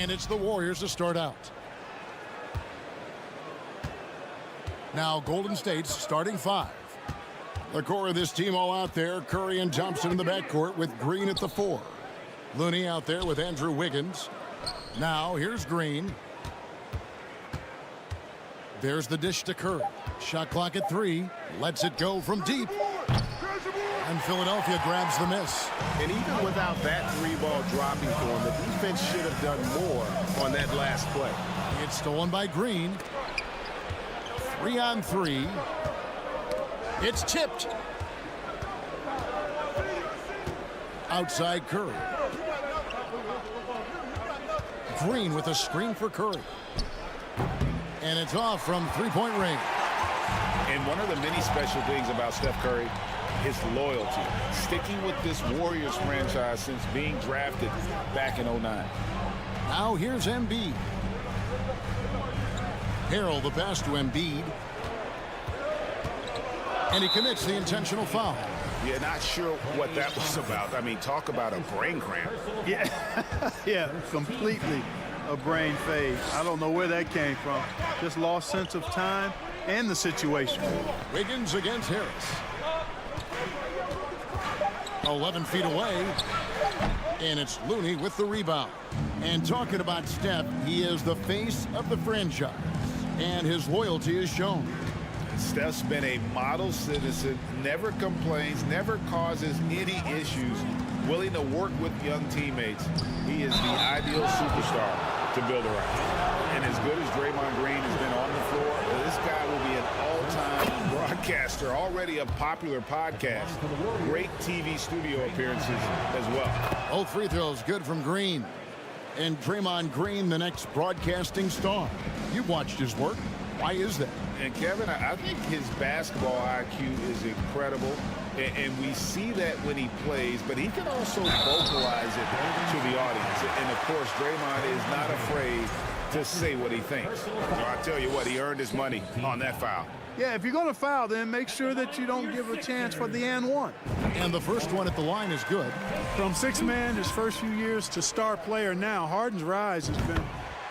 And it's the Warriors to start out. Now Golden State's starting five. The core of this team all out there. Curry and Thompson in the backcourt with Green at the 4. Looney out there with Andrew Wiggins. Now here's Green. There's the dish to Curry. Shot clock at 3. Lets it go from deep. And Philadelphia grabs the miss. And even without that 3-ball dropping for him, the defense should have done more on that last play. It's stolen by Green. 3 on 3. It's tipped. Outside Curry. Green with a screen for Curry. And it's off from three-point range. And one of the many special things about Steph Curry is loyalty. Sticking with this Warriors franchise since being drafted back in 09. Now here's Embiid. Harrell the pass to Embiid. And he commits the intentional foul. Yeah, not sure what that was about. I mean, talk about a brain cramp. Yeah, yeah, completely a brain phase. I don't know where that came from. Just lost sense of time and the situation. Wiggins against Harris. 11 feet away. And it's Looney with the rebound. And talking about Steph, he is the face of the franchise. And his loyalty is shown. Steph's been a model citizen, never complains, never causes any issues, willing to work with young teammates. He is the ideal superstar to build around. And as good as Draymond Green has been on the floor, this guy will be an all-time broadcaster, already a popular podcast, great TV studio appearances as well. Both free throws good from Green. And Draymond Green, the next broadcasting star. You've watched his work. Why is that? And Kevin, I think his basketball IQ is incredible, and we see that when he plays, but he can also vocalize it to the audience. And of course, Draymond is not afraid to say what he thinks. So I tell you what, he earned his money on that foul. Yeah, if you're going to foul, then make sure that you don't give a chance for the and one. And the first one at the line is good. From six-man his first few years to star player now, Harden's rise has been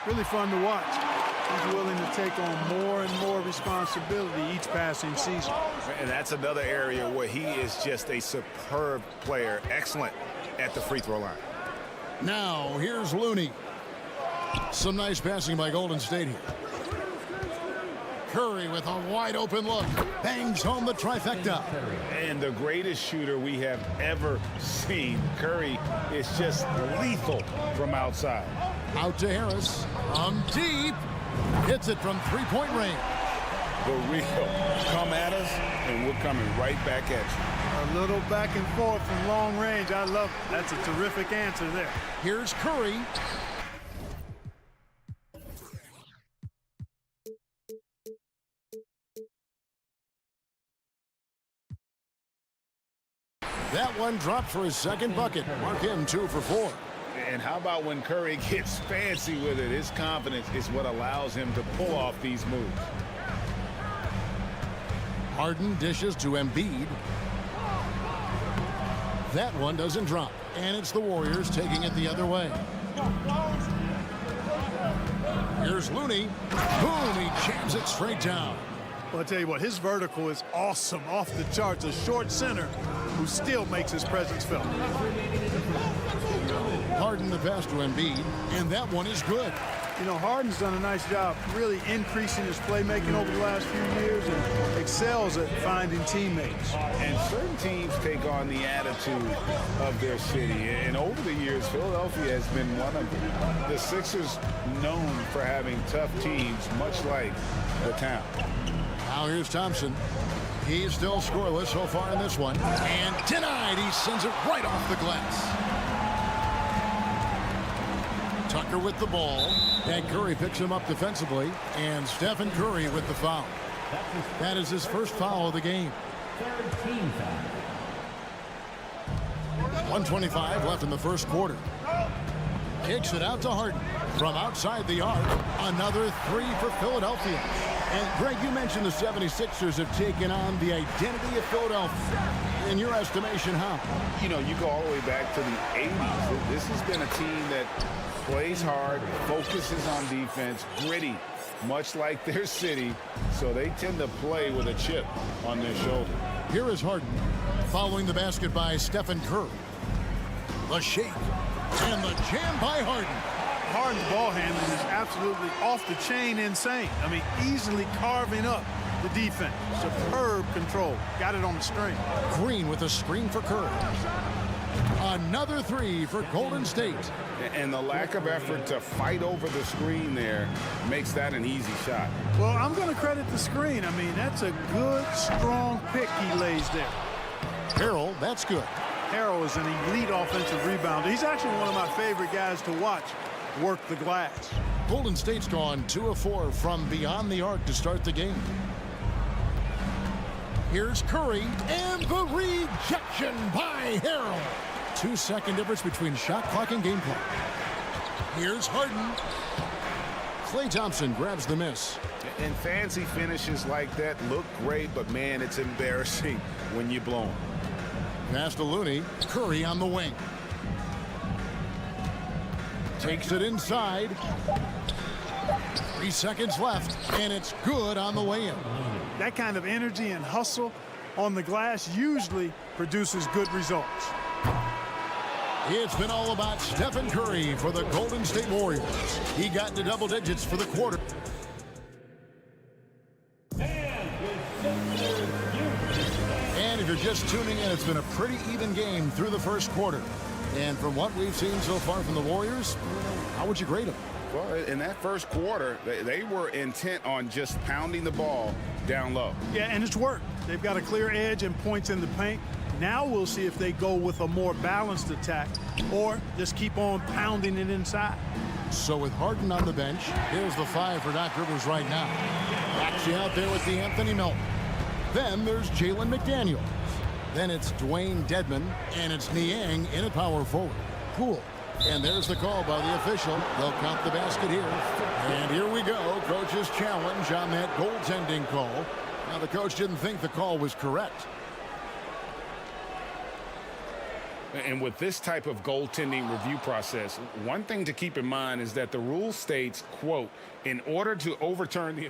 really fun to watch. He's willing to take on more and more responsibility each passing season. And that's another area where he is just a superb player, excellent at the free throw line. Now, here's Looney. Some nice passing by Golden State here. Curry with a wide open look. Bangs home the trifecta. And the greatest shooter we have ever seen. Curry is just lethal from outside. Out to Harris. Deep. Hits it from three-point range. The real come at us, and we're coming right back at you. A little back and forth from long range. I love it. That's a terrific answer there. Here's Curry. That one dropped for his second bucket. Mark him 2 for 4. And how about when Curry gets fancy with it? His confidence is what allows him to pull off these moves. Harden dishes to Embiid. That one doesn't drop. And it's the Warriors taking it the other way. Here's Looney. Boom, he jams it straight down. Well, I'll tell you what, his vertical is awesome, off the charts. A short center who still makes his presence felt. Harden the pass to Embiid, and that one is good. You know, Harden's done a nice job really increasing his playmaking over the last few years and excels at finding teammates. And certain teams take on the attitude of their city. And over the years, Philadelphia has been one of them. The Sixers known for having tough teams, much like the town. Now here's Thompson. He's still scoreless so far in this one. And denied. He sends it right off the glass. Tucker with the ball. And Curry picks him up defensively. And Stephen Curry with the foul. That is his first foul of the game. 1:25 left in the first quarter. Kicks it out to Harden. From outside the arc, another 3 for Philadelphia. And Greg, you mentioned the 76ers have taken on the identity of Philadelphia. In your estimation, how? You know, you go all the way back to the 80s. This has been a team that plays hard, focuses on defense, gritty, much like their city, so they tend to play with a chip on their shoulder. Here is Harden, following the basket by Stephen Curry. The shake, and the jam by Harden. Harden's ball handling is absolutely off the chain insane. I mean, easily carving up the defense. Superb control. Got it on the string. Green with a screen for Curry. Another three for Golden State. And the lack of effort to fight over the screen there makes that an easy shot. Well, I'm going to credit the screen. I mean, that's a good, strong pick he lays there. Harrell, that's good. Harrell is an elite offensive rebounder. He's actually one of my favorite guys to watch work the glass. Golden State's gone 2 of 4 from beyond the arc to start the game. Here's Curry, and the rejection by Harrell. 2-second difference between shot clock and game clock. Here's Harden. Klay Thompson grabs the miss. And fancy finishes like that look great, but man, it's embarrassing when you blow them. Pass to Looney. Curry on the wing. Takes it inside. 3 seconds left, and it's good on the way in. That kind of energy and hustle on the glass usually produces good results. It's been all about Stephen Curry for the Golden State Warriors. He got into double digits for the quarter. And if you're just tuning in, it's been a pretty even game through the first quarter. And from what we've seen so far from the Warriors, how would you grade them? Well, in that first quarter, they were intent on just pounding the ball down low. Yeah, and it's worked. They've got a clear edge and points in the paint. Now we'll see if they go with a more balanced attack or just keep on pounding it inside. So with Harden on the bench, here's the 5 for Doc Rivers right now. Actually out there with the Anthony Melton. Then there's Jalen McDaniels. Then it's Dwayne Dedmon, and it's Niang in at power forward. Cool. And there's the call by the official. They'll count the basket here. And here we go. Coach's challenge on that goaltending call. Now, the coach didn't think the call was correct. And with this type of goaltending review process, one thing to keep in mind is that the rule states, quote, in order to overturn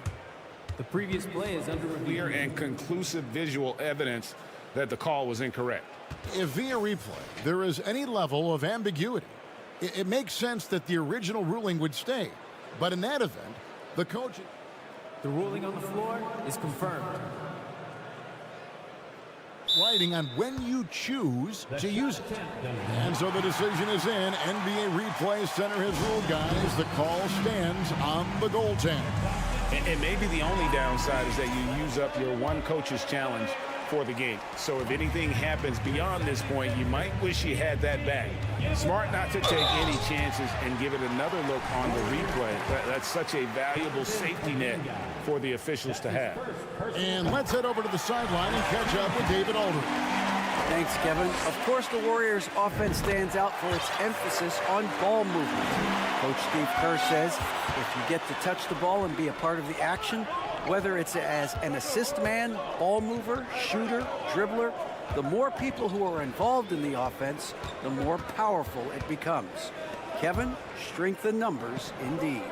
the previous play is under review clear and conclusive visual evidence that the call was incorrect. If via replay there is any level of ambiguity, it makes sense that the original ruling would stay. But in that event, the coach... The ruling on the floor is confirmed. Writing on when you choose to use it. And so the decision is in. NBA Replay Center has ruled, guys. The call stands on the goaltend. And maybe the only downside is that you use up your one coach's challenge for the game. So if anything happens beyond this point, you might wish you had that back. Smart not to take any chances and give it another look on the replay. That's such a valuable safety net for the officials to have. And let's head over to the sideline and catch up with David Aldridge. Thanks, Kevin. Of course, the Warriors' offense stands out for its emphasis on ball movement. Coach Steve Kerr says if you get to touch the ball and be a part of the action, whether it's as an assist man, ball mover, shooter, dribbler, the more people who are involved in the offense, the more powerful it becomes. Kevin, strength in numbers indeed.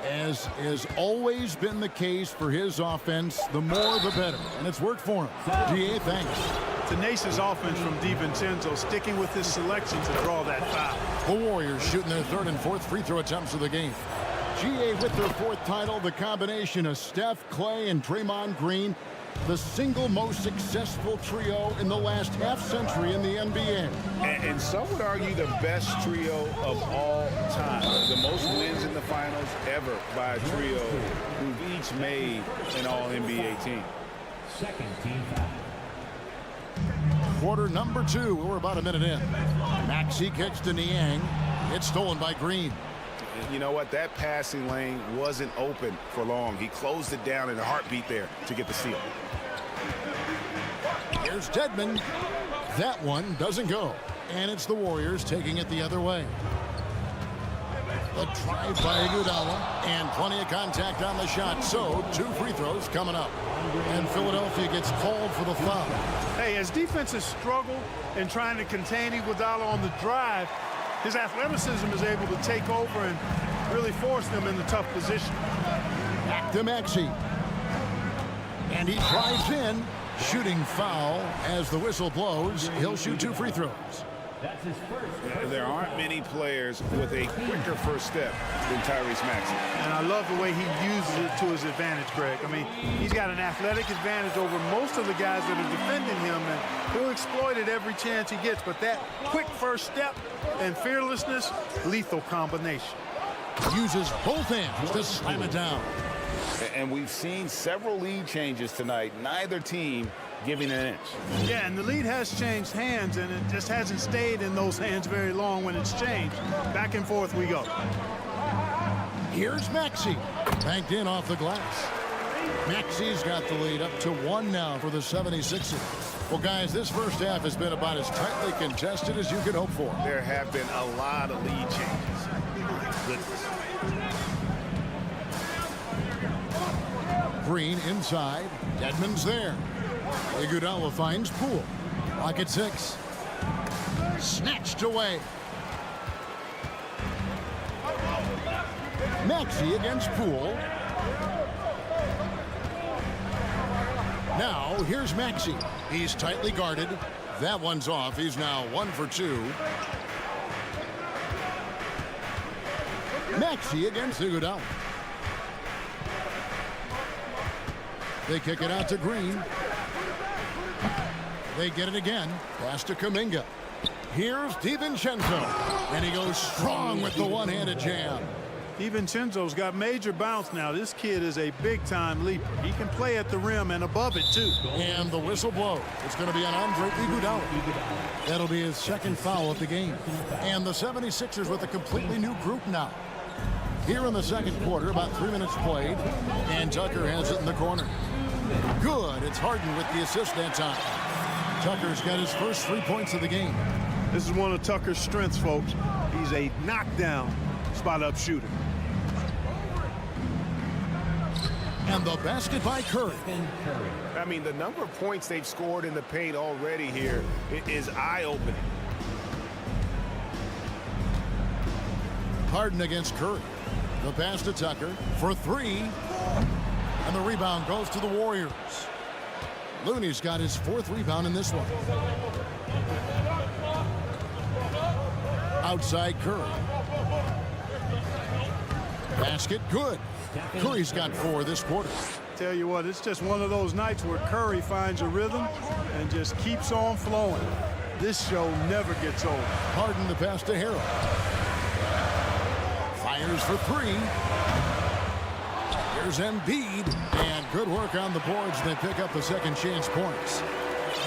As has always been the case for his offense, the more the better. And it's worked for him. GA, thanks. Tenacious offense from DiVincenzo, sticking with his selection to draw that foul. The Warriors shooting their 3rd and 4th free throw attempts of the game. GA with their 4th title, the combination of Steph, Klay, and Draymond Green, the single most successful trio in the last half-century in the NBA. And some would argue the best trio of all time. The most wins in the finals ever by a trio who've each made an All-NBA team. Second team foul. Quarter number 2. We're about a minute in. Maxey kicks to Niang. It's stolen by Green. You know what? That passing lane wasn't open for long. He closed it down in a heartbeat there to get the steal. Here's Dedmon. That one doesn't go. And it's the Warriors taking it the other way. The drive by Udiplomat, and plenty of contact on the shot. So 2 free throws coming up. And Philadelphia gets called for the foul. Hey, as defenses struggle in trying to contain Iguodala on the drive, his athleticism is able to take over and really force them in the tough position. Back to Maxey. And he drives in. Shooting foul as the whistle blows. He'll shoot 2 free throws. That's his first. There aren't many players with a quicker first step than Tyrese Maxey. And I love the way he uses it to his advantage, Greg. I mean, he's got an athletic advantage over most of the guys that are defending him, and he'll exploit it every chance he gets. But that quick first step and fearlessness, lethal combination. Uses both hands to slam it down. And we've seen several lead changes tonight. Neither team giving an inch. Yeah, and the lead has changed hands, and it just hasn't stayed in those hands very long when it's changed. Back and forth we go. Here's Maxey. Banked in off the glass. Maxey's got the lead up to 1 now for the 76ers. Well, guys, this first half has been about as tightly contested as you could hope for. There have been a lot of lead changes. My goodness. Green inside. Dedmon's there. Iguodala finds Poole. Clock at 6. Snatched away. Maxey against Poole. Now, here's Maxey. He's tightly guarded. That one's off. He's now 1 for 2. Maxey against Iguodala. They kick it out to Green. They get it again. Pass to Kuminga. Here's DiVincenzo. And he goes strong with the one-handed jam. DiVincenzo's got major bounce now. This kid is a big-time leaper. He can play at the rim and above it, too. And the whistle blows. It's going to be on Andre Iguodala. That'll be his 2nd foul of the game. And the 76ers with a completely new group now. Here in the 2nd quarter, about 3 minutes played, and Tucker has it in the corner. Good. It's Harden with the assist that time. Tucker's got his first 3 points of the game. This is one of Tucker's strengths, folks. He's a knockdown spot-up shooter. And the basket by Curry. I mean, the number of points they've scored in the paint already here is eye-opening. Harden against Curry. The pass to Tucker for 3. And the rebound goes to the Warriors. Looney's got his 4th rebound in this one. Outside Curry. Basket good. Curry's got 4 this quarter. Tell you what, it's just one of those nights where Curry finds a rhythm and just keeps on flowing. This show never gets old. Harden the pass to Harrell. Fires for 3. Here's Embiid. And good work on the boards. They pick up the second chance points.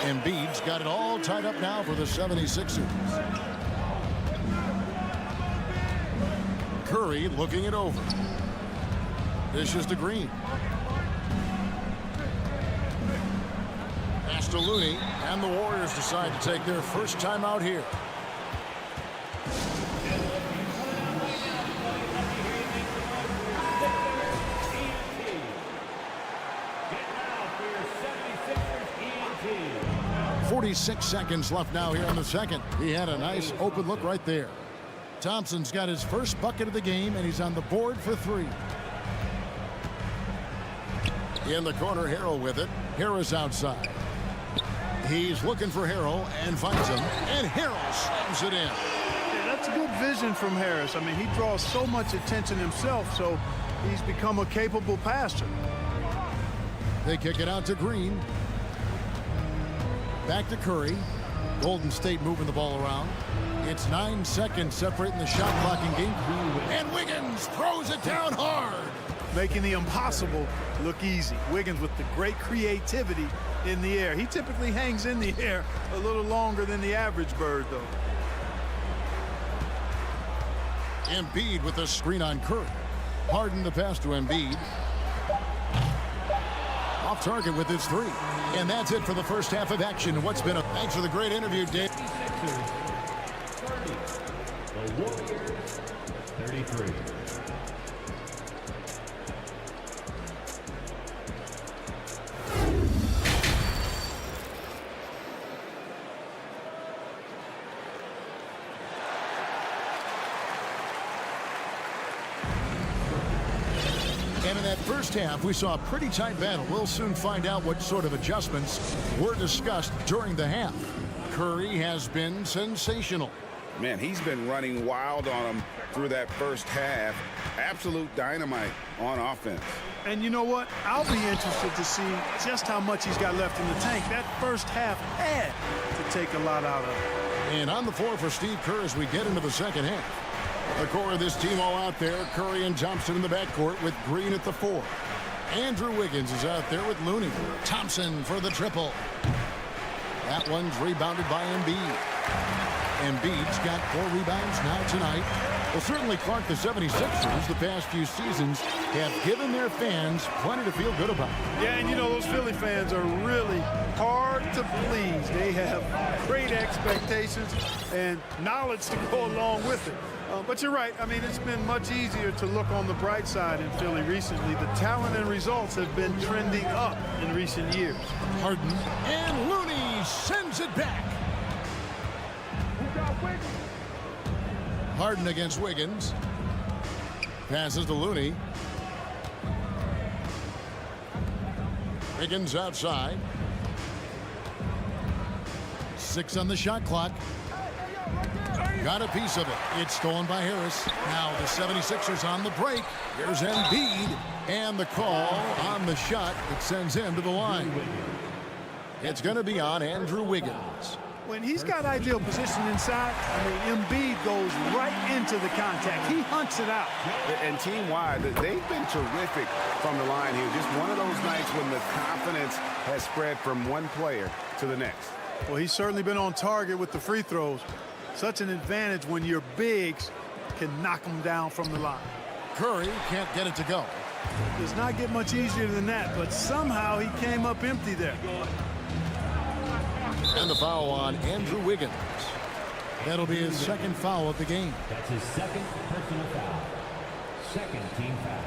Embiid's got it all tied up now for the 76ers. Curry looking it over. Dishes to Green. Pass to Looney. And the Warriors decide to take their first time out here. .46 seconds left now here in the 2nd. He had a nice open look right there. Thompson's got his first bucket of the game, and he's on the board for 3. In the corner, Harrell with it. Harris outside. He's looking for Harrell and finds him. And Harrell slams it in. Yeah, that's good vision from Harris. I mean, he draws so much attention himself, so he's become a capable passer. They kick it out to Green. Back to Curry. Golden State moving the ball around. It's 9 seconds separating the shot clock in game 3. And Wiggins throws it down hard. Making the impossible look easy. Wiggins with the great creativity in the air. He typically hangs in the air a little longer than the average bird, though. Embiid with a screen on Curry. Harden the pass to Embiid. Off target with his 3. And that's it for the first half of action. What's been a thanks for the great interview, Dave. 33. And in that first half, we saw a pretty tight battle. We'll soon find out what sort of adjustments were discussed during the half. Curry has been sensational. Man, he's been running wild on him through that first half. Absolute dynamite on offense. And you know what? I'll be interested to see just how much he's got left in the tank. That first half had to take a lot out of it. And on the floor for Steve Kerr as we get into the second half. The core of this team all out there. Curry and Thompson in the backcourt with Green at the 4. Andrew Wiggins is out there with Looney. Thompson for the triple. That one's rebounded by Embiid. Embiid's got 4 rebounds now tonight. Well, certainly, Clark, the 76ers the past few seasons have given their fans plenty to feel good about. Yeah, and you know, those Philly fans are really hard to please. They have great expectations and knowledge to go along with it. But you're right. I mean, it's been much easier to look on the bright side in Philly recently. The talent and results have been trending up in recent years. Harden and Looney sends it back. Harden against Wiggins. Passes to Looney. Wiggins outside. 6 on the shot clock. Got a piece of it. It's stolen by Harris. Now the 76ers on the break. Here's Embiid. And the call on the shot that sends him to the line. It's going to be on Andrew Wiggins. When he's got ideal position inside, I mean, Embiid goes right into the contact. He hunts it out. And team-wide, they've been terrific from the line here. Just one of those nights when the confidence has spread from one player to the next. Well, he's certainly been on target with the free throws. Such an advantage when your bigs can knock them down from the line. Curry can't get it to go. Does not get much easier than that, but somehow he came up empty there. And the foul on Andrew Wiggins. That'll be his second foul of the game. That's his second personal foul. Second team foul.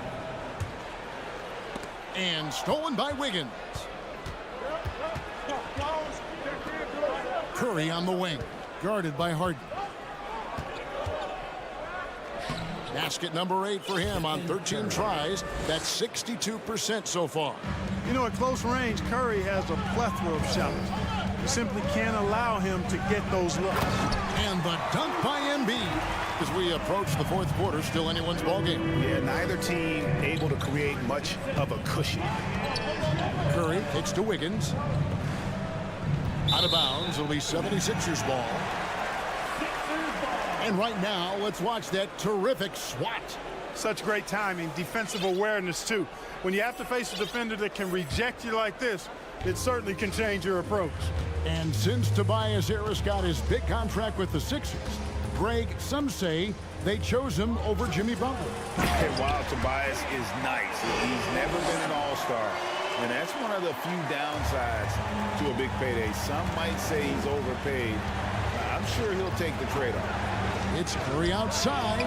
And stolen by Wiggins. Curry on the wing. Guarded by Harden. Basket number 8 for him on 13 tries. That's 62% so far. You know, at close range, Curry has a plethora of shots. You simply can't allow him to get those looks. And the dunk by Embiid. As we approach the fourth quarter, still anyone's ballgame. Yeah, neither team able to create much of a cushion. Curry kicks to Wiggins. Out of bounds, it'll be 76ers ball. And right now, let's watch that terrific swat. Such great timing, defensive awareness, too. When you have to face a defender that can reject you like this, it certainly can change your approach. And since Tobias Harris got his big contract with the Sixers, Greg, some say they chose him over Jimmy Butler. And while Tobias is nice, he's never been an all-star. And that's one of the few downsides to a big payday. Some might say he's overpaid. I'm sure he'll take the trade-off. It's Curry outside,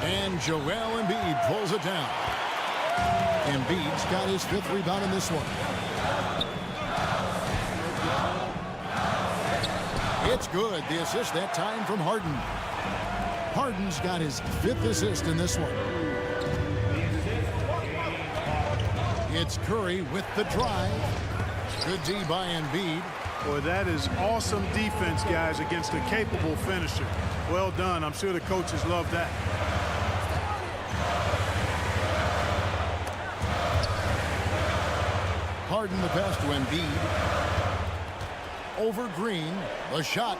and Joel Embiid pulls it down. Embiid's got his 5th rebound in this one. It's good. The assist that time from Harden. Harden's got his 5th assist in this one. It's Curry with the drive. Good D by Embiid. Boy, that is awesome defense, guys, against a capable finisher. Well done. I'm sure the coaches love that. Harden the pass to Embiid. Over Green, the shot,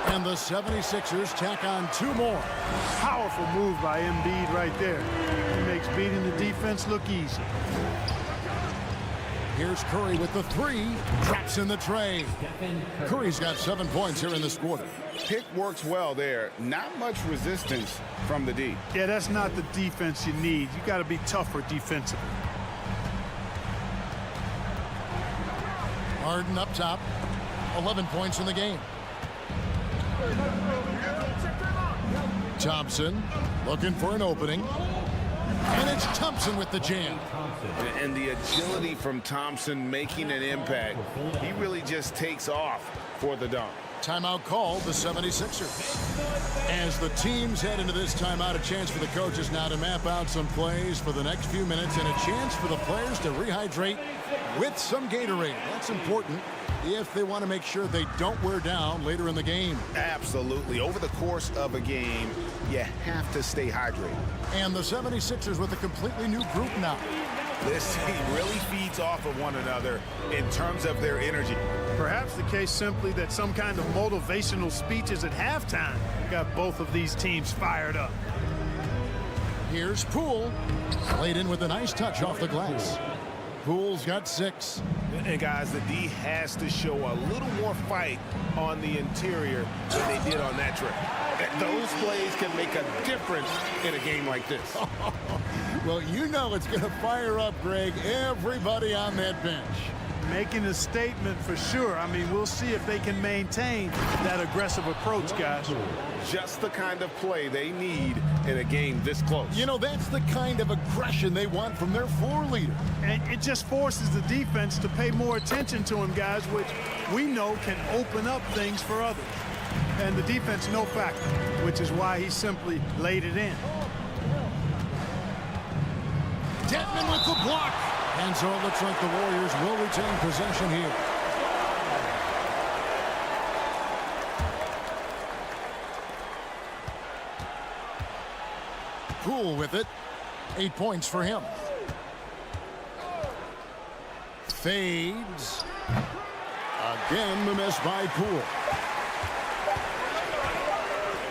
and the 76ers tack on 2 more. Powerful move by Embiid right there. He makes beating the defense look easy. Here's Curry with the 3. Traps in the tray. Curry's got 7 points here in this quarter. Pick works well there. Not much resistance from the D. Yeah, that's not the defense you need. You got to be tougher defensively. Harden up top. 11 points in the game. Thompson looking for an opening. And it's Thompson with the jam. And the agility from Thompson making an impact. He really just takes off for the dunk. Timeout called the 76ers. As the teams head into this timeout, a chance for the coaches now to map out some plays for the next few minutes and a chance for the players to rehydrate with some Gatorade. That's important if they want to make sure they don't wear down later in the game. Absolutely. Over the course of a game, you have to stay hydrated. And the 76ers with a completely new group now. This team really feeds off of one another in terms of their energy. Perhaps the case simply that some kind of motivational speeches at halftime got both of these teams fired up. Here's Poole. Laid in with a nice touch off the glass. Poole's got 6. And guys, the D has to show a little more fight on the interior than they did on that trip. Those plays can make a difference in a game like this. Well, you know it's going to fire up, Greg, everybody on that bench. Making a statement for sure. I mean, we'll see if they can maintain that aggressive approach, guys. Just the kind of play they need in a game this close. You know, that's the kind of aggression they want from their floor leader. And it just forces the defense to pay more attention to him, guys, which we know can open up things for others. And the defense, no factor, which is why he simply laid it in. Dedmon with the block. And so it looks like the Warriors will retain possession here. Poole with it. 8 points for him. Fades. Again, the miss by Poole.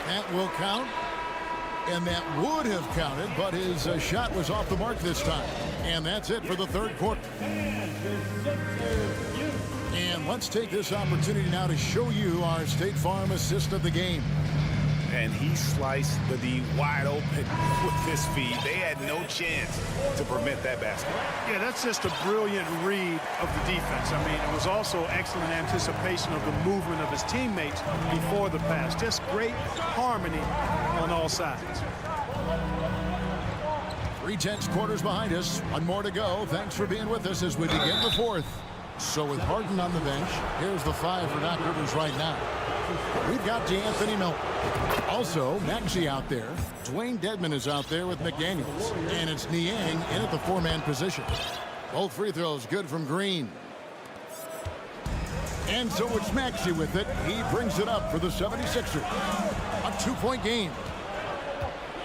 That will count. And that would have counted, but his shot was off the mark this time. And that's it for the third quarter. And let's take this opportunity now to show you our State Farm assist of the game. And he sliced the D wide open with his feed. They had no chance to prevent that basket. Yeah, that's just a brilliant read of the defense. I mean, it was also excellent anticipation of the movement of his teammates before the pass. Just great harmony on all sides. 3/10 quarters behind us. One more to go. Thanks for being with us as we begin the fourth. So with Harden on the bench, here's the 5 for Doc Rivers right now. We've got DeAnthony Melton. Also, Maxey out there. Dwayne Dedmon is out there with McDaniels. And it's Niang in at the 4-man position. Both free throws good from Green. And so it's Maxey with it. He brings it up for the 76ers. A 2-point game.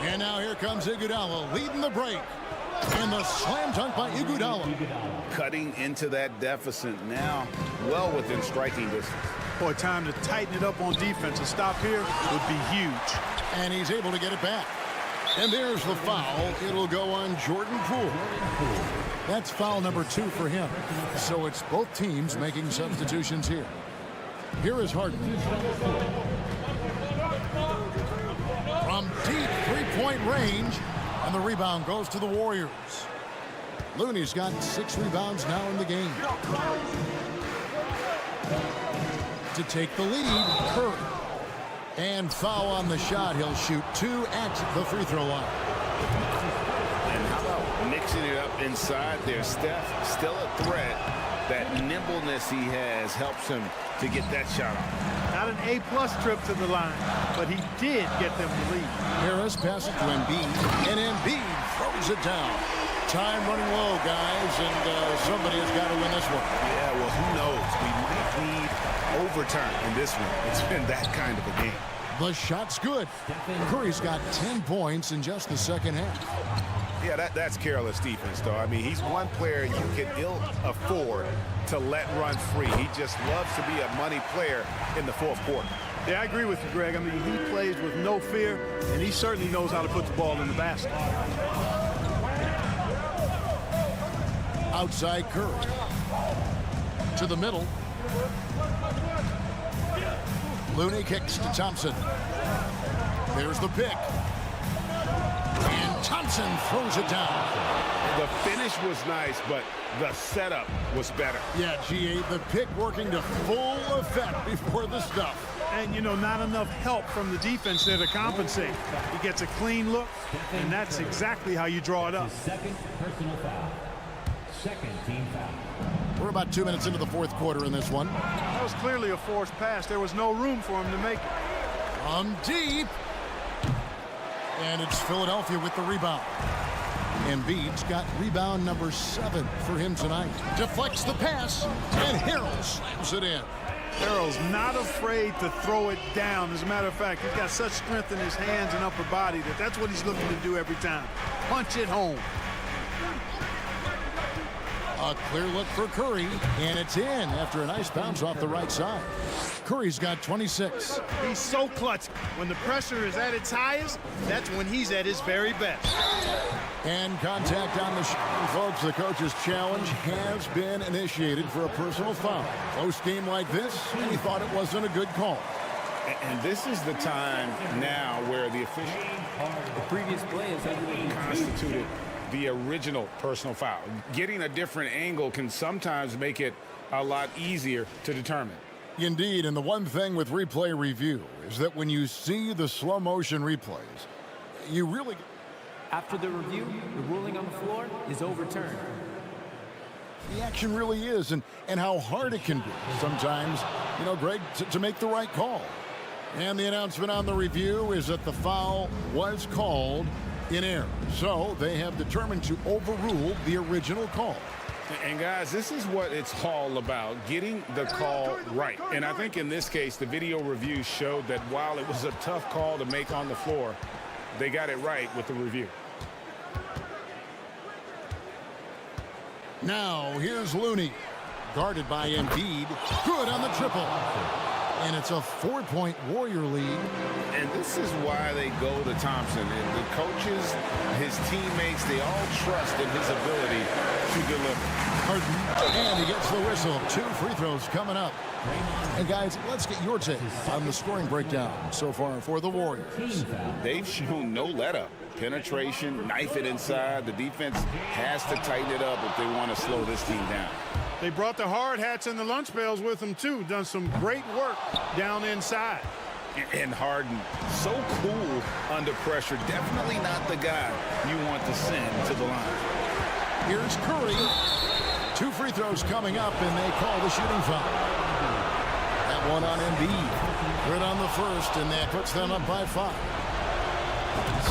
And now here comes Iguodala leading the break. And the slam dunk by Iguodala. Cutting into that deficit now, well within striking distance. Boy, time to tighten it up on defense. A stop here would be huge. And he's able to get it back. And there's the foul. It'll go on Jordan Poole. That's foul number 2 for him. So it's both teams making substitutions here. Here is Harden. From deep 3-point range. And the rebound goes to the Warriors. Looney's got 6 rebounds now in the game. To take the lead, Curry. And foul on the shot. He'll shoot 2 at the free throw line. And how about mixing it up inside there? Steph still a threat. That nimbleness he has helps him to get that shot off. Not an A-plus trip to the line, but he did get them the lead. Harris passes to Embiid, and Embiid throws it down. Time running low, guys, and somebody has got to win this one. Yeah, well, who knows? We might need overtime in this one. It's been that kind of a game. The shot's good. Curry's got 10 points in just the second half. Yeah, that's careless defense, though. I mean, he's one player you can ill afford to let run free. He just loves to be a money player in the fourth quarter. Yeah, I agree with you, Greg. I mean, he plays with no fear, and he certainly knows how to put the ball in the basket. Outside Curry. To the middle. Looney kicks to Thompson. There's the pick. And Thompson throws it down. The finish was nice, but the setup was better. Yeah, GA, the pick working to full effect before the stuff. And, you know, not enough help from the defense there to compensate. He gets a clean look, and that's exactly how you draw it up. Second personal foul. Second team foul. We're about 2 minutes into the fourth quarter in this one. That was clearly a forced pass. There was no room for him to make it. From deep. And it's Philadelphia with the rebound. Embiid's got rebound number 7 for him tonight. Deflects the pass, and Harrell slams it in. Harrell's not afraid to throw it down. As a matter of fact, he's got such strength in his hands and upper body that's what he's looking to do every time. Punch it home. A clear look for Curry, and it's in after a nice bounce off the right side. Curry's got 26. He's so clutch. When the pressure is at its highest, that's when he's at his very best. And contact on the shot. Folks, the coach's challenge has been initiated for a personal foul. Close game like this, and he thought it wasn't a good call. And this is the time now where the official Previous play is constituted the original personal foul. Getting a different angle can sometimes make it a lot easier to determine. Indeed, and the one thing with replay review is that when you see the slow motion replays, you really... After the review, the ruling on the floor is overturned. The action really is, and how hard it can be sometimes, you know, Greg, to make the right call. And the announcement on the review is that the foul was called in error. So they have determined to overrule the original call. And guys, this is what it's all about, getting the call right. And I think in this case, the video review showed that while it was a tough call to make on the floor, they got it right with the review. Now, here's Looney, guarded by Embiid. Good on the triple. And it's a 4-point Warrior lead. And this is why they go to Thompson. And the coaches, his teammates, they all trust in his ability to deliver. Harden, and he gets the whistle. 2 free throws coming up. And guys, let's get your take on the scoring breakdown so far for the Warriors. They've shown no let-up. Penetration, knife it inside. The defense has to tighten it up if they want to slow this team down. They brought the hard hats and the lunch pails with them, too. Done some great work down inside. And Harden, so cool under pressure. Definitely not the guy you want to send to the line. Here's Curry. 2 free throws coming up, and they call the shooting foul. That one on Embiid. Good on the first, and that puts them up by 5.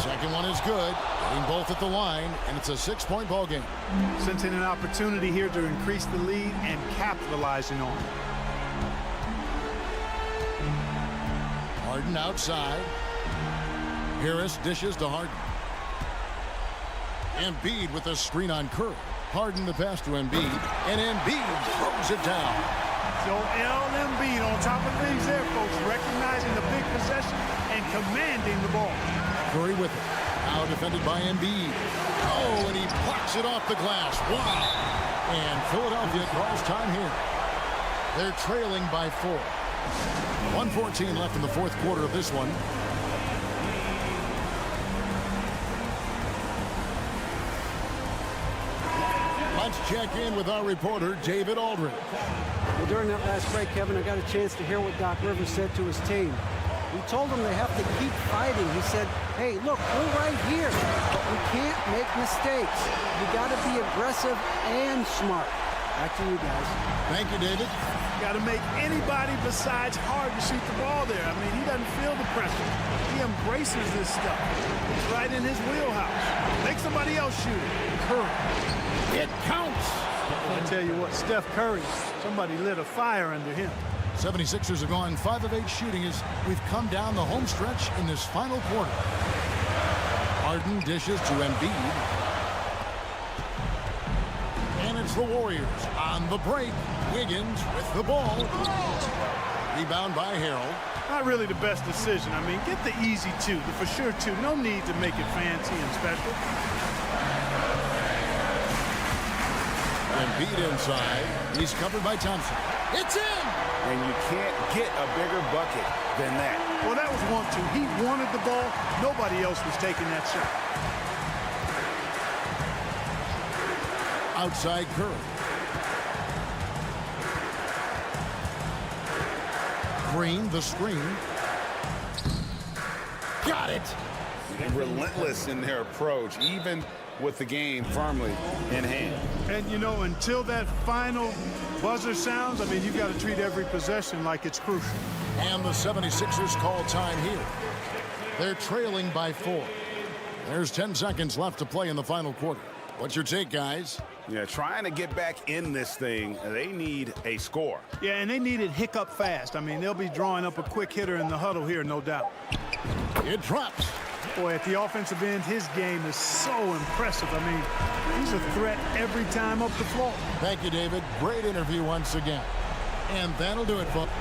Second one is good. Getting both at the line, and it's a 6-point ball game. Sensing an opportunity here to increase the lead and capitalizing on it. Harden outside. Harris dishes to Harden. Embiid with a screen on Curry. Harden the pass to Embiid, and Embiid throws it down. So Embiid on top of things there, folks, recognizing the big possession and commanding the ball. Curry with it. Now defended by Embiid. Oh, and he blocks it off the glass. Wow. And Philadelphia calls time here. They're trailing by 4. 1:14 left in the fourth quarter of this one. Let's check in with our reporter, David Aldridge. Well, during that last break, Kevin, I got a chance to hear what Doc Rivers said to his team. He told them they have to keep fighting. He said, hey, look, we're right here, but we can't make mistakes. You got to be aggressive and smart. Back to you guys. Thank you, David. Got to make anybody besides Harden shoot the ball there. I mean, he doesn't feel the pressure. He embraces this stuff. It's right in his wheelhouse. Make somebody else shoot it. Curry. It counts. I tell you what, Steph Curry, somebody lit a fire under him. 76ers have gone 5 of 8 shooting as we've come down the home stretch in this final quarter. Harden dishes to Embiid. And it's the Warriors on the break. Wiggins with the ball. Rebound by Harrell. Not really the best decision. I mean, get the easy 2, the for sure 2. No need to make it fancy and special. Embiid inside. He's covered by Thompson. It's in! And you can't get a bigger bucket than that. Well, that was 1-2. He wanted the ball. Nobody else was taking that shot. Outside Curry. Green, the screen. Got it. Relentless in their approach, even with the game firmly in hand. And, you know, until that final buzzer sounds, I mean, you've got to treat every possession like it's crucial. And the 76ers call time here. They're trailing by 4. There's 10 seconds left to play in the final quarter. What's your take, guys? Yeah, trying to get back in this thing, they need a score. Yeah, and they need it hiccup fast. I mean, they'll be drawing up a quick hitter in the huddle here, no doubt. It drops. Boy, at the offensive end, his game is so impressive. I mean, he's a threat every time up the floor. Thank you, David. Great interview once again. And that'll do it, folks.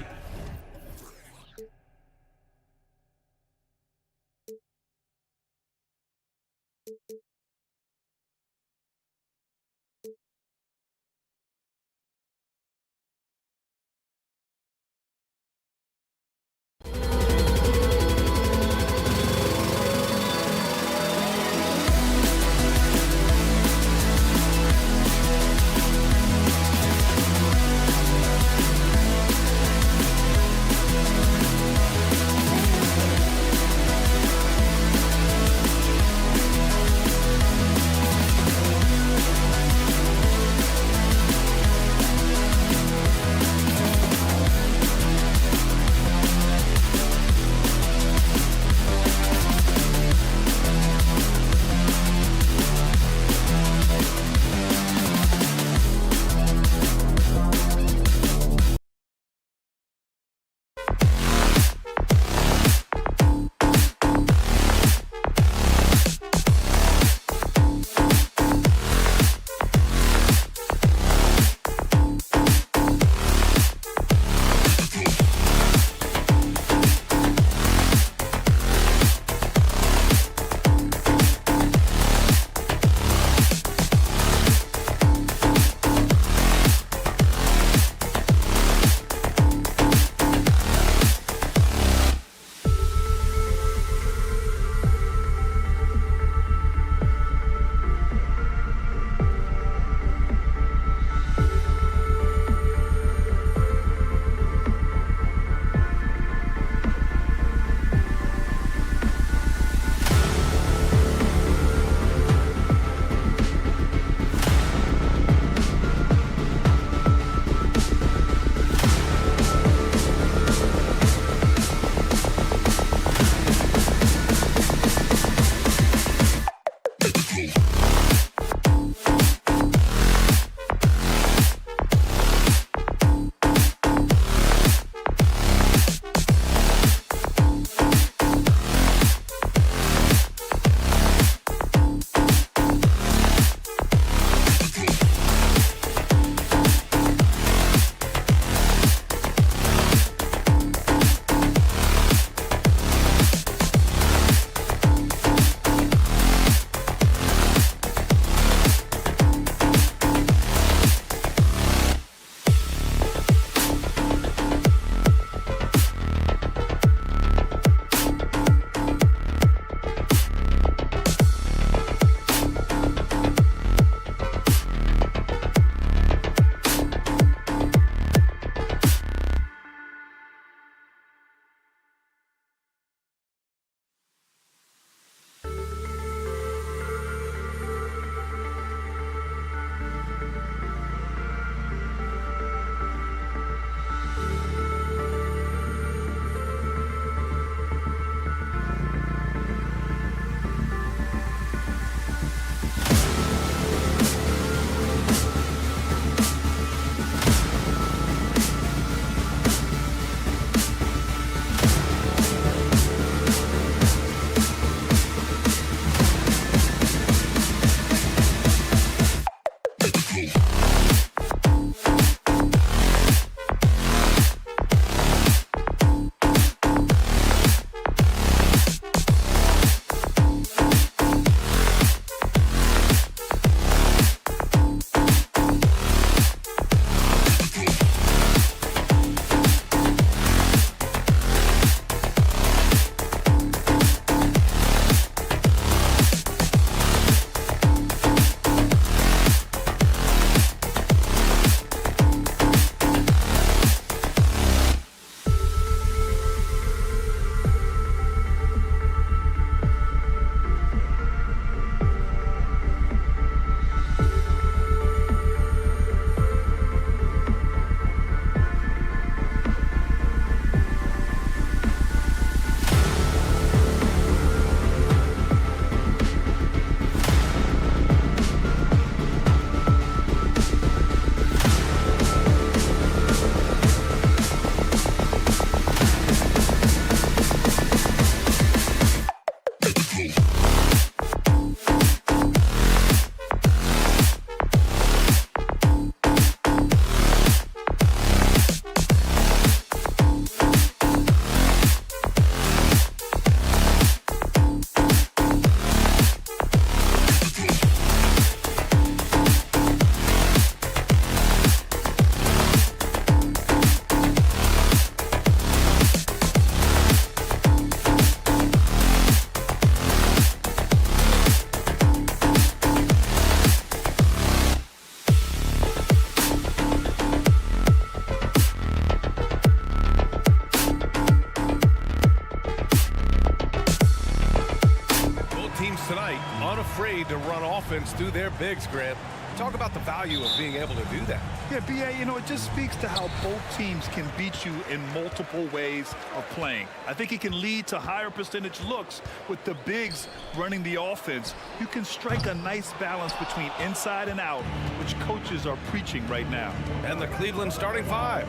unafraid to run offense through their bigs, Grant. Talk about the value of being able to do that. Yeah, B.A., you know, it just speaks to how both teams can beat you in multiple ways of playing. I think it can lead to higher percentage looks with the bigs running the offense. You can strike a nice balance between inside and out, which coaches are preaching right now. And the Cleveland starting five.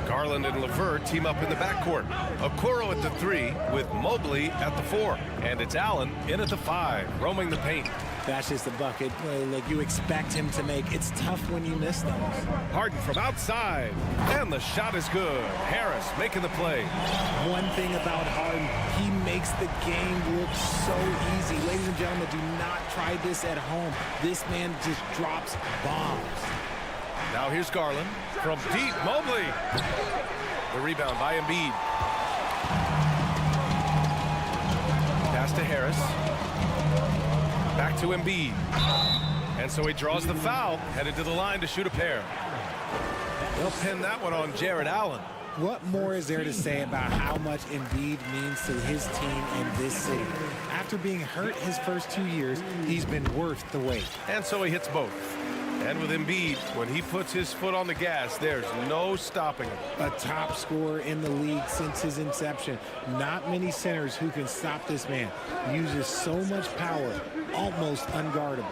Garland and LeVert team up in the backcourt. Okoro at the 3 with Mobley at the 4. And it's Allen in at the 5, roaming the paint. That's just a bucket. Look, you expect him to make. It's tough when you miss those. Harden from outside. And the shot is good. Harris making the play. One thing about Harden, he makes the game look so easy. Ladies and gentlemen, do not try this at home. This man just drops bombs. Now here's Garland from deep. Mobley. The rebound by Embiid. Pass to Harris. Back to Embiid. And so he draws the foul, headed to the line to shoot a pair. They'll pin that one on Jared Allen. What more is there to say about how much Embiid means to his team and this city? After being hurt his first 2 years, he's been worth the wait. And so he hits both. And with Embiid, when he puts his foot on the gas, there's no stopping him. A top scorer in the league since his inception. Not many centers who can stop this man. Uses so much power, almost unguardable.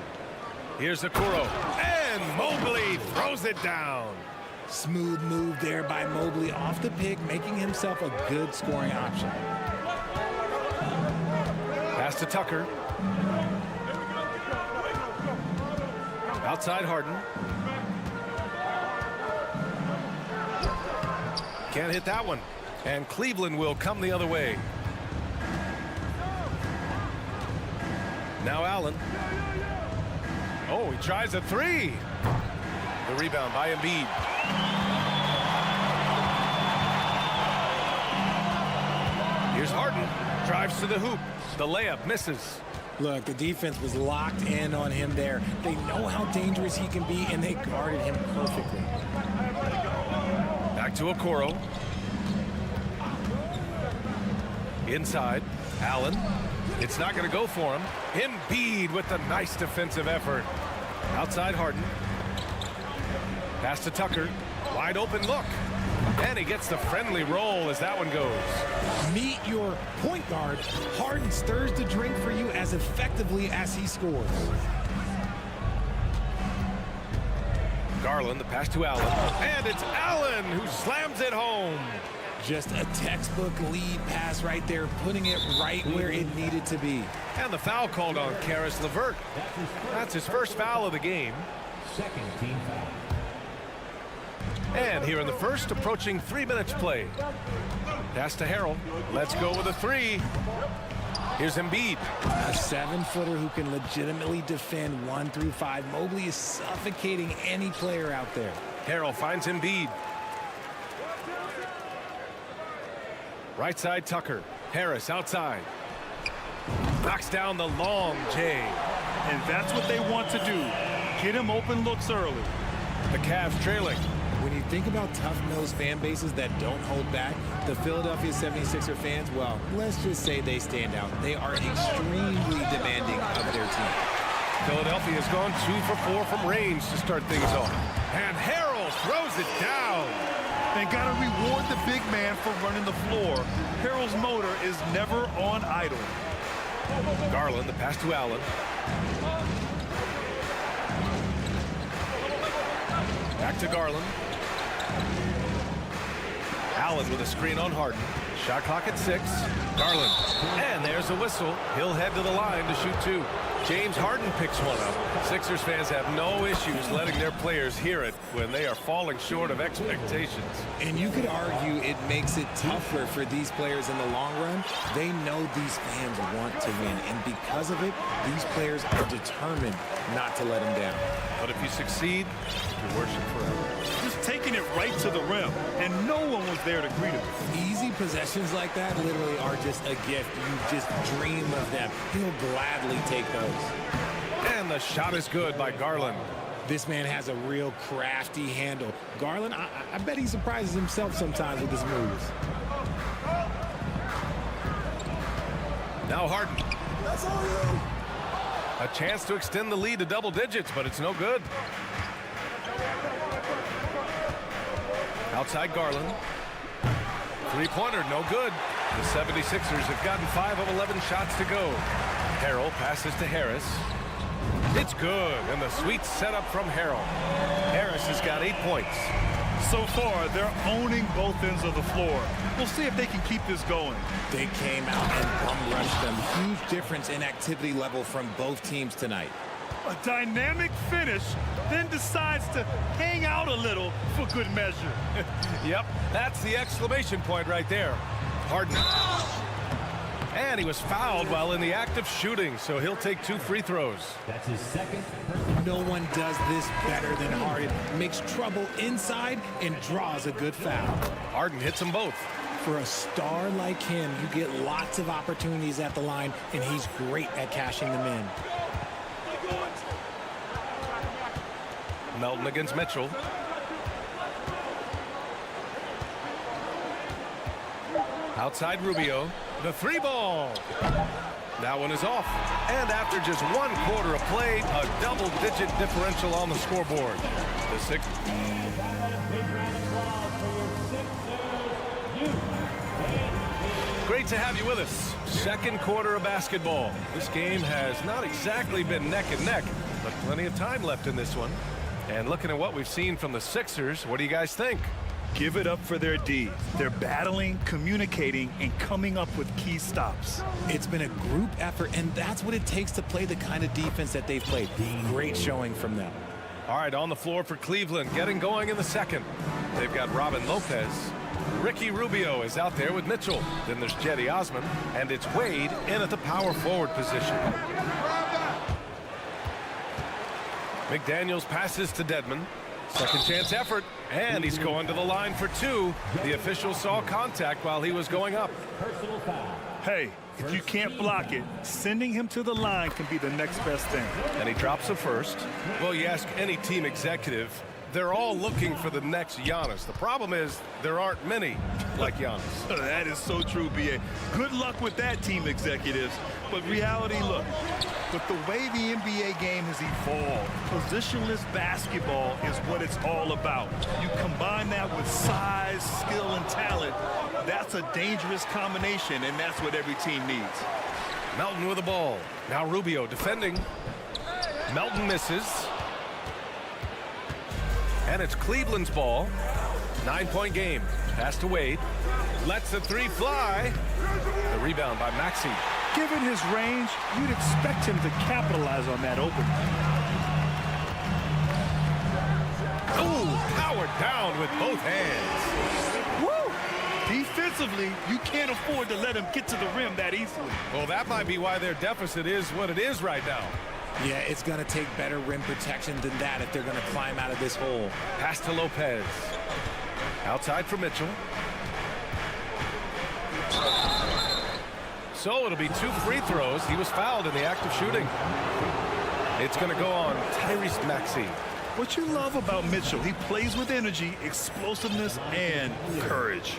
Here's Okoro. And Mobley throws it down. Smooth move there by Mobley off the pick, making himself a good scoring option. Pass to Tucker. Outside Harden. Can't hit that one. And Cleveland will come the other way. Now Allen. Oh, he tries a 3. The rebound by Embiid. Here's Harden. Drives to the hoop. The layup misses. Look, the defense was locked in on him there. They know how dangerous he can be, and they guarded him perfectly. Back to Okoro. Inside. Allen. It's not going to go for him. Embiid with the nice defensive effort. Outside Harden. Pass to Tucker. Wide open look. And he gets the friendly roll as that one goes. Meet your point guard. Harden stirs the drink for you as effectively as he scores. Garland, the pass to Allen. And it's Allen who slams it home. Just a textbook lead pass right there, putting it right where it needed to be. And the foul called on Caris LeVert. That's his first foul of the game. Second team foul. And here in the first, approaching 3 minutes played. Pass to Harrell. Let's go with a 3. Here's Embiid. A 7-footer who can legitimately defend 1 through 5. Mobley is suffocating any player out there. Harrell finds Embiid. Right side Tucker. Harris outside. Knocks down the long J. And that's what they want to do. Get him open looks early. The Cavs trailing. When you think about tough-nosed fan bases that don't hold back, the Philadelphia 76er fans, well, let's just say they stand out. They are extremely demanding of their team. Philadelphia has gone 2 for 4 from range to start things off. And Harrell throws it down. They got to reward the big man for running the floor. Harrell's motor is never on idle. Garland, the pass to Allen. Back to Garland. Allen with a screen on Harden. Shot clock at 6. Garland. And there's a whistle. He'll head to the line to shoot 2. James Harden picks one up. Sixers fans have no issues letting their players hear it when they are falling short of expectations. And you could argue it makes it tougher for these players in the long run. They know these fans want to win, and because of it, these players are determined not to let them down. But if you succeed, you worship forever. Just taking it right to the rim, and no one was there to greet him. Easy possessions like that literally are just a gift. You just dream of them. He'll gladly take those. And the shot is good by Garland. This man has a real crafty handle. Garland, I bet he surprises himself sometimes with his moves. Now Harden. A chance to extend the lead to double digits, but it's no good. Outside Garland. Three-pointer, no good. The 76ers have gotten 5 of 11 shots to go. Harrell passes to Harris. It's good, and the sweet setup from Harrell. Harris has got 8 points. So far, they're owning both ends of the floor. We'll see if they can keep this going. They came out and bum rushed them. Huge difference in activity level from both teams tonight. A dynamic finish, then decides to hang out a little for good measure. Yep, that's the exclamation point right there. Harden. And he was fouled while in the act of shooting, so he'll take 2 free throws. That's his second. No one does this better than Harden. Makes trouble inside and draws a good foul. Harden hits them both. For a star like him, you get lots of opportunities at the line, and he's great at cashing them in. Melton against Mitchell. Outside Rubio. The 3-ball. That one is off. And after just 1 quarter of play, a double-digit differential on the scoreboard. The 6. Great to have you with us. Second quarter of basketball. This game has not exactly been neck and neck, but plenty of time left in this one. And looking at what we've seen from the Sixers, what do you guys think? Give it up for their D. They're battling, communicating, and coming up with key stops. It's been a group effort, and that's what it takes to play the kind of defense that they've played. Great showing from them. All right, on the floor for Cleveland, getting going in the second. They've got Robin Lopez. Ricky Rubio is out there with Mitchell. Then there's Cedi Osman, and it's Wade in at the power forward position. McDaniels passes to Dedmon. Second chance effort, and he's going to the line for 2. The official saw contact while he was going up. Personal foul. Hey, if you can't block it, sending him to the line can be the next best thing. And he drops a first. Well, you ask any team executive, they're all looking for the next Giannis. The problem is there aren't many like Giannis. That is so true, B.A. Good luck with that, team executives. But reality, look, with the way the NBA game has evolved, positionless basketball is what it's all about. You combine that with size, skill, and talent, that's a dangerous combination, and that's what every team needs. Melton with the ball. Now Rubio defending. Melton misses. And it's Cleveland's ball. 9-point game. Pass to Wade. Lets the 3 fly. The rebound by Maxey. Given his range, you'd expect him to capitalize on that opening. Oh, powered down with both hands. Woo! Defensively, you can't afford to let him get to the rim that easily. Well, that might be why their deficit is what it is right now. Yeah, it's going to take better rim protection than that if they're going to climb out of this hole. Pass to Lopez. Outside for Mitchell. So it'll be 2 free throws. He was fouled in the act of shooting. It's going to go on Tyrese Maxey. What you love about Mitchell, he plays with energy, explosiveness, and courage.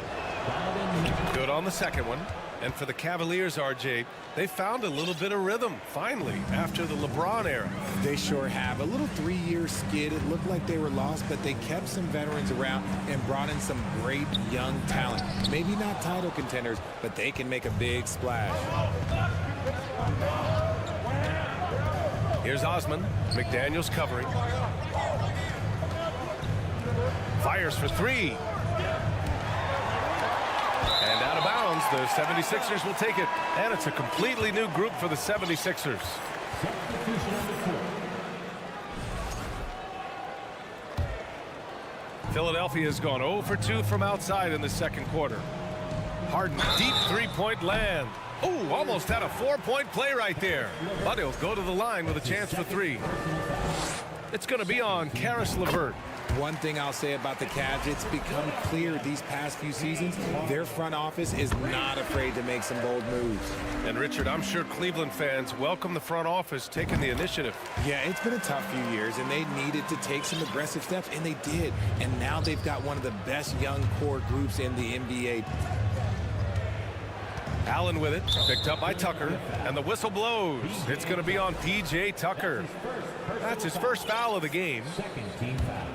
Good on the second one. And for the Cavaliers, RJ, they found a little bit of rhythm, finally, after the LeBron era. They sure have. A little 3-year skid. It looked like they were lost, but they kept some veterans around and brought in some great young talent. Maybe not title contenders, but they can make a big splash. Here's Osman. McDaniels covering. Fires for 3. And out of bounds, the 76ers will take it. And it's a completely new group for the 76ers. Philadelphia has gone 0 for 2 from outside in the second quarter. Harden, deep 3-point land. Oh, almost had a 4-point play right there. But he'll go to the line with a chance for 3. It's going to be on Karis LeVert. One thing I'll say about the Cavs, it's become clear these past few seasons, their front office is not afraid to make some bold moves. And Richard, I'm sure Cleveland fans welcome the front office taking the initiative. Yeah, it's been a tough few years, and they needed to take some aggressive steps, and they did. And now they've got one of the best young core groups in the NBA. Allen with it, picked up by Tucker, and the whistle blows. It's going to be on P.J. Tucker. That's his first foul of the game. Second team foul.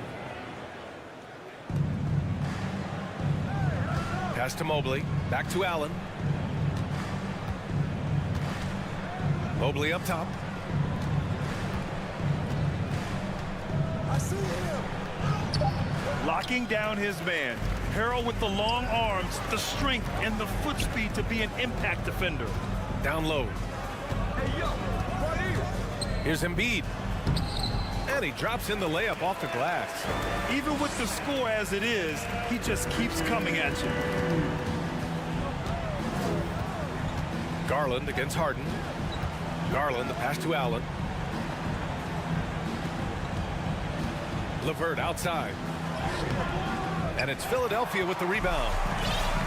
Pass to Mobley, back to Allen. Mobley up top. Locking down his man. Harrell with the long arms, the strength, and the foot speed to be an impact defender. Down low. Here's Embiid. And he drops in the layup off the glass. Even with the score as it is, he just keeps coming at you. Garland against Harden. Garland, the pass to Allen. LeVert outside. And it's Philadelphia with the rebound.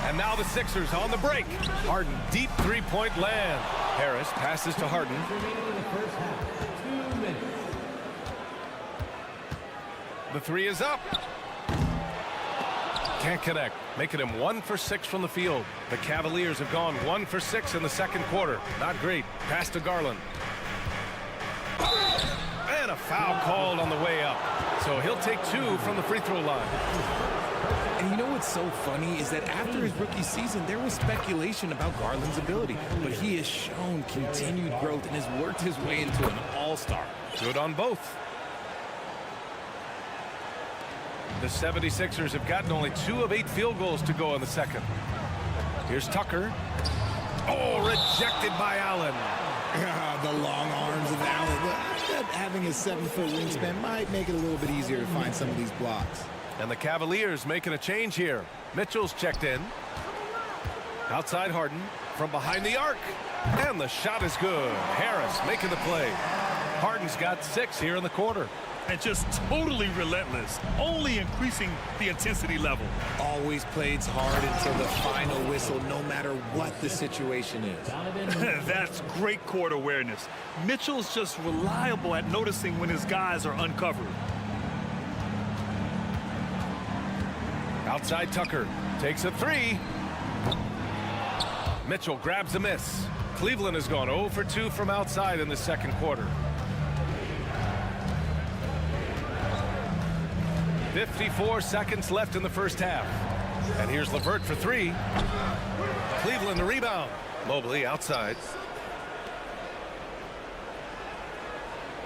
And now the Sixers on the break. Harden, deep three-point land. Harris passes to Harden. The three is up. Can't connect, making him 1 for 6 from the field. The Cavaliers have gone 1 for 6 in the second quarter. Not great. Pass to Garland. And a foul called on the way up. So he'll take 2 from the free throw line. And you know what's so funny is that after his rookie season, there was speculation about Garland's ability. But he has shown continued growth and has worked his way into an all-star. Good on both. The 76ers have gotten only 2 of 8 field goals to go in the second. Here's Tucker. Oh, rejected by Allen. The long arms of Allen. Having a 7-foot wingspan might make it a little bit easier to find some of these blocks. And the Cavaliers making a change here. Mitchell's checked in. Outside Harden from behind the arc. And the shot is good. Harris making the play. Harden's got 6 here in the quarter. And just totally relentless, only increasing the intensity level. Always plays hard until the final whistle, no matter what the situation is. That's great court awareness. Mitchell's just reliable at noticing when his guys are uncovered. Outside Tucker takes a 3. Mitchell grabs a miss. Cleveland has gone 0 for 2 from outside in the second quarter. 54 seconds left in the first half. And here's LeVert for 3. Cleveland the rebound. Mobley outside.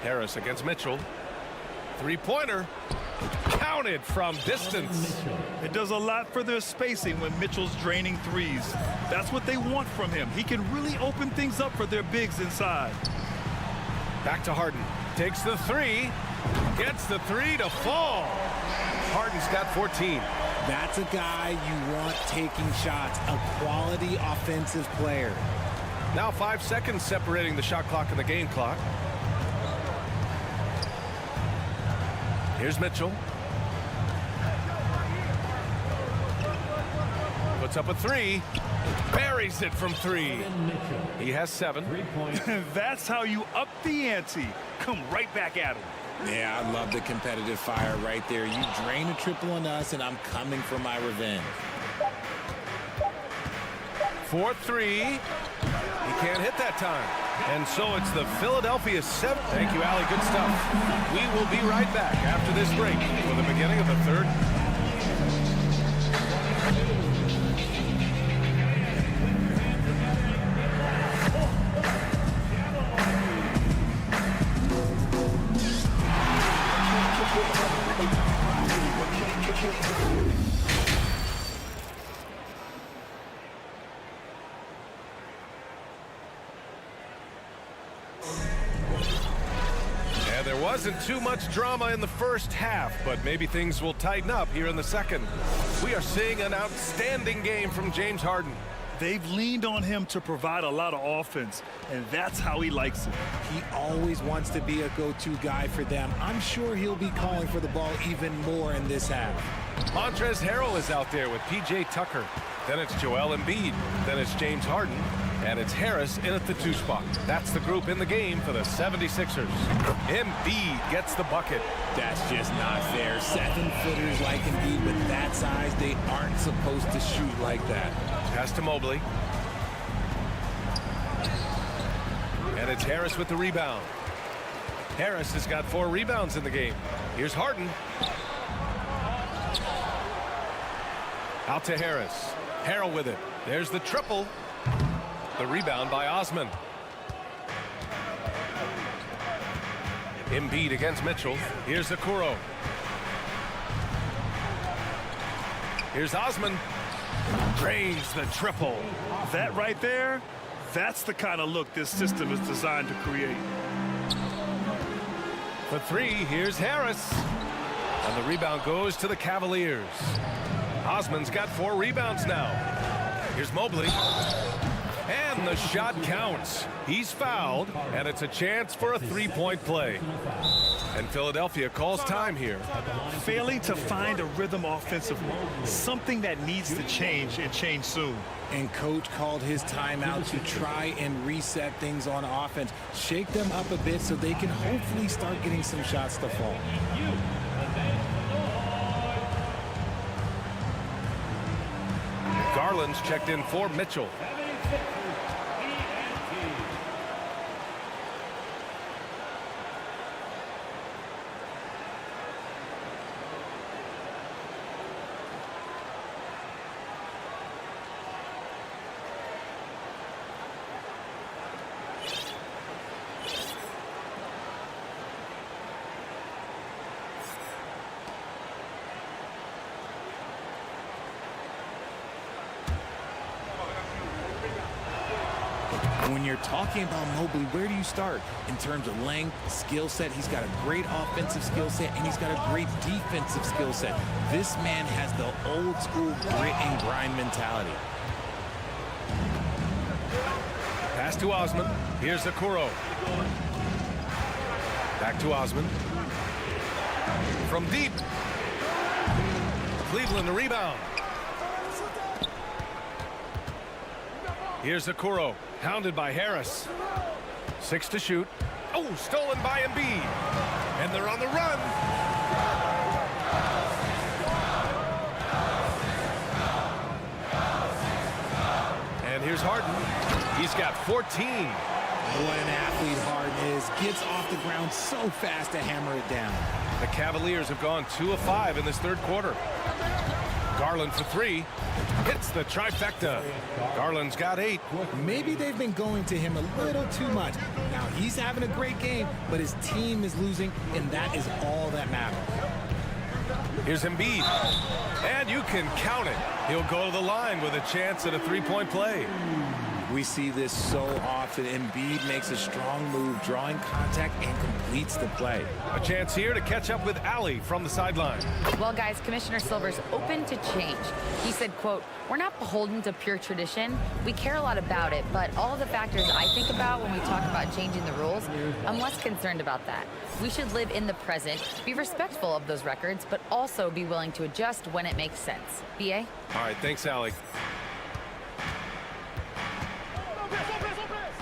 Harris against Mitchell. Three-pointer. Counted from distance. It does a lot for their spacing when Mitchell's draining threes. That's what they want from him. He can really open things up for their bigs inside. Back to Harden. Takes the 3. Gets the 3 to fall. Harden's got 14. That's a guy you want taking shots, a quality offensive player. Now 5 seconds separating the shot clock and the game clock. Here's Mitchell. Puts up a 3. Buries it from 3. He has 7. That's how you up the ante. Come right back at him. Yeah, I love the competitive fire right there. You drain a triple on us, and I'm coming for my revenge. 4-3. He can't hit that time. And so it's the Philadelphia 7. Thank you, Allie. Good stuff. We will be right back after this break for the beginning of the third. There wasn't too much drama in the first half, but maybe things will tighten up here in the second. We are seeing an outstanding game from James Harden. They've leaned on him to provide a lot of offense, and that's how he likes it. He always wants to be a go-to guy for them. I'm sure he'll be calling for the ball even more in this half. Montrezl Harrell is out there with P.J. Tucker. Then it's Joel Embiid. Then it's James Harden. And it's Harris in at the 2 spot. That's the group in the game for the 76ers. Embiid gets the bucket. That's just not fair. 7-footers like Embiid with that size, they aren't supposed to shoot like that. Pass to Mobley. And it's Harris with the rebound. Harris has got 4 rebounds in the game. Here's Harden. Out to Harris. Harrell with it. There's the triple. The rebound by Osman. Embiid against Mitchell. Here's Okoro. Here's Osman. Drains the triple. That right there, that's the kind of look this system is designed to create. For 3, here's Harris. And the rebound goes to the Cavaliers. Osman's got 4 rebounds now. Here's Mobley. And the shot counts. He's fouled, and it's a chance for a 3-point play. And Philadelphia calls time here. Failing to find a rhythm offensively, something that needs to change and change soon. And coach called his timeout to try and reset things on offense, shake them up a bit so they can hopefully start getting some shots to fall. Garland's checked in for Mitchell. When you're talking about Mobley, where do you start? In terms of length, skill set, he's got a great offensive skill set, and he's got a great defensive skill set. This man has the old school grit and grind mentality. Pass to Osman. Here's Okoro. Back to Osman. From deep. Cleveland the rebound. Here's Okoro. Hounded by Harris. 6 to shoot. Oh, stolen by Embiid. And they're on the run. And here's Harden. He's got 14. What an athlete Harden is. Gets off the ground so fast to hammer it down. The Cavaliers have gone 2 of 5 in this third quarter. Garland for 3. Hits the trifecta. Garland's got 8. Maybe they've been going to him a little too much. Now he's having a great game, but his team is losing, and that is all that matters. Here's Embiid. And you can count it. He'll go to the line with a chance at a 3-point play. We see this so often. Embiid makes a strong move, drawing contact, and completes the play. A chance here to catch up with Allie from the sideline. Well, guys, Commissioner Silver's open to change. He said, quote, "We're not beholden to pure tradition. We care a lot about it, but all of the factors I think about when we talk about changing the rules, I'm less concerned about that. We should live in the present, be respectful of those records, but also be willing to adjust when it makes sense." BA? All right, thanks, Allie.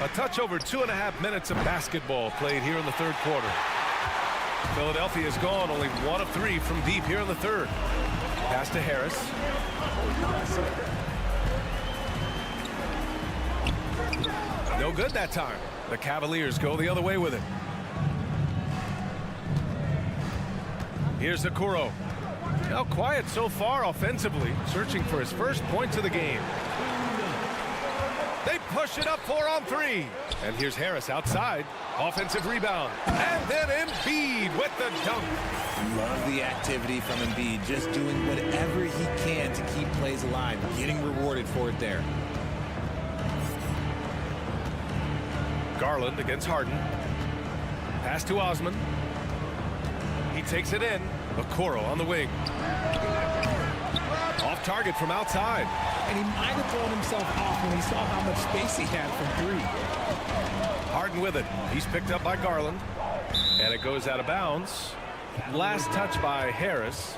A touch over 2.5 minutes of basketball played here in the third quarter. Philadelphia's gone only 1 of 3 from deep here in the third. Pass to Harris. No good that time. The Cavaliers go the other way with it. Here's Okoro. Now quiet so far offensively, searching for his first points of the game. They push it up 4 on 3. And here's Harris outside. Offensive rebound. And then Embiid with the dunk. Love the activity from Embiid, just doing whatever he can to keep plays alive, getting rewarded for it there. Garland against Harden. Pass to Osman. He takes it in. Okoro on the wing. Off target from outside. And he might have thrown himself off when he saw how much space he had from 3. Harden with it. He's picked up by Garland. And it goes out of bounds. Last touch by Harris.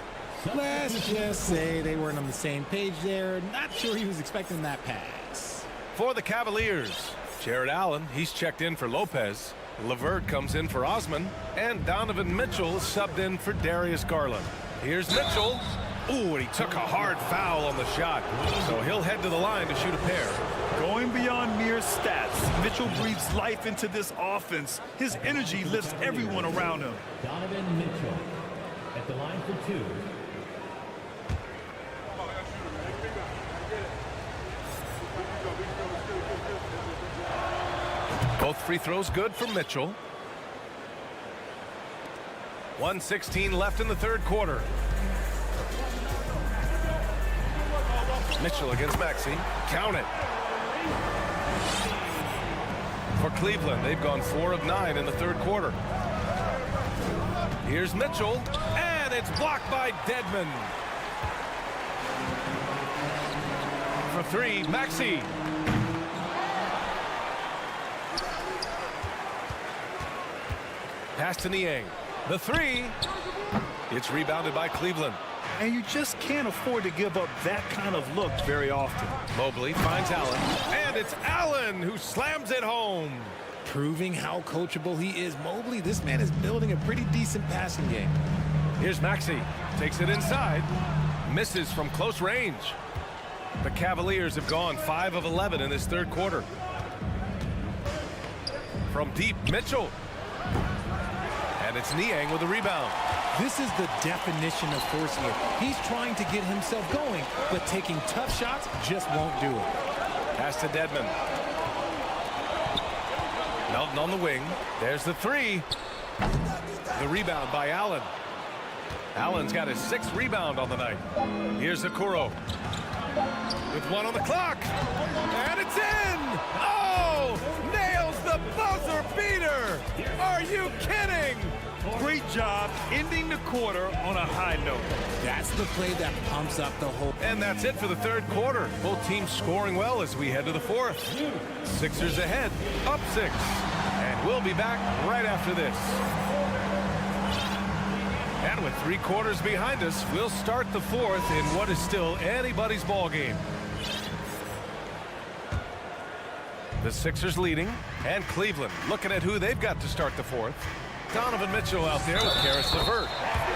Let's just say they weren't on the same page there. Not sure he was expecting that pass. For the Cavaliers, Jared Allen, he's checked in for Lopez. LeVert comes in for Osman. And Donovan Mitchell subbed in for Darius Garland. Here's Mitchell. Ooh, and he took a hard foul on the shot. So he'll head to the line to shoot a pair. Going beyond mere stats, Mitchell breathes life into this offense. His energy lifts everyone around him. Donovan Mitchell at the line for 2. Both free throws good for Mitchell. 1:16 left in the third quarter. Mitchell against Maxey. Count it. For Cleveland, they've gone 4 of 9 in the third quarter. Here's Mitchell, and it's blocked by Dedmon. For 3, Maxey. Pass to Niang. The 3. It's rebounded by Cleveland. And you just can't afford to give up that kind of look very often. Mobley finds Allen, and it's Allen who slams it home. Proving how coachable he is. Mobley, this man is building a pretty decent passing game. Here's Maxey. Takes it inside. Misses from close range. The Cavaliers have gone 5 of 11 in this third quarter. From deep, Mitchell. And it's Niang with a rebound. This is the definition of forcing it. He's trying to get himself going, but taking tough shots just won't do it. Pass to Dedmon. Melton on the wing. There's the 3. The rebound by Allen. Allen's got his 6th rebound on the night. Here's Okoro. With 1 on the clock. And it's in! Oh! Nails the buzzer beater! Are you kidding? Great job ending the quarter on a high note. That's the play that pumps up the whole. And that's it for the third quarter. Both teams scoring well as we head to the fourth. Sixers ahead, up 6. And we'll be back right after this. And with 3 quarters behind us, we'll start the fourth in what is still anybody's ball game. The Sixers leading, and Cleveland looking at who they've got to start the fourth. Donovan Mitchell out there with Caris LeVert.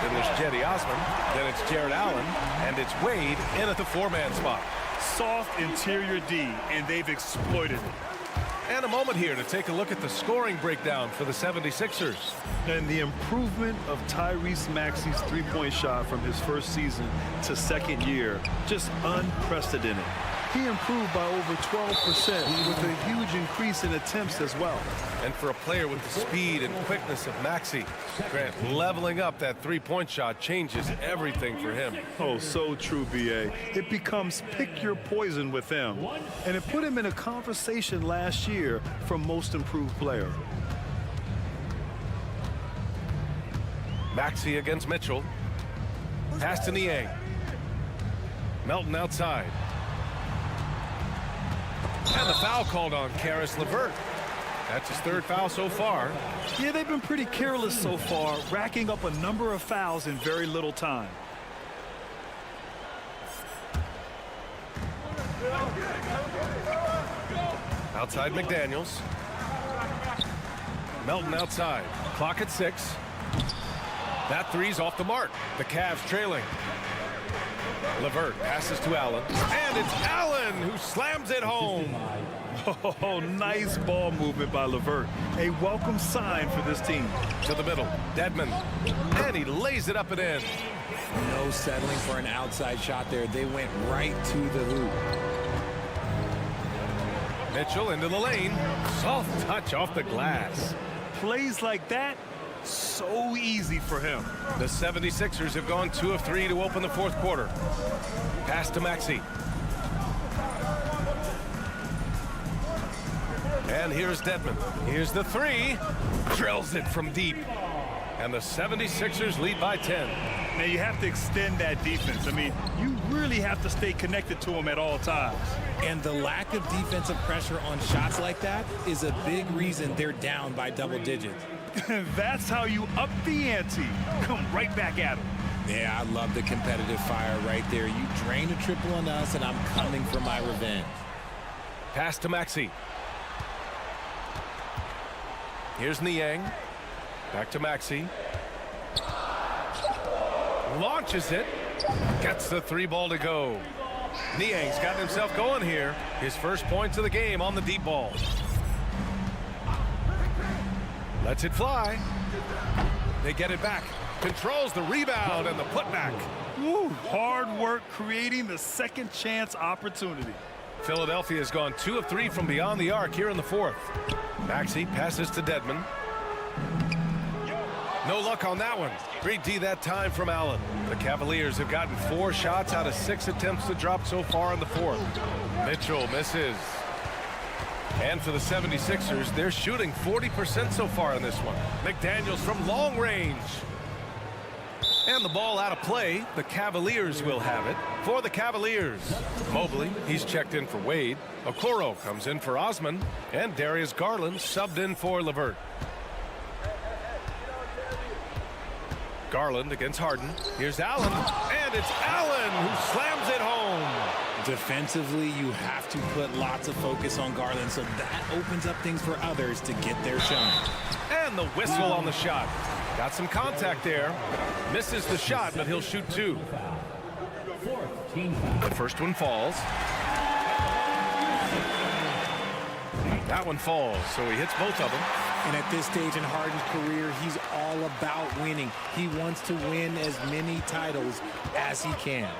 Then there's Cedi Osman. Then it's Jared Allen. And it's Wade in at the 4-man spot. Soft interior D, and they've exploited it. And a moment here to take a look at the scoring breakdown for the 76ers. And the improvement of Tyrese Maxey's three-point shot from his first season to second year, just unprecedented. He improved by over 12% with a huge increase in attempts as well. And for a player with the speed and quickness of Maxey, Grant, leveling up that three-point shot changes everything for him. Oh, so true, B.A. It becomes pick your poison with him. And it put him in a conversation last year for most improved player. Maxey against Mitchell. Pass to Niang. Melton outside. And the foul called on Caris LeVert. That's his 3rd foul so far. Yeah, they've been pretty careless so far, racking up a number of fouls in very little time. Outside McDaniels. Melton outside. Clock at 6. That 3's off the mark. The Cavs trailing. LeVert passes to Allen. And it's Allen who slams it home. Oh, nice ball movement by LeVert. A welcome sign for this team. To the middle. Dedmon. And he lays it up and in. No settling for an outside shot there. They went right to the hoop. Mitchell into the lane. Soft touch off the glass. Plays like that, so easy for him. The 76ers have gone 2 of 3 to open the fourth quarter. Pass to Maxey. And here's Dedmon. Here's the 3. Drills it from deep. And the 76ers lead by 10. Now you have to extend that defense. I mean, you really have to stay connected to them at all times. And the lack of defensive pressure on shots like that is a big reason they're down by double digits. That's how you up the ante. Come right back at them. Yeah, I love the competitive fire right there. You drain a triple on us, and I'm coming for my revenge. Pass to Maxey. Here's Niang. Back to Maxey. Launches it. Gets the 3 ball to go. Niang's got himself going here. His first points of the game on the deep ball. Lets it fly. They get it back. Controls the rebound and the putback. Woo, hard work creating the second chance opportunity. Philadelphia has gone 2 of 3 from beyond the arc here in the fourth. Maxey passes to Dedmon. No luck on that one. Great D that time from Allen. The Cavaliers have gotten 4 shots out of 6 attempts to drop so far in the fourth. Mitchell misses. And for the 76ers, they're shooting 40% so far in this one. McDaniels from long range. And the ball out of play. The Cavaliers will have it. For the Cavaliers, Mobley, he's checked in for Wade. Okoro comes in for Osman. And Darius Garland subbed in for LeVert. Garland against Harden. Here's Allen. And it's Allen who slams it home. Defensively, you have to put lots of focus on Garland, so that opens up things for others to get their shot. And the whistle on the shot. Got some contact there. Misses the shot, but he'll shoot 2. The first one falls. That one falls, so he hits both of them. And at this stage in Harden's career, he's all about winning. He wants to win as many titles as he can.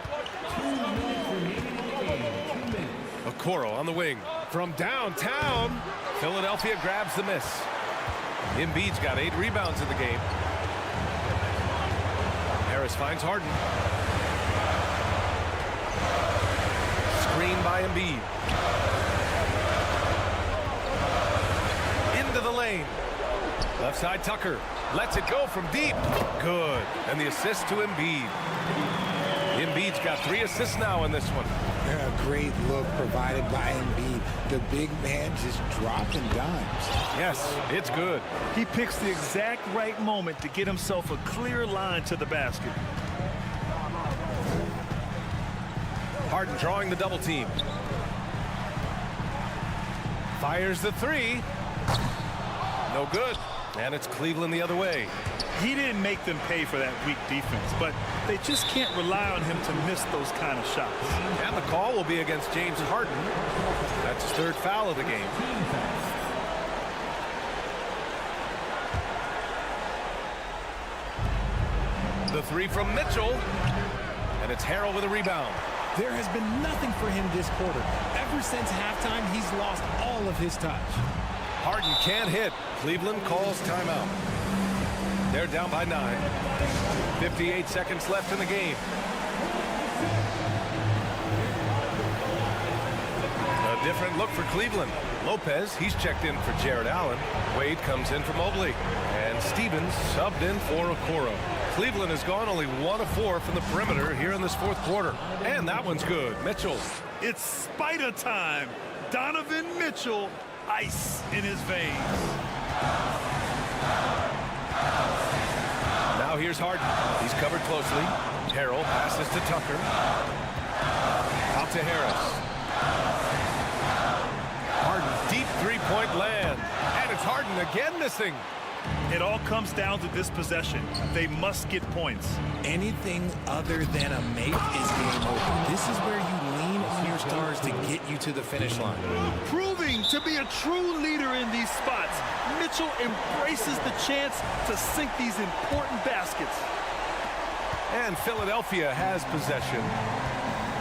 Okoro on the wing. From downtown, Philadelphia grabs the miss. Embiid's got 8 rebounds in the game. Harris finds Harden. Screen by Embiid. Into the lane. Left side Tucker. Lets it go from deep. Good. And the assist to Embiid. Embiid's got 3 assists now in this one. A great look provided by Embiid. The big man just dropping dimes. Yes, it's good. He picks the exact right moment to get himself a clear line to the basket. Harden drawing the double team. Fires the 3. No good. And it's Cleveland the other way. He didn't make them pay for that weak defense, but they just can't rely on him to miss those kind of shots. And the call will be against James Harden. That's his 3rd foul of the game. The 3 from Mitchell. And it's Harrell with a rebound. There has been nothing for him this quarter. Ever since halftime, he's lost all of his touch. Harden can't hit. Cleveland calls timeout. They're down by 9. 58 seconds left in the game. A different look for Cleveland. Lopez, he's checked in for Jared Allen. Wade comes in for Mobley. And Stevens subbed in for Okoro. Cleveland has gone only 1 of 4 from the perimeter here in this fourth quarter. And that one's good. Mitchell. It's Spider time. Donovan Mitchell, ice in his veins. Now here's Harden. He's covered closely. Harrell passes to Tucker. Out to Harris. Harden, deep 3-point land. And it's Harden again missing. It all comes down to this possession. They must get points. Anything other than a make is game over. This is where you lean on your stars to get you to the finish line. Proving to be a true leader in these spots, Mitchell embraces the chance to sink these important baskets. And Philadelphia has possession.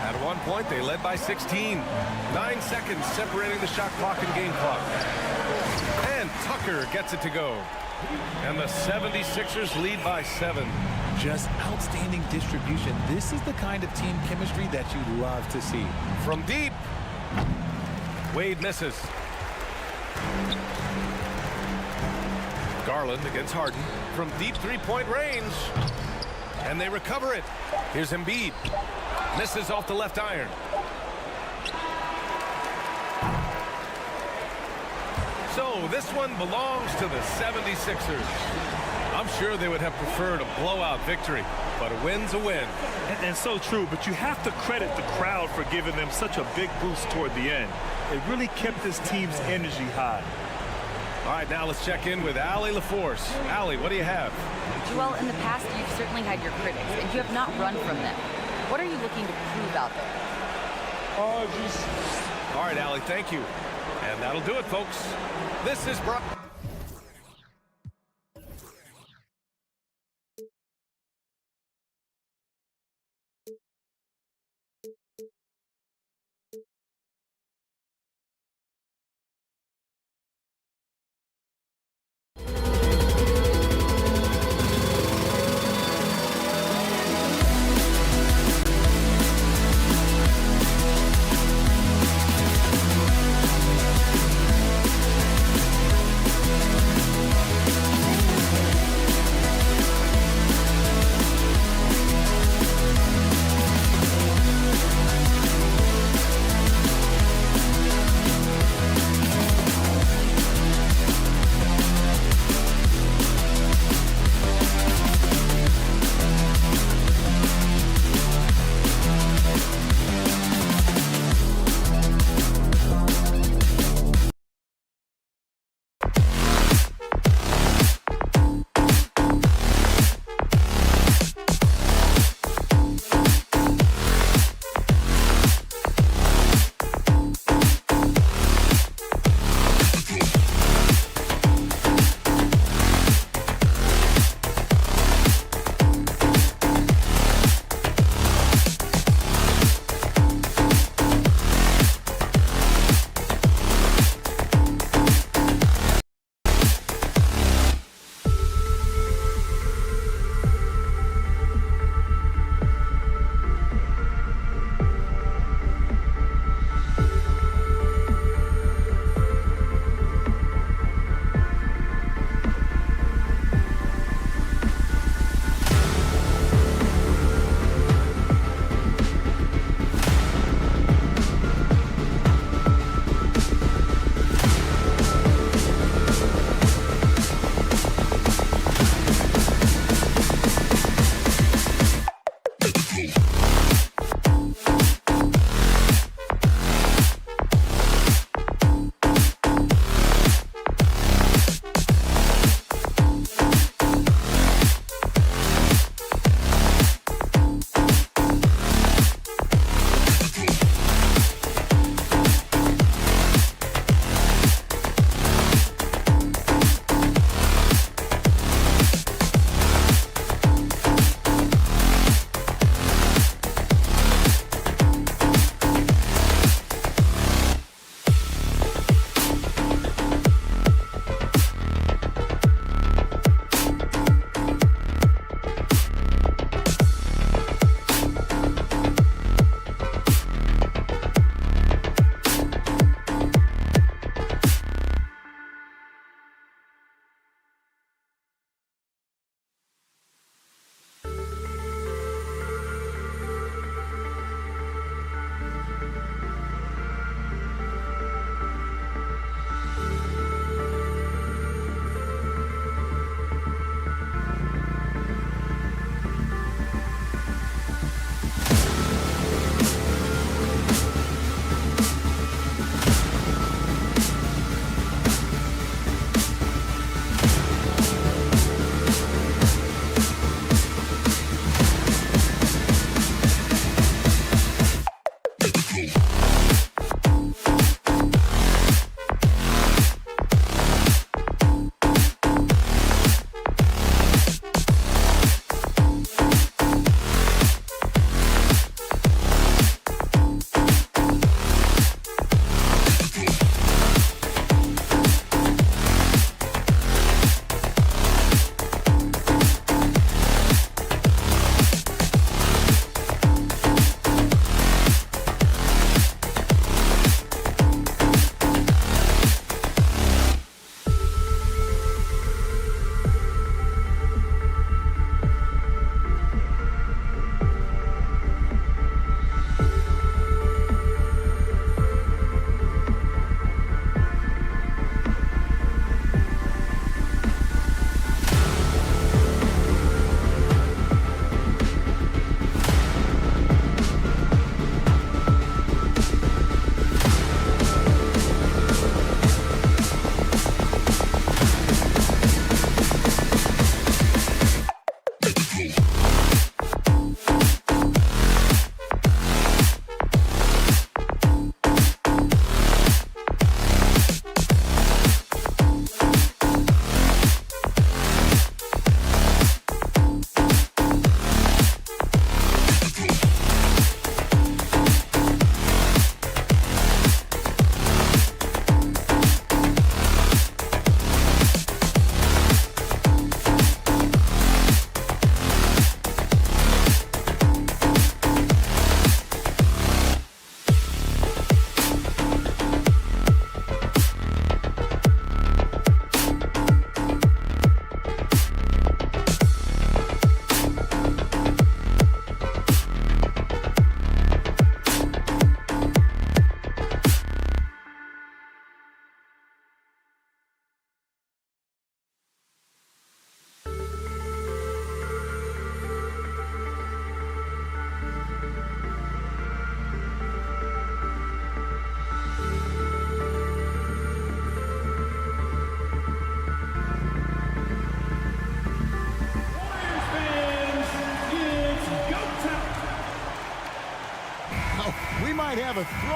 At one point, they led by 16. 9 seconds separating the shot clock and game clock. And Tucker gets it to go. And the 76ers lead by 7. Just outstanding distribution. This is the kind of team chemistry that you love to see. From deep. Wade misses. Garland against Harden. From deep 3-point range. And they recover it. Here's Embiid. Misses off the left iron. So this one belongs to the 76ers. I'm sure they would have preferred a blowout victory, but a win's a win. And so true, but you have to credit the crowd for giving them such a big boost toward the end. It really kept this team's energy high. All right, now let's check in with Allie LaForce. Allie, what do you have? Joel, in the past, you've certainly had your critics, and you have not run from them. What are you looking to prove out there? All right, Allie, thank you. And that'll do it, folks. This is Brock.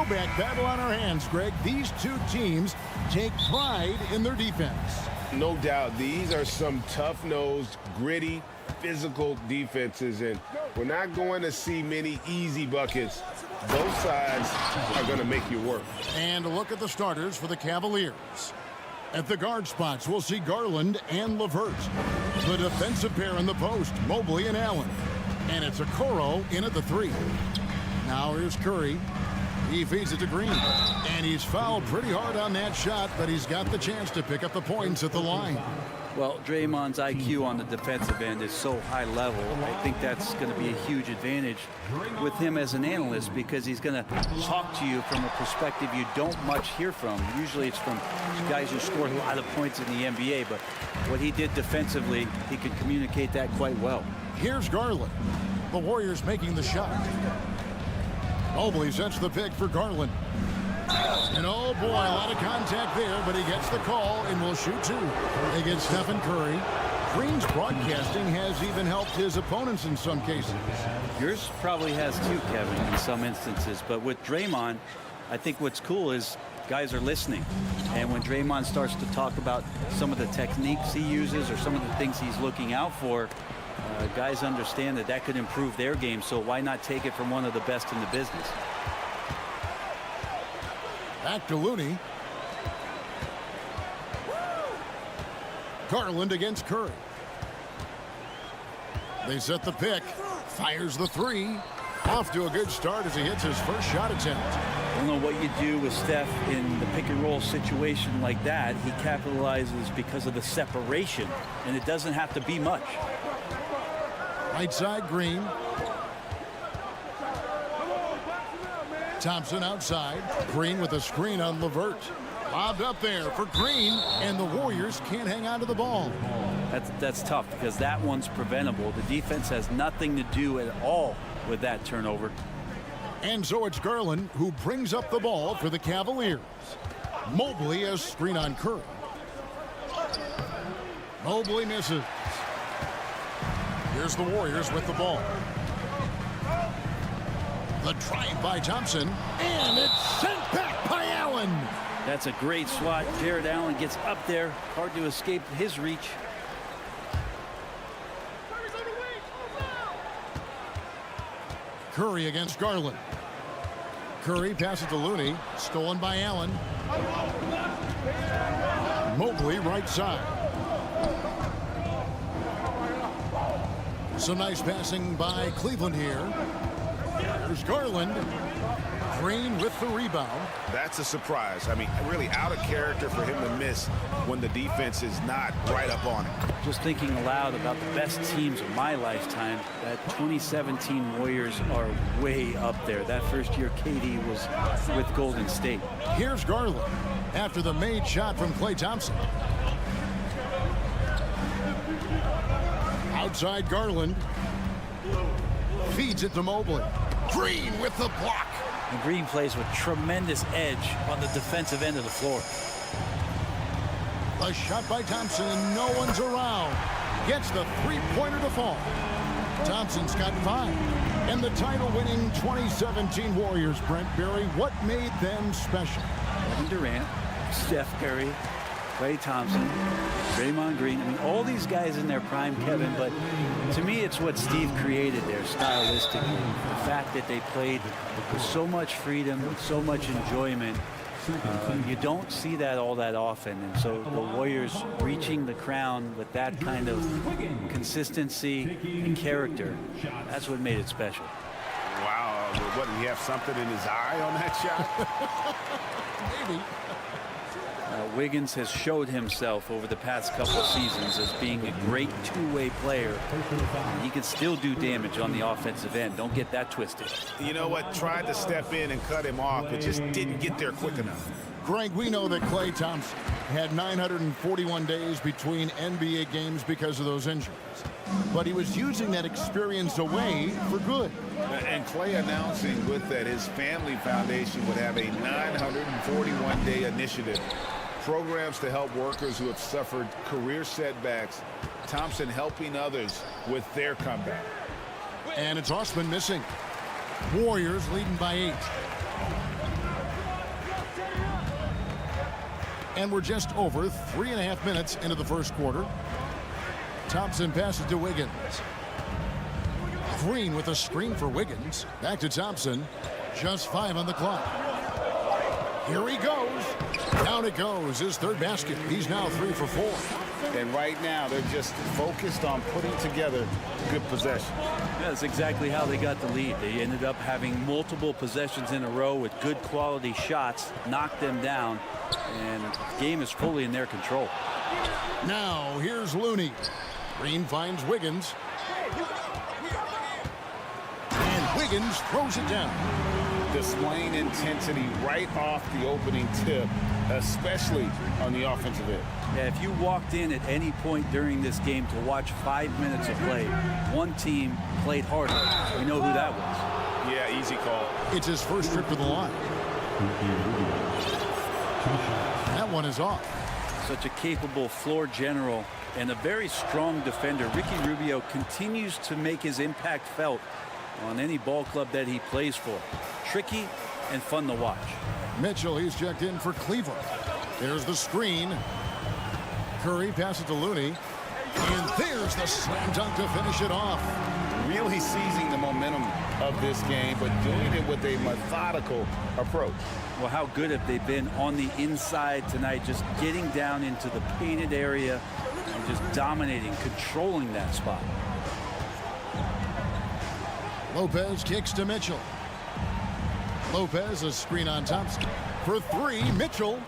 throwback battle on our hands, Greg. These two teams take pride in their defense. No doubt. These are some tough-nosed, gritty, physical defenses, and we're not going to see many easy buckets. Both sides are going to make you work. And a look at the starters for the Cavaliers. At the guard spots, we'll see Garland and LeVert. The defensive pair in the post, Mobley and Allen. And it's Okoro in at the 3. Now here's Curry. He feeds it to Green. And he's fouled pretty hard on that shot, but he's got the chance to pick up the points at the line. Well, Draymond's IQ on the defensive end is so high level. I think that's going to be a huge advantage with him as an analyst, because he's going to talk to you from a perspective you don't much hear from. Usually it's from guys who scored a lot of points in the NBA, but what he did defensively, he could communicate that quite well. Here's Garland. The Warriors making the shot. Mobley sets the pick for Garland. And oh boy, a lot of contact there, but he gets the call and will shoot 2 against Stephen Curry. Green's broadcasting has even helped his opponents in some cases. Yours probably has too, Kevin, in some instances. But with Draymond, I think what's cool is guys are listening. And when Draymond starts to talk about some of the techniques he uses or some of the things he's looking out for, guys understand that that could improve their game. So why not take it from one of the best in the business? Back to Looney. Garland against Curry. They set the pick. Fires the 3. Off to a good start as he hits his first shot attempt. I don't know what you do with Steph in the pick and roll situation like that. He capitalizes because of the separation, and it doesn't have to be much. Right side, Green. Thompson outside. Green with a screen on LeVert. Lobbed up there for Green, and the Warriors can't hang on to the ball. That's tough, because that one's preventable. The defense has nothing to do at all with that turnover. And so it's Garland who brings up the ball for the Cavaliers. Mobley has screen on Curry. Mobley misses. Here's the Warriors with the ball. The drive by Thompson, and it's sent back by Allen. That's a great swat. Jared Allen gets up there. Hard to escape his reach. Curry against Garland. Curry passes to Looney. Stolen by Allen. Mobley right side. Some nice passing by Cleveland here. There's Garland. Green with the rebound. That's a surprise. I mean, really out of character for him to miss when the defense is not right up on him. Just thinking aloud about the best teams of my lifetime, that 2017 Warriors are way up there. That first year KD was with Golden State. Here's Garland after the made shot from Klay Thompson. Outside Garland. Feeds it to Mobley. Green with the block. And Green plays with tremendous edge on the defensive end of the floor. A shot by Thompson, and no one's around. Gets the three-pointer to fall. Thompson's got 5. And the title-winning 2017 Warriors, Brent Barry, what made them special? Kevin Durant, Steph Curry, Klay Thompson, Draymond Green. I mean, all these guys in their prime, Kevin, but to me, it's what Steve created there stylistically. The fact that they played with so much freedom, with so much enjoyment. You don't see that all that often. And so the Warriors reaching the crown with that kind of consistency and character, that's what made it special. Wow. What, did he have something in his eye on that shot? Maybe. Wiggins has showed himself over the past couple of seasons as being a great two-way player. He can still do damage on the offensive end. Don't get that twisted. You know what? Tried to step in and cut him off, but just didn't get there quick enough. Greg, we know that Klay Thompson had 941 days between NBA games because of those injuries. But he was using that experience away for good. And Klay announcing with that his family foundation would have a 941-day initiative. Programs to help workers who have suffered career setbacks. Thompson helping others with their comeback. And it's Osman missing. Warriors leading by 8. And we're just over 3.5 minutes into the first quarter. Thompson passes to Wiggins. Green with a screen for Wiggins. Back to Thompson. Just 5 on the clock. Here he goes. Down it goes. His third basket. He's now 3 for 4. And right now, they're just focused on putting together good possession. That's exactly how they got the lead. They ended up having multiple possessions in a row with good quality shots, knocked them down, and the game is fully in their control. Now, here's Looney. Green finds Wiggins. And Wiggins throws it down. Displaying intensity right off the opening tip, especially on the offensive end. Yeah, if you walked in at any point during this game to watch 5 minutes of play, one team played harder. We know who that was. Yeah, easy call. It's his first trip to the line. That one is off. Such a capable floor general and a very strong defender. Ricky Rubio continues to make his impact felt on any ball club that he plays for. Tricky and fun to watch. Mitchell, he's checked in for Cleveland. There's the screen. Curry passes to Looney. And there's the slam dunk to finish it off. Really seizing the momentum of this game, but doing it with a methodical approach. Well, how good have they been on the inside tonight, just getting down into the painted area and just dominating, controlling that spot. Lopez kicks to Mitchell. Lopez, a screen on Thompson. For 3, Mitchell.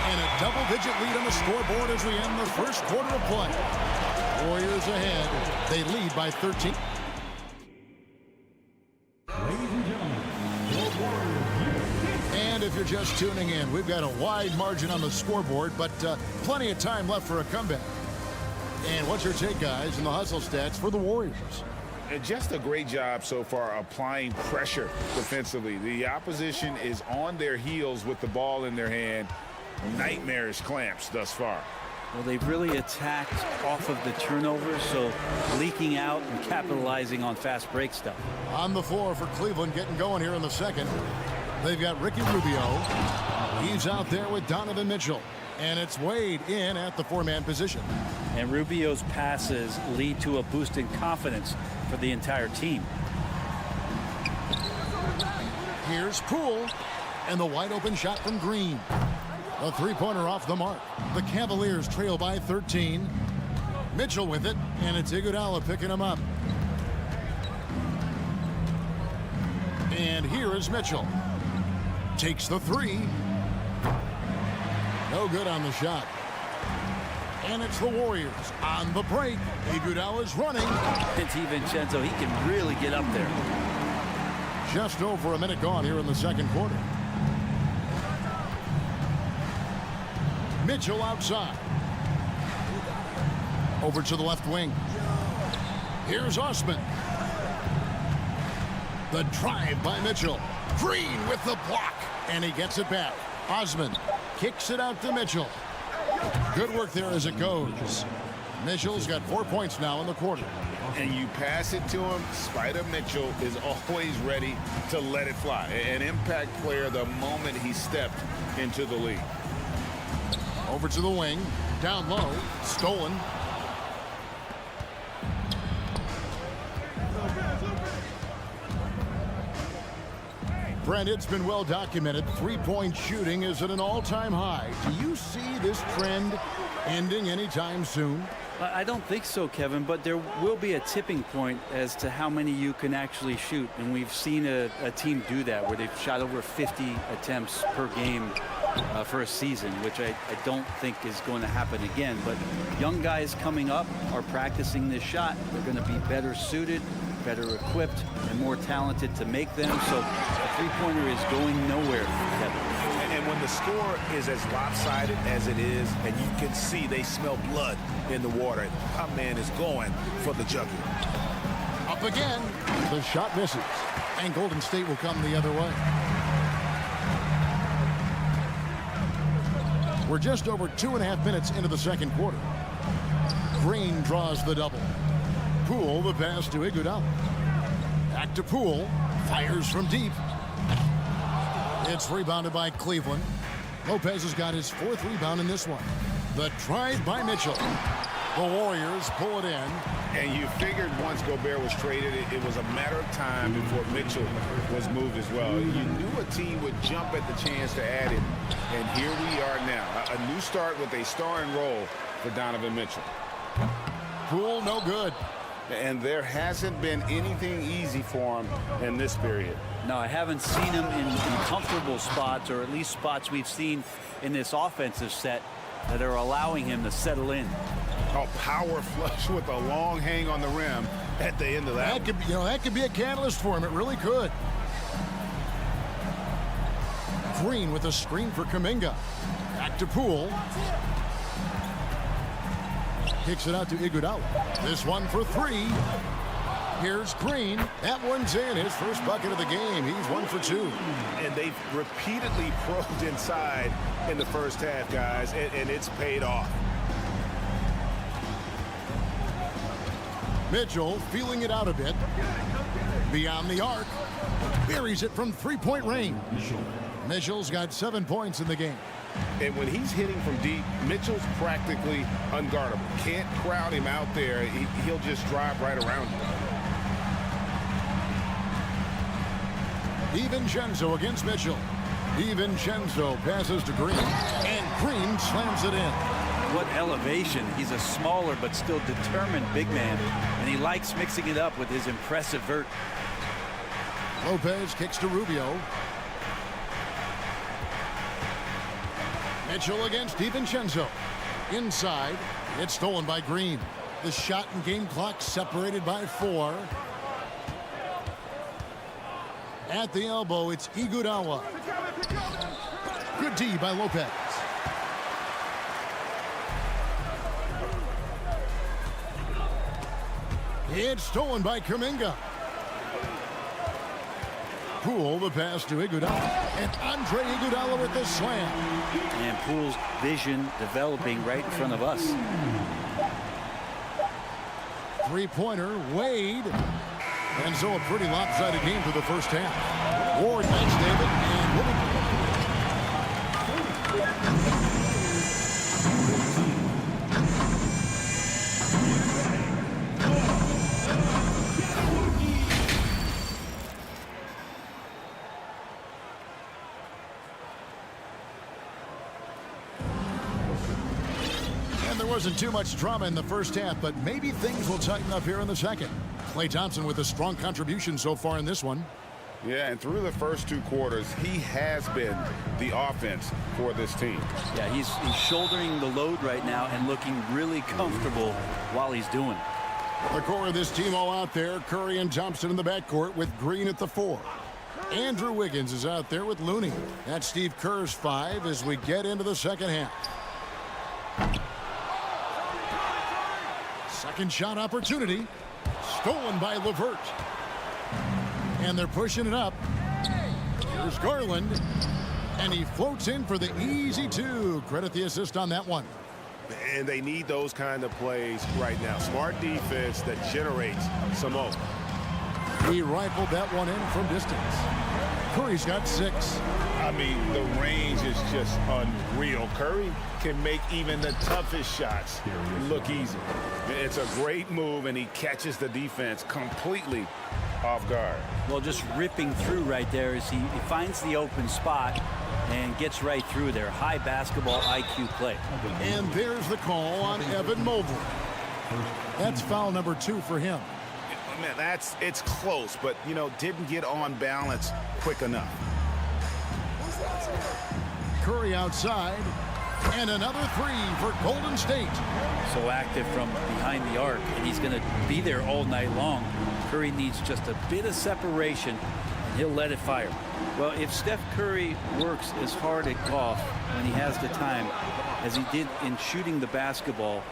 And a double-digit lead on the scoreboard as we end the first quarter of play. Warriors ahead. They lead by 13. And if you're just tuning in, we've got a wide margin on the scoreboard, but plenty of time left for a comeback. And what's your take, guys, in the hustle stats for the Warriors? Just a great job so far applying pressure defensively. The opposition is on their heels with the ball in their hand. Nightmarish clamps thus far. Well, they've really attacked off of the turnovers, so leaking out and capitalizing on fast break stuff. On the floor for Cleveland, getting going here in the second. They've got Ricky Rubio. He's out there with Donovan Mitchell. And it's Wade in at the 4-man position. And Rubio's passes lead to a boost in confidence for the entire team. Here's Poole. And the wide open shot from Green. A 3-pointer off the mark. The Cavaliers trail by 13. Mitchell with it. And it's Iguodala picking him up. And here is Mitchell. Takes the 3. No good on the shot. And it's the Warriors on the break. Iguodala's running. And DiVincenzo, he can really get up there. Just over a minute gone here in the second quarter. Mitchell outside. Over to the left wing. Here's Osman. The drive by Mitchell. Green with the block. And he gets it back. Osman kicks it out to Mitchell. Good work there as it goes. Mitchell's got 4 points now in the quarter. And you pass it to him. Spider Mitchell is always ready to let it fly. An impact player the moment he stepped into the league. Over to the wing. Down low. Stolen. Brent, it's been well documented. 3-point shooting is at an all-time high. Do you see this trend ending anytime soon? I don't think so, Kevin, but there will be a tipping point as to how many you can actually shoot. And we've seen a team do that where they've shot over 50 attempts per game for a season, which I don't think is going to happen again. But young guys coming up are practicing this shot. They're going to be better suited, better equipped, and more talented to make them. So a three-pointer is going nowhere, Kevin. And when the score is as lopsided as it is, and you can see they smell blood in the water, our man is going for the jugular. Up again. The shot misses. And Golden State will come the other way. We're just over 2.5 minutes into the second quarter. Green draws the double. Poole, the pass to Iguodala. Back to Poole. Fires from deep. It's rebounded by Cleveland. Lopez has got his 4th rebound in this one. The drive by Mitchell. The Warriors pull it in. And you figured once Gobert was traded, it was a matter of time before Mitchell was moved as well. You knew a team would jump at the chance to add him. And here we are now. A new start with a starring role for Donovan Mitchell. Poole, no good. And there hasn't been anything easy for him in this period. No, I haven't seen him in comfortable spots, or at least spots we've seen in this offensive set that are allowing him to settle in. A power flush with a long hang on the rim at the end of that. That could be a catalyst for him. It really could. Green with a screen for Kuminga. Back to Poole. Kicks it out to Iguodala. This one for 3. Here's Green. That one's in. His first bucket of the game. He's 1 for 2. And they've repeatedly probed inside in the first half, guys, and it's paid off. Mitchell feeling it out a bit. Beyond the arc. Buries it from 3-point range. Mitchell's got 7 points in the game. And when he's hitting from deep, Mitchell's practically unguardable. Can't crowd him out there. He'll just drive right around you. DiVincenzo against Mitchell. DiVincenzo passes to Green. And Green slams it in. What elevation. He's a smaller but still determined big man. And he likes mixing it up with his impressive vert. Lopez kicks to Rubio. Mitchell against DiVincenzo. Inside. It's stolen by Green. The shot and game clock separated by 4. At the elbow, it's Iguodala. Good D by Lopez. It's stolen by Kuminga. Poole, the pass to Iguodala. And Andre Iguodala with the slam. And Poole's vision developing right in front of us. 3-pointer, Wade. And so a pretty lopsided game for the first half. Ward makes David and Whittington. And there wasn't too much drama in the first half, but maybe things will tighten up here in the second. Klay Thompson with a strong contribution so far in this one. Yeah, and through the first 2 quarters, he has been the offense for this team. Yeah, he's shouldering the load right now and looking really comfortable while he's doing it. The core of this team all out there. Curry and Thompson in the backcourt with Green at the 4. Andrew Wiggins is out there with Looney. That's Steve Kerr's 5 as we get into the second half. Second shot opportunity. Stolen by LeVert. And they're pushing it up. Here's Garland. And he floats in for the easy 2. Credit the assist on that one. And they need those kind of plays right now. Smart defense that generates some open. He rifled that one in from distance. Curry's got 6. I mean, the range is just unreal. Curry can make even the toughest shots look easy. It's a great move, and he catches the defense completely off guard. Well, just ripping through right there as he finds the open spot and gets right through there. High basketball IQ play. And there's the call on Evan Mobley. That's foul number 2 for him. Man, it's close, but, didn't get on balance quick enough. Curry outside. And another 3 for Golden State. So active from behind the arc, and he's going to be there all night long. Curry needs just a bit of separation, and he'll let it fire. Well, if Steph Curry works as hard at golf when he has the time as he did in shooting the basketball,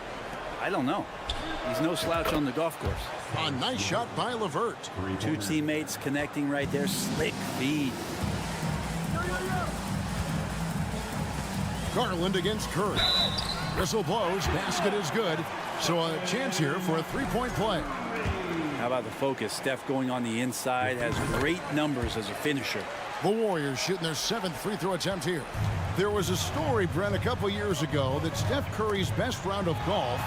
I don't know. He's no slouch on the golf course. A nice shot by LeVert. 2 teammates connecting right there. Slick feed. Garland against Curry. Whistle blows. Basket is good. So a chance here for a 3-point play. How about the focus? Steph going on the inside has great numbers as a finisher. The Warriors shooting their 7th free throw attempt here. There was a story, Brent, a couple years ago that Steph Curry's best round of golf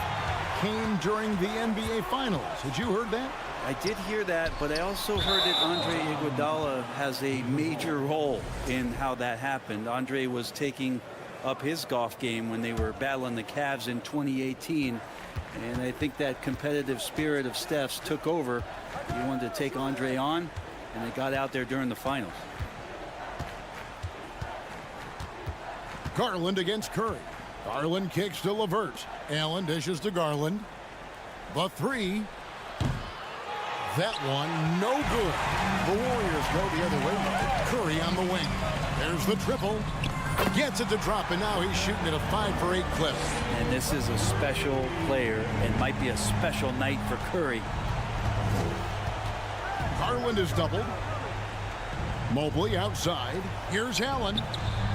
came during the NBA Finals. Had you heard that? I did hear that, but I also heard that Andre Iguodala has a major role in how that happened. Andre was taking up his golf game when they were battling the Cavs in 2018, and I think that competitive spirit of Steph's took over. He wanted to take Andre on, and they got out there during the finals. Garland against Curry. Garland kicks to LeVert. Allen dishes to Garland. The three. That one, no good. The Warriors go the other way. Curry on the wing. There's the triple. Gets it to drop, and now he's shooting at a 5 for 8 clip. And this is a special player and might be a special night for Curry. Garland is doubled. Mobley outside. Here's Allen.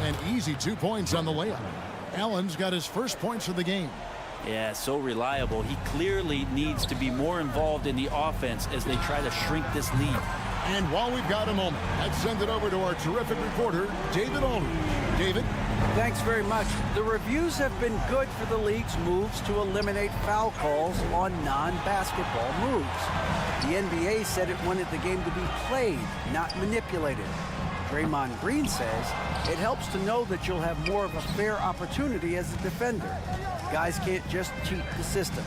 An easy 2 points on the layup. Allen's got his first points of the game. Yeah, so reliable. He clearly needs to be more involved in the offense as they try to shrink this lead. And while we've got a moment, let's send it over to our terrific reporter, David Aldridge. David? Thanks very much. The reviews have been good for the league's moves to eliminate foul calls on non-basketball moves. The NBA said it wanted the game to be played, not manipulated. Draymond Green says it helps to know that you'll have more of a fair opportunity as a defender. Guys can't just cheat the system.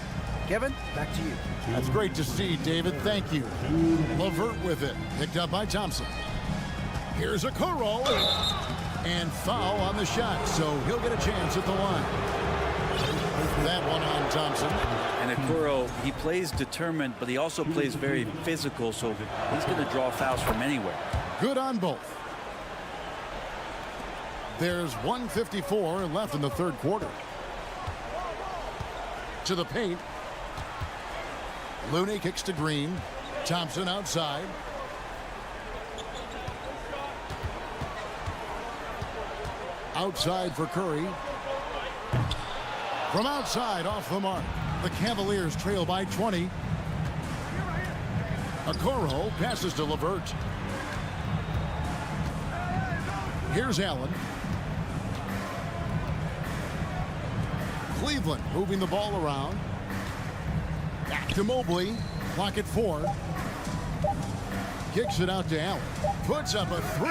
Kevin, back to you. That's great to see, David. Thank you. LeVert with it. Picked up by Thompson. Here's a Okoro. And foul on the shot, so he'll get a chance at the line. That one on Thompson. And Okoro, he plays determined, but he also plays very physical, so he's going to draw fouls from anywhere. Good on both. There's 1:54 left in the third quarter. To the paint. Looney kicks to Green. Thompson outside. Outside for Curry. From outside, off the mark. The Cavaliers trail by 20. Okoro passes to LeVert. Here's Allen. Cleveland moving the ball around. Back to Mobley. Clock at 4. Kicks it out to Allen. Puts up a 3.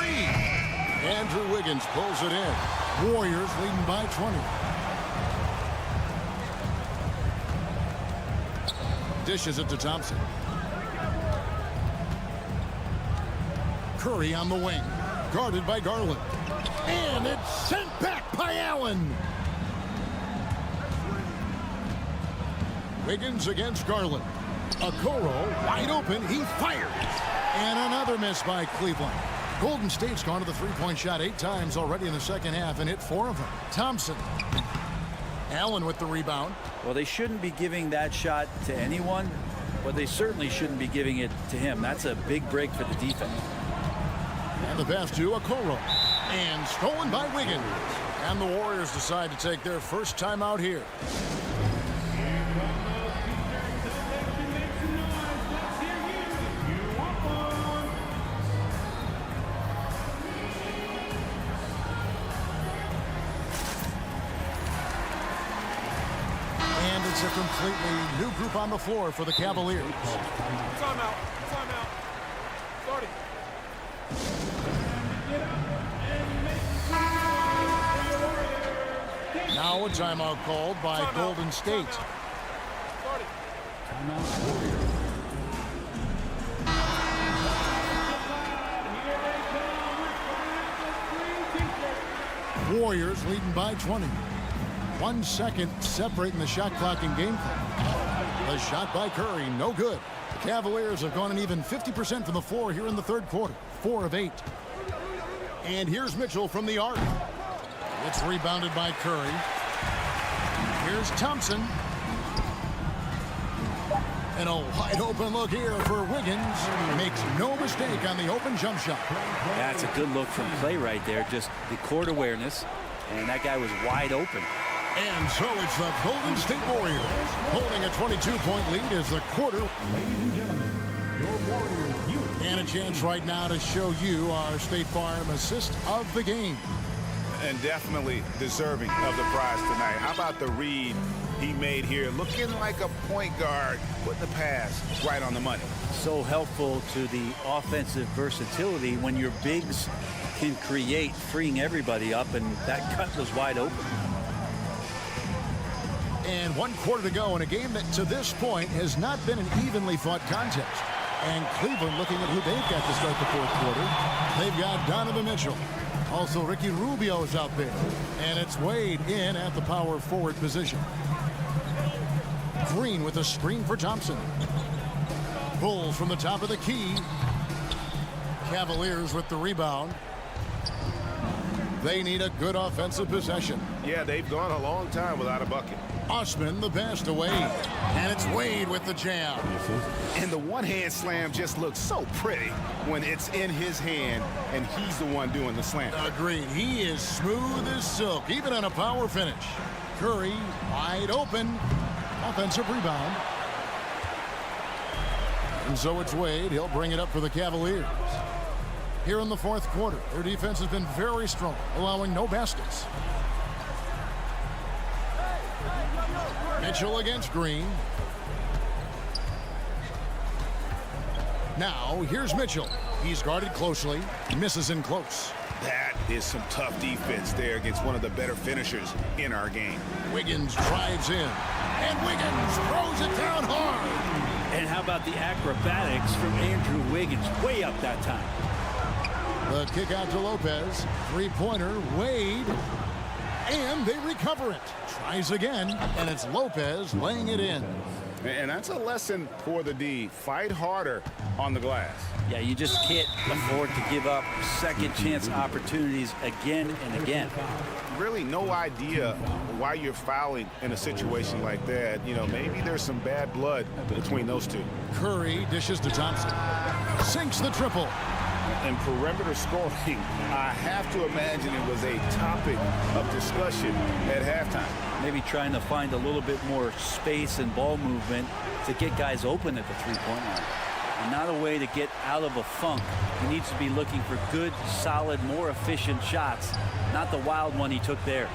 Andrew Wiggins pulls it in. Warriors leading by 20. Dishes it to Thompson. Curry on the wing. Guarded by Garland. And it's sent back by Allen. Wiggins against Garland. Okoro wide open. He fires. And another miss by Cleveland. Golden State's gone to the three-point shot 8 times already in the second half and hit 4 of them. Thompson. Allen with the rebound. Well, they shouldn't be giving that shot to anyone, but they certainly shouldn't be giving it to him. That's a big break for the defense. And the pass to Okoro. And stolen by Wiggins. And the Warriors decide to take their first time out here. And it's a completely new group on the floor for the Cavaliers. Timeout. Timeout. Starting. Now a timeout called by Golden State. Warriors leading by 20. 1 second separating the shot clock and game clock. The shot by Curry, no good. The Cavaliers have gone an even 50% from the floor here in the third quarter. 4 of 8. And here's Mitchell from the arc. It's rebounded by Curry. Here's Thompson. And a wide open look here for Wiggins. Makes no mistake on the open jump shot. That's a good look from Clay right there. Just the court awareness. And that guy was wide open. And so it's the Golden State Warriors holding a 22-point lead as the quarter. Ladies and gentlemen, And a chance right now to show you our State Farm assist of the game. And definitely deserving of the prize tonight. How about the read he made here? Looking like a point guard, putting the pass right on the money. So helpful to the offensive versatility when your bigs can create, freeing everybody up, and that cut was wide open. And 1 quarter to go in a game that to this point has not been an evenly fought contest. And Cleveland looking at who they've got to start the 4th quarter. They've got Donovan Mitchell. Also Ricky Rubio is out there. And it's Wade in at the power forward position. Green with a screen for Thompson. Bulls from the top of the key. Cavaliers with the rebound. They need a good offensive possession. Yeah, they've gone a long time without a bucket. Osman the pass to Wade. And it's Wade with the jam. And the one-hand slam just looks so pretty when it's in his hand and he's the one doing the slam. Agreed. He is smooth as silk, even on a power finish. Curry wide open. Offensive rebound. And so it's Wade. He'll bring it up for the Cavaliers. Here in the 4th quarter, their defense has been very strong, allowing no baskets. Mitchell against Green. Now, here's Mitchell. He's guarded closely, misses in close. That is some tough defense there against one of the better finishers in our game. Wiggins drives in, and Wiggins throws it down hard. And how about the acrobatics from Andrew Wiggins? Way up that time. The kick out to Lopez. 3-pointer, Wade. And they recover it. Tries again, and it's Lopez laying it in. And that's a lesson for the D. Fight harder on the glass. Yeah, you just can't afford to give up second chance opportunities again and again. Really no idea why you're fouling in a situation like that. You know, maybe there's some bad blood between those two. Curry dishes to Thompson. Sinks the triple. And perimeter scoring, I have to imagine it was a topic of discussion at halftime. Maybe trying to find a little bit more space and ball movement to get guys open at the 3-point line. And not a way to get out of a funk. He needs to be looking for good, solid, more efficient shots, not the wild one he took there.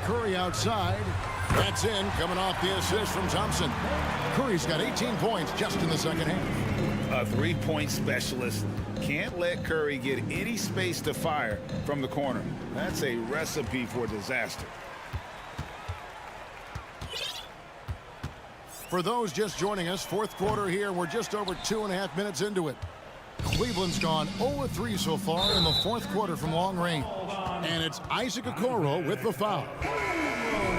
Curry outside. That's in, coming off the assist from Thompson. Curry's got 18 points just in the 2nd half. A 3-point specialist. Can't let Curry get any space to fire from the corner. That's a recipe for disaster. For those just joining us, 4th quarter here. We're just over 2.5 minutes into it. Cleveland's gone 0-3 so far in the 4th quarter from long range. And it's Isaac Okoro with the foul.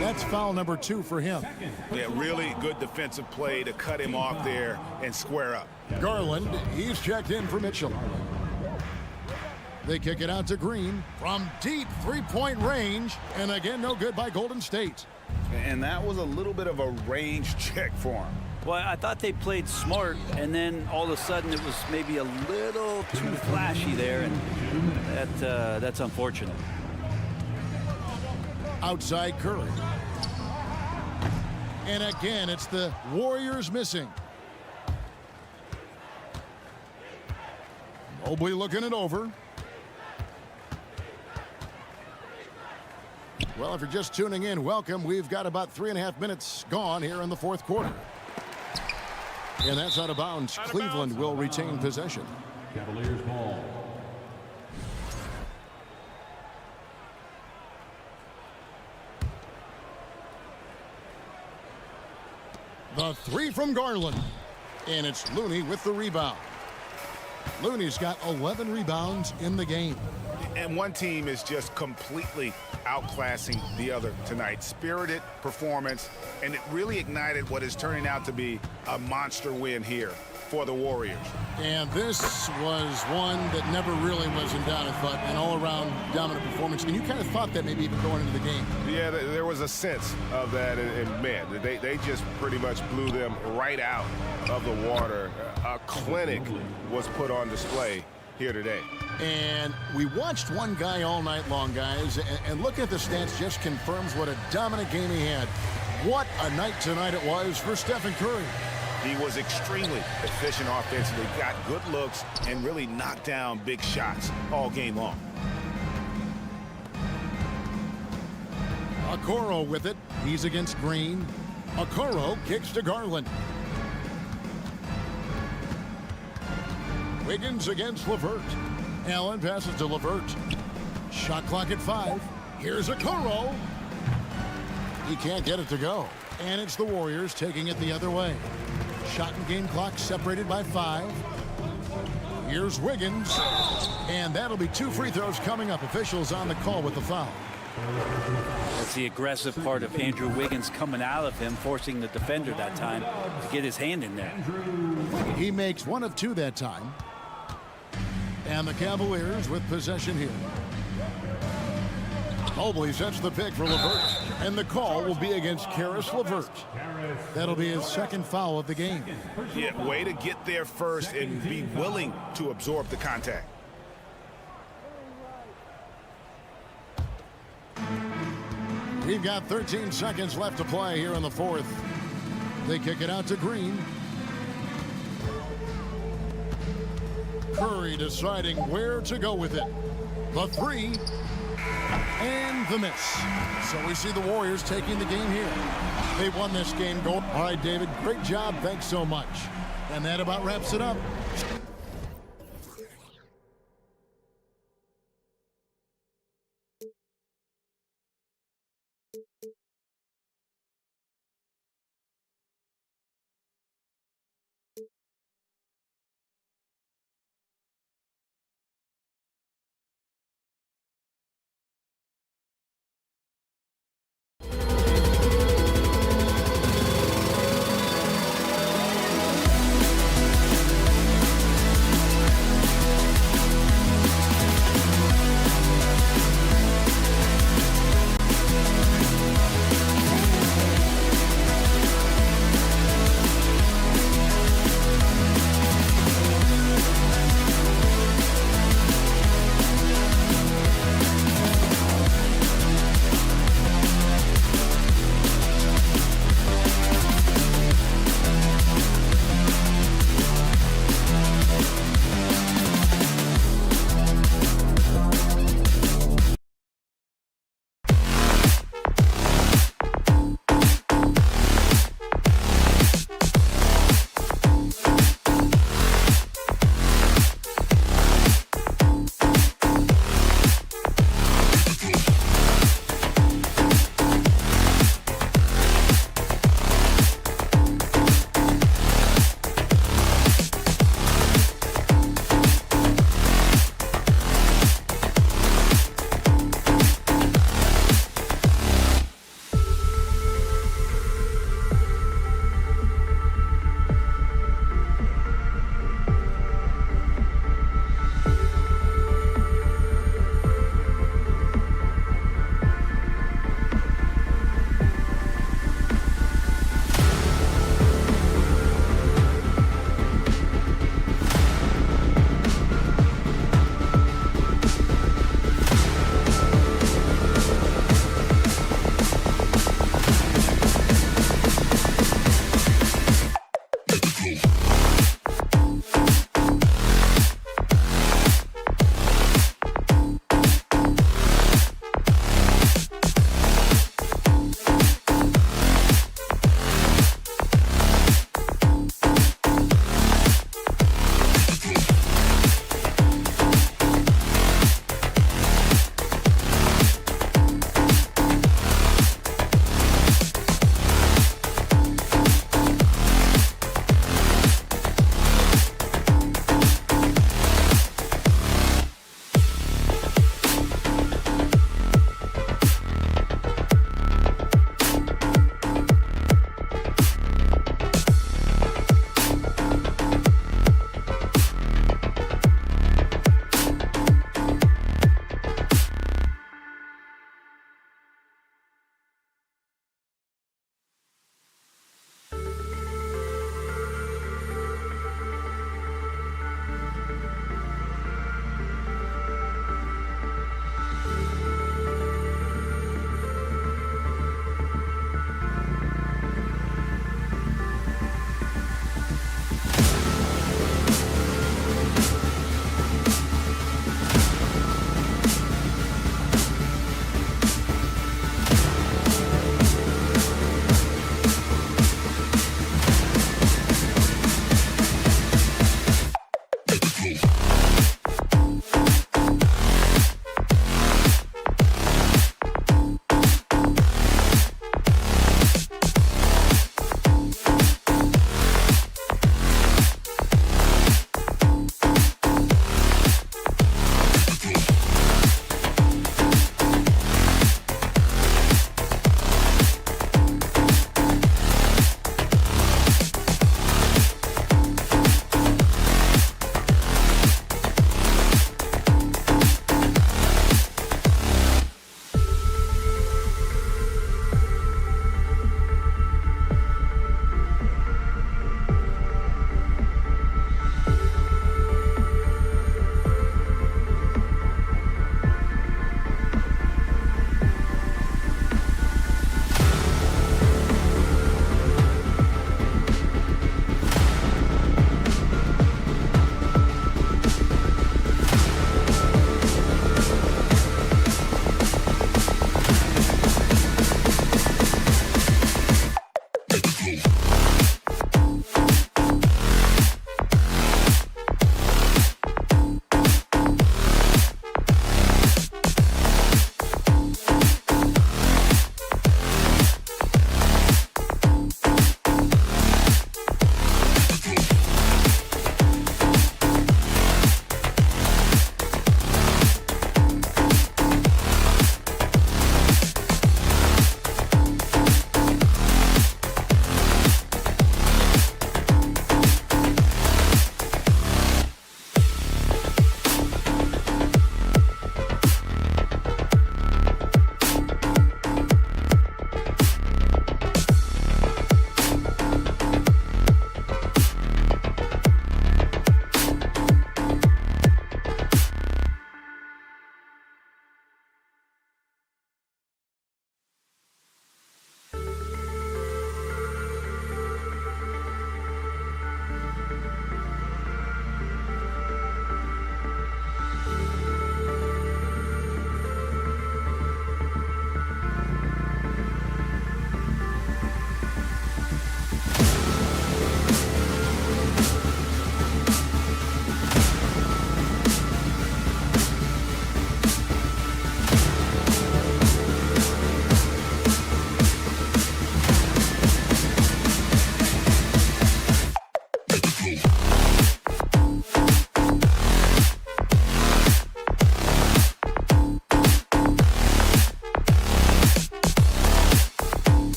That's foul number 2 for him. Yeah, really good defensive play to cut him off there and square up. Garland, he's checked in for Mitchell. They kick it out to Green from deep 3-point range. And again, no good by Golden State. And that was a little bit of a range check for him. Well, I thought they played smart, and then all of a sudden it was maybe a little too flashy there, and that's unfortunate. Outside Curry. And again, it's the Warriors missing. Mobley looking it over. Well, if you're just tuning in, welcome. We've got about 3.5 minutes gone here in the 4th quarter. And that's out of bounds. Cleveland will retain possession. Cavaliers ball. The 3 from Garland. And it's Looney with the rebound. Looney's got 11 rebounds in the game. And one team is just completely outclassing the other tonight. Spirited performance, and it really ignited what is turning out to be a monster win here for the Warriors. And this was one that never really was in doubt, I thought, an all-around dominant performance. And you kind of thought that maybe even going into the game. Yeah, there was a sense of that, and man, they just pretty much blew them right out of the water. A clinic was put on display here today. And we watched one guy all night long, guys, and looking at the stats just confirms what a dominant game he had. What a night tonight it was for Stephen Curry. He was extremely efficient offensively, got good looks, and really knocked down big shots all game long. Okoro with it. He's against Green. Okoro kicks to Garland. Wiggins against LeVert. Allen passes to LeVert. Shot clock at 5. Here's Okoro. He can't get it to go. And it's the Warriors taking it the other way. Shot and game clock separated by 5. Here's Wiggins. And that'll be 2 free throws coming up. Officials on the call with the foul. That's the aggressive part of Andrew Wiggins coming out of him, forcing the defender that time to get his hand in there. He makes 1 of 2 that time. And the Cavaliers with possession here. Mobley sets the pick for LeVert. And the call will be against Karis LeVert. That'll be his second foul of the game. Yeah, way to get there first and be willing to absorb the contact. We've got 13 seconds left to play here in the 4th. They kick it out to Green. Curry deciding where to go with it. The 3 and the miss. So we see the Warriors taking the game here. They won this game. All right, David, great job. Thanks so much. And that about wraps it up.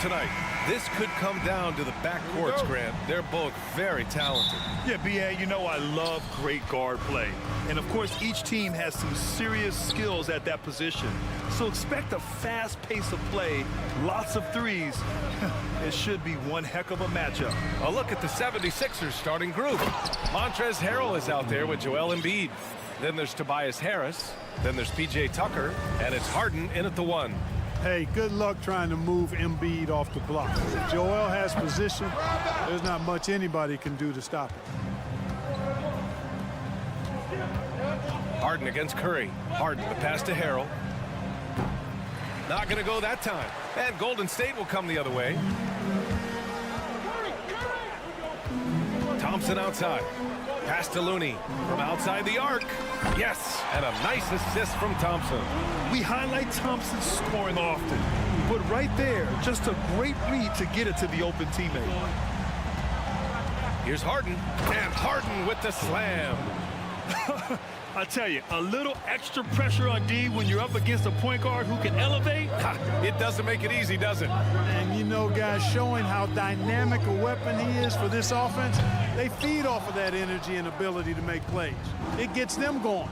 tonight. This could come down to the backcourts, Grant. They're both very talented. Yeah, B.A., you know I love great guard play. And, of course, each team has some serious skills at that position. So expect a fast pace of play, lots of threes. It should be one heck of a matchup. A look at the 76ers starting group. Montrezl Harrell is out there with Joel Embiid. Then there's Tobias Harris. Then there's P.J. Tucker. And it's Harden in at the 1. Hey, good luck trying to move Embiid off the block. If Joel has position, there's not much anybody can do to stop it. Harden against Curry. Harden, the pass to Harrell. Not going to go that time. And Golden State will come the other way. Thompson outside. Pass to Looney from outside the arc. Yes, and a nice assist from Thompson. We highlight Thompson's scoring often, but right there, just a great read to get it to the open teammate. Here's Harden, and Harden with the slam. I tell you, a little extra pressure on D when you're up against a point guard who can elevate. It doesn't make it easy, does it? And you know, guys, showing how dynamic a weapon he is for this offense, they feed off of that energy and ability to make plays. It gets them going.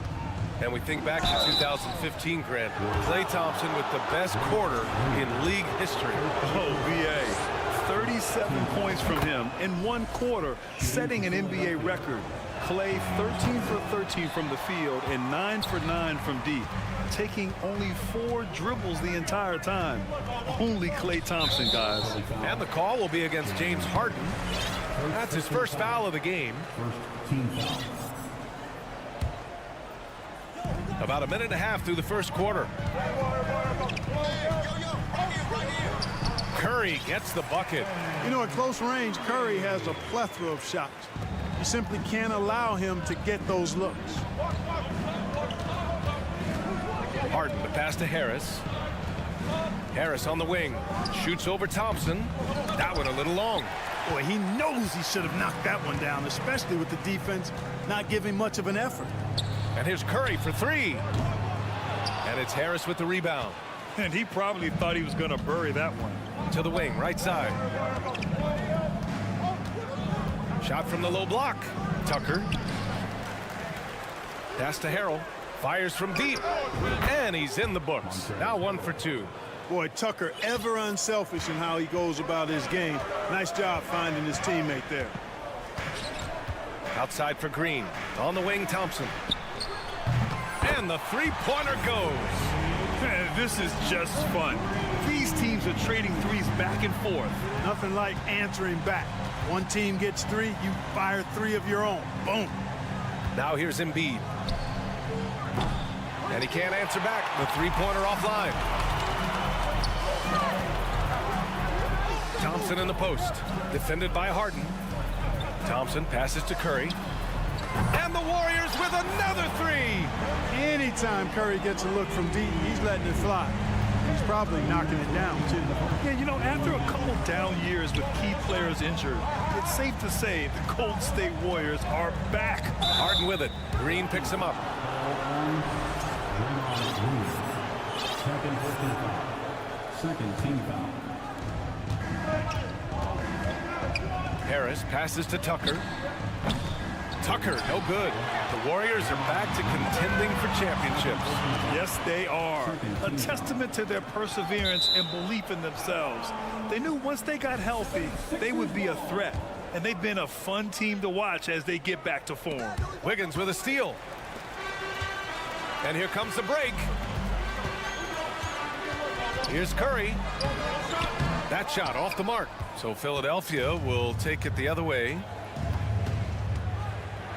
And we think back to 2015, Grant. Klay Thompson with the best quarter in league history. Oh, B.A. 37 points from him in one quarter, setting an NBA record. Klay 13 for 13 from the field and 9 for 9 from deep, taking only 4 dribbles the entire time. Only Klay Thompson, guys. And the call will be against James Harden. That's his first foul of the game. About a minute and a half through the first quarter. Curry gets the bucket. You know, at close range, Curry has a plethora of shots. You simply can't allow him to get those looks. Harden, the pass to Harris. Harris on the wing. Shoots over Thompson. That one a little long. Boy, he knows he should have knocked that one down, especially with the defense not giving much of an effort. And here's Curry for 3. And it's Harris with the rebound. And he probably thought he was going to bury that one. To the wing, right side. Shot from the low block. Tucker. Pass to Harrell. Fires from deep. And he's in the books. Now 1 for 2. Boy, Tucker ever unselfish in how he goes about his game. Nice job finding his teammate there. Outside for Green. On the wing, Thompson. And the three-pointer goes. Man, this is just fun. These teams are trading threes back and forth. Nothing like answering back. One team gets 3, you fire 3 of your own. Boom. Now here's Embiid. And he can't answer back. The three-pointer offline. Thompson in the post. Defended by Harden. Thompson passes to Curry. And the Warriors with another 3. Anytime Curry gets a look from deep, he's letting it fly. He's probably knocking it down, too. Yeah, you know, after a couple down years with key players injured, it's safe to say the Golden State Warriors are back. Harden with it. Green picks him up. Second team foul. Harris passes to Tucker. Tucker, no good. The Warriors are back to contending for championships. Yes, they are. A testament to their perseverance and belief in themselves. They knew once they got healthy, they would be a threat. And they've been a fun team to watch as they get back to form. Wiggins with a steal. And here comes the break. Here's Curry. That shot off the mark. So Philadelphia will take it the other way.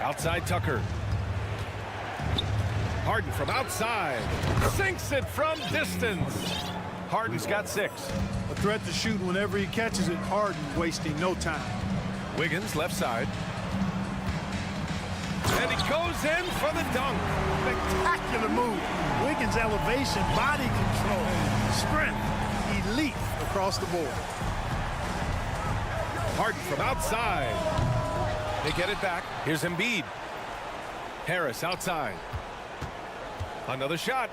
Outside Tucker. Harden from outside. Sinks it from distance. Harden's got 6. A threat to shoot whenever he catches it. Harden wasting no time. Wiggins left side. And he goes in for the dunk. Spectacular move. Wiggins' elevation, body control, strength, elite across the board. Harden from outside. They get it back. Here's Embiid. Harris outside. Another shot.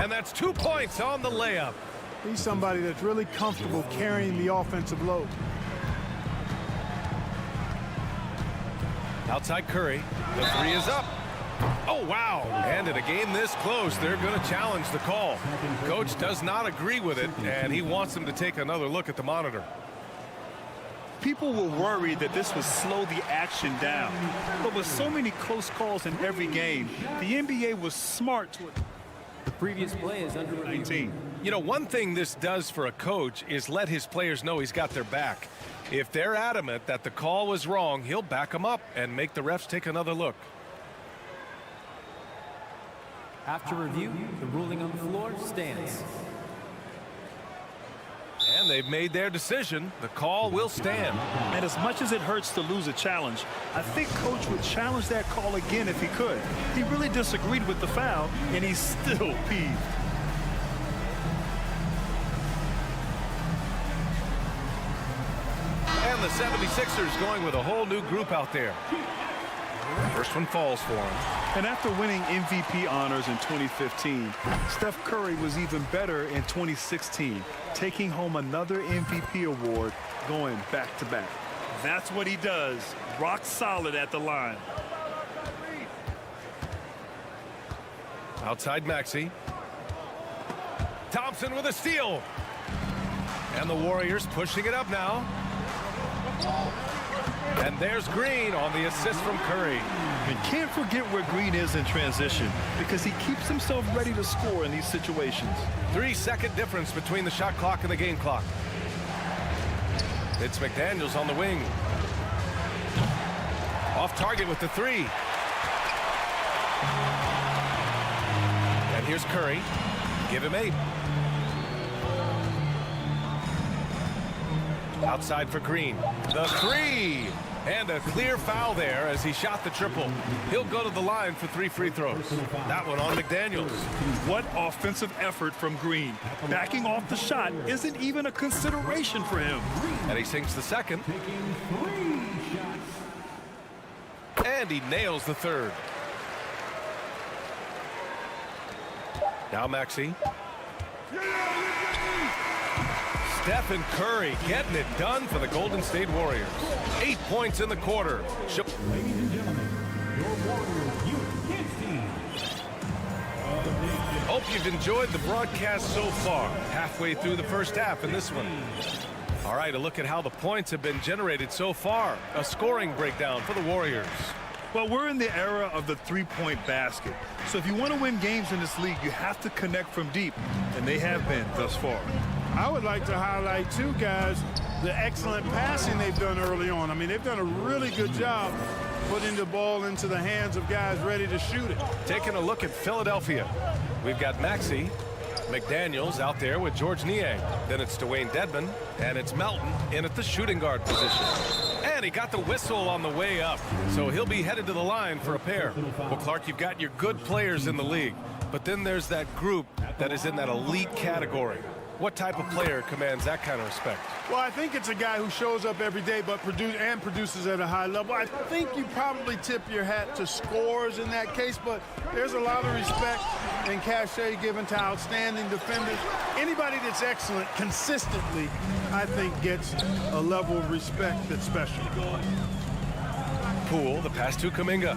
And that's 2 points on the layup. He's somebody that's really comfortable carrying the offensive load. Outside Curry. The three is up. Oh, wow. And in a game this close, they're going to challenge the call. Coach does not agree with it, and he wants them to take another look at the monitor. People were worried that this would slow the action down. But with so many close calls in every game, the NBA was smart to it. The previous play is under review. 19. You know, one thing this does for a coach is let his players know he's got their back. If they're adamant that the call was wrong, he'll back them up and make the refs take another look. After review, the ruling on the floor stands. And they've made their decision. The call will stand. And as much as it hurts to lose a challenge, I think Coach would challenge that call again if he could. He really disagreed with the foul, and he's still peeved. And the 76ers going with a whole new group out there. First one falls for him. And after winning MVP honors in 2015, Steph Curry was even better in 2016, taking home another MVP award, going back-to-back. That's what he does, rock solid at the line. Outside Maxey. Thompson with a steal. And the Warriors pushing it up now. And there's Green on the assist from Curry. And can't forget where Green is in transition, because he keeps himself ready to score in these situations. 3-second difference between the shot clock and the game clock. It's McDaniels on the wing. Off target with the three. And here's Curry. Give him 8. Outside for Green. The three. And a clear foul there as he shot the triple. He'll go to the line for 3 free throws. That one on McDaniels. What offensive effort from Green. Backing off the shot isn't even a consideration for him. And he sinks the second. And he nails the third. Now Maxey. Steph and Curry getting it done for the Golden State Warriors. 8 points in the quarter. Ladies and gentlemen, your Warriors youth kids team. Hope you've enjoyed the broadcast so far. Halfway through the first half in this one. All right, a look at how the points have been generated so far. A scoring breakdown for the Warriors. Well, we're in the era of the three-point basket. So if you want to win games in this league, you have to connect from deep. And they have been thus far. I would like to highlight, too, guys, the excellent passing they've done early on. I mean, they've done a really good job putting the ball into the hands of guys ready to shoot it. Taking a look at Philadelphia. We've got Maxey, McDaniels out there with George Niang. Then it's Dwayne Dedmon, and it's Melton in at the shooting guard position. And he got the whistle on the way up, so he'll be headed to the line for a pair. Well, Clark, you've got your good players in the league, but then there's that group that is in that elite category. What type of player commands that kind of respect? Well, I think it's a guy who shows up every day but produces at a high level. I think you probably tip your hat to scores in that case, but there's a lot of respect and cachet given to outstanding defenders. Anybody that's excellent consistently, I think, gets a level of respect that's special. Poole, the pass to Kuminga.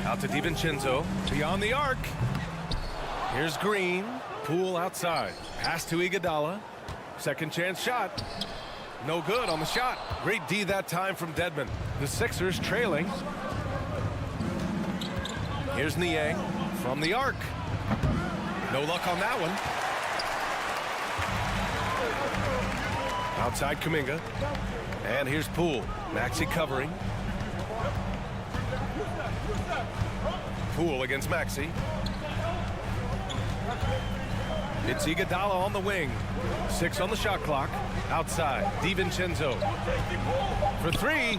Out to DiVincenzo, beyond the arc. Here's Green. Poole outside. Pass to Iguodala. Second chance shot. No good on the shot. Great D that time from Dedmon. The Sixers trailing. Here's Niang from the arc. No luck on that one. Outside Kuminga. And here's Poole. Maxey covering. Poole against Maxey. It's Iguodala on the wing. 6 on the shot clock. Outside, DiVincenzo. For 3.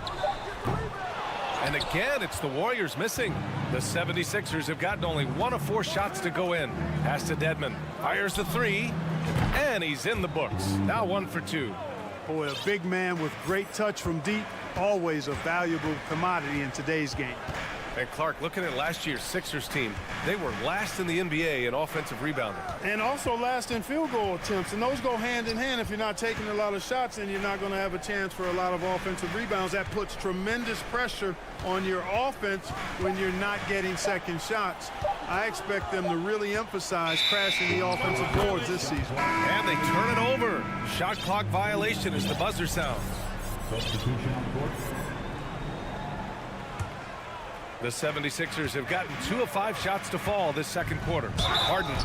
And again, it's the Warriors missing. The 76ers have gotten only 1 of 4 shots to go in. Pass to Dedmon. Fires the 3. And he's in the books. Now 1 for 2. Boy, a big man with great touch from deep. Always a valuable commodity in today's game. And Clark, looking at last year's Sixers team, they were last in the NBA in offensive rebounding. And also last in field goal attempts. And those go hand in hand. If you're not taking a lot of shots, then you're not going to have a chance for a lot of offensive rebounds. That puts tremendous pressure on your offense when you're not getting second shots. I expect them to really emphasize crashing the offensive boards this season. And they turn it over. Shot clock violation as the buzzer sounds. Substitution on the court. The 76ers have gotten 2 of 5 shots to fall this second quarter. Harden,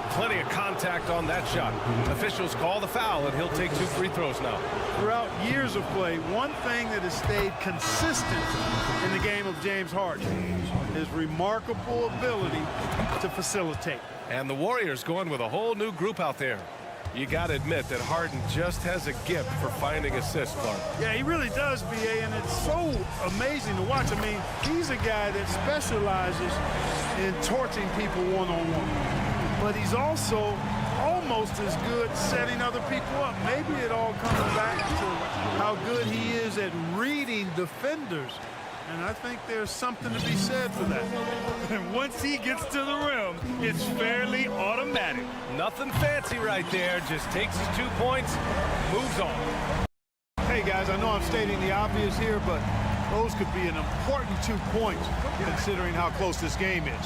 plenty of contact on that shot. Officials call the foul, and he'll take 2 free throws now. Throughout years of play, one thing that has stayed consistent in the game of James Harden is remarkable ability to facilitate. And the Warriors going with a whole new group out there. You got to admit that Harden just has a gift for finding assists, Clark. Yeah, he really does, B.A., and it's so amazing to watch. I mean, he's a guy that specializes in torching people one-on-one. But he's also almost as good setting other people up. Maybe it all comes back to how good he is at reading defenders. And I think there's something to be said for that. And once he gets to the rim, it's fairly automatic. Nothing fancy right there. Just takes his 2 points, moves on. Hey, guys, I know I'm stating the obvious here, but those could be an important 2 points considering how close this game is.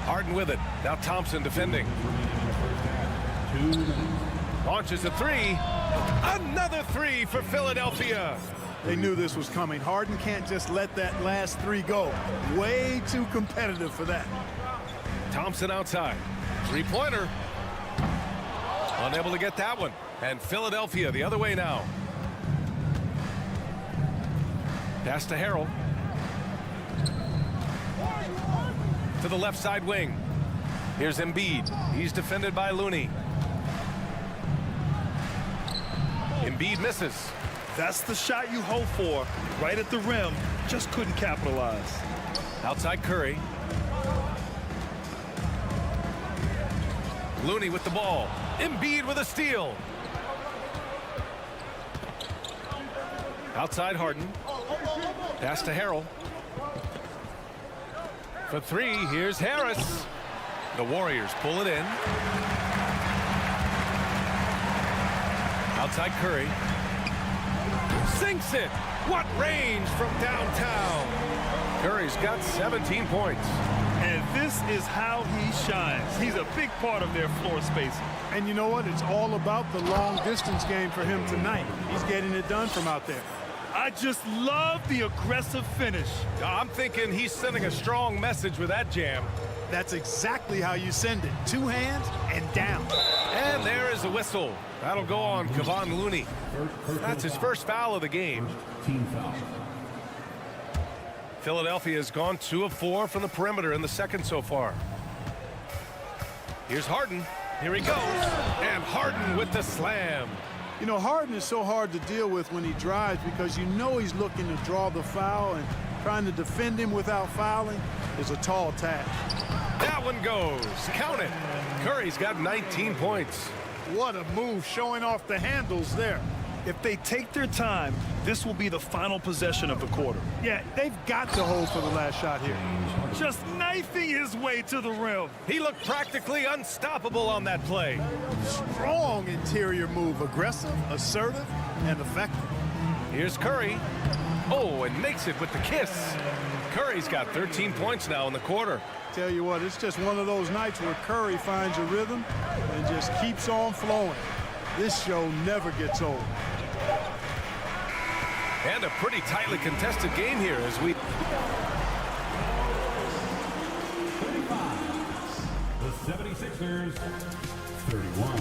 Harden with it. Now Thompson defending. Launches a 3. Another 3 for Philadelphia. They knew this was coming. Harden can't just let that last 3 go. Way too competitive for that. Thompson outside. 3-pointer. Unable to get that one. And Philadelphia the other way now. Pass to Harrell. To the left side wing. Here's Embiid. He's defended by Looney. Embiid misses. That's the shot you hope for. Right at the rim. Just couldn't capitalize. Outside Curry. Looney with the ball. Embiid with a steal. Outside Harden. Pass to Harrell. For 3, here's Harris. The Warriors pull it in. Outside Curry. Sinks it. What range from downtown. Curry's got 17 points. And this is how he shines. He's a big part of their floor spacing. And you know what? It's all about the long distance game for him tonight. He's getting it done from out there. I just love the aggressive finish. I'm thinking he's sending a strong message with that jam. That's exactly how you send it. 2 hands and down. And there is a whistle. That'll go on Kevon Looney. That's his first foul of the game. Team foul. Philadelphia has gone 2 of 4 from the perimeter in the second so far. Here's Harden. Here he goes. And Harden with the slam. You know, Harden is so hard to deal with when he drives because you know he's looking to draw the foul, and trying to defend him without fouling is a tall task. That one goes. Count it. Curry's got 19 points. What a move, showing off the handles there. If they take their time, this will be the final possession of the quarter. Yeah, they've got to hold for the last shot here. Just knifing his way to the rim. He looked practically unstoppable on that play. Strong interior move, aggressive, assertive, and effective. Here's Curry. Oh, and makes it with the kiss. Curry's got 13 points now in the quarter. Tell you what, it's just one of those nights where Curry finds a rhythm and just keeps on flowing. This show never gets old. And a pretty tightly contested game here as we... The 76ers, 31.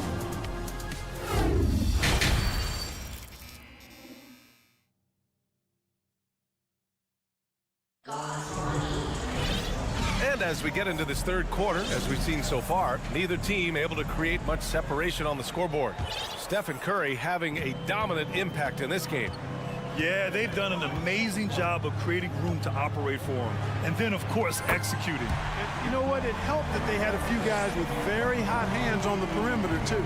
And as we get into this third quarter, as we've seen so far, neither team able to create much separation on the scoreboard. Steph and Curry having a dominant impact in this game. Yeah, they've done an amazing job of creating room to operate for him. And then, of course, executing. And you know what? It helped that they had a few guys with very hot hands on the perimeter, too.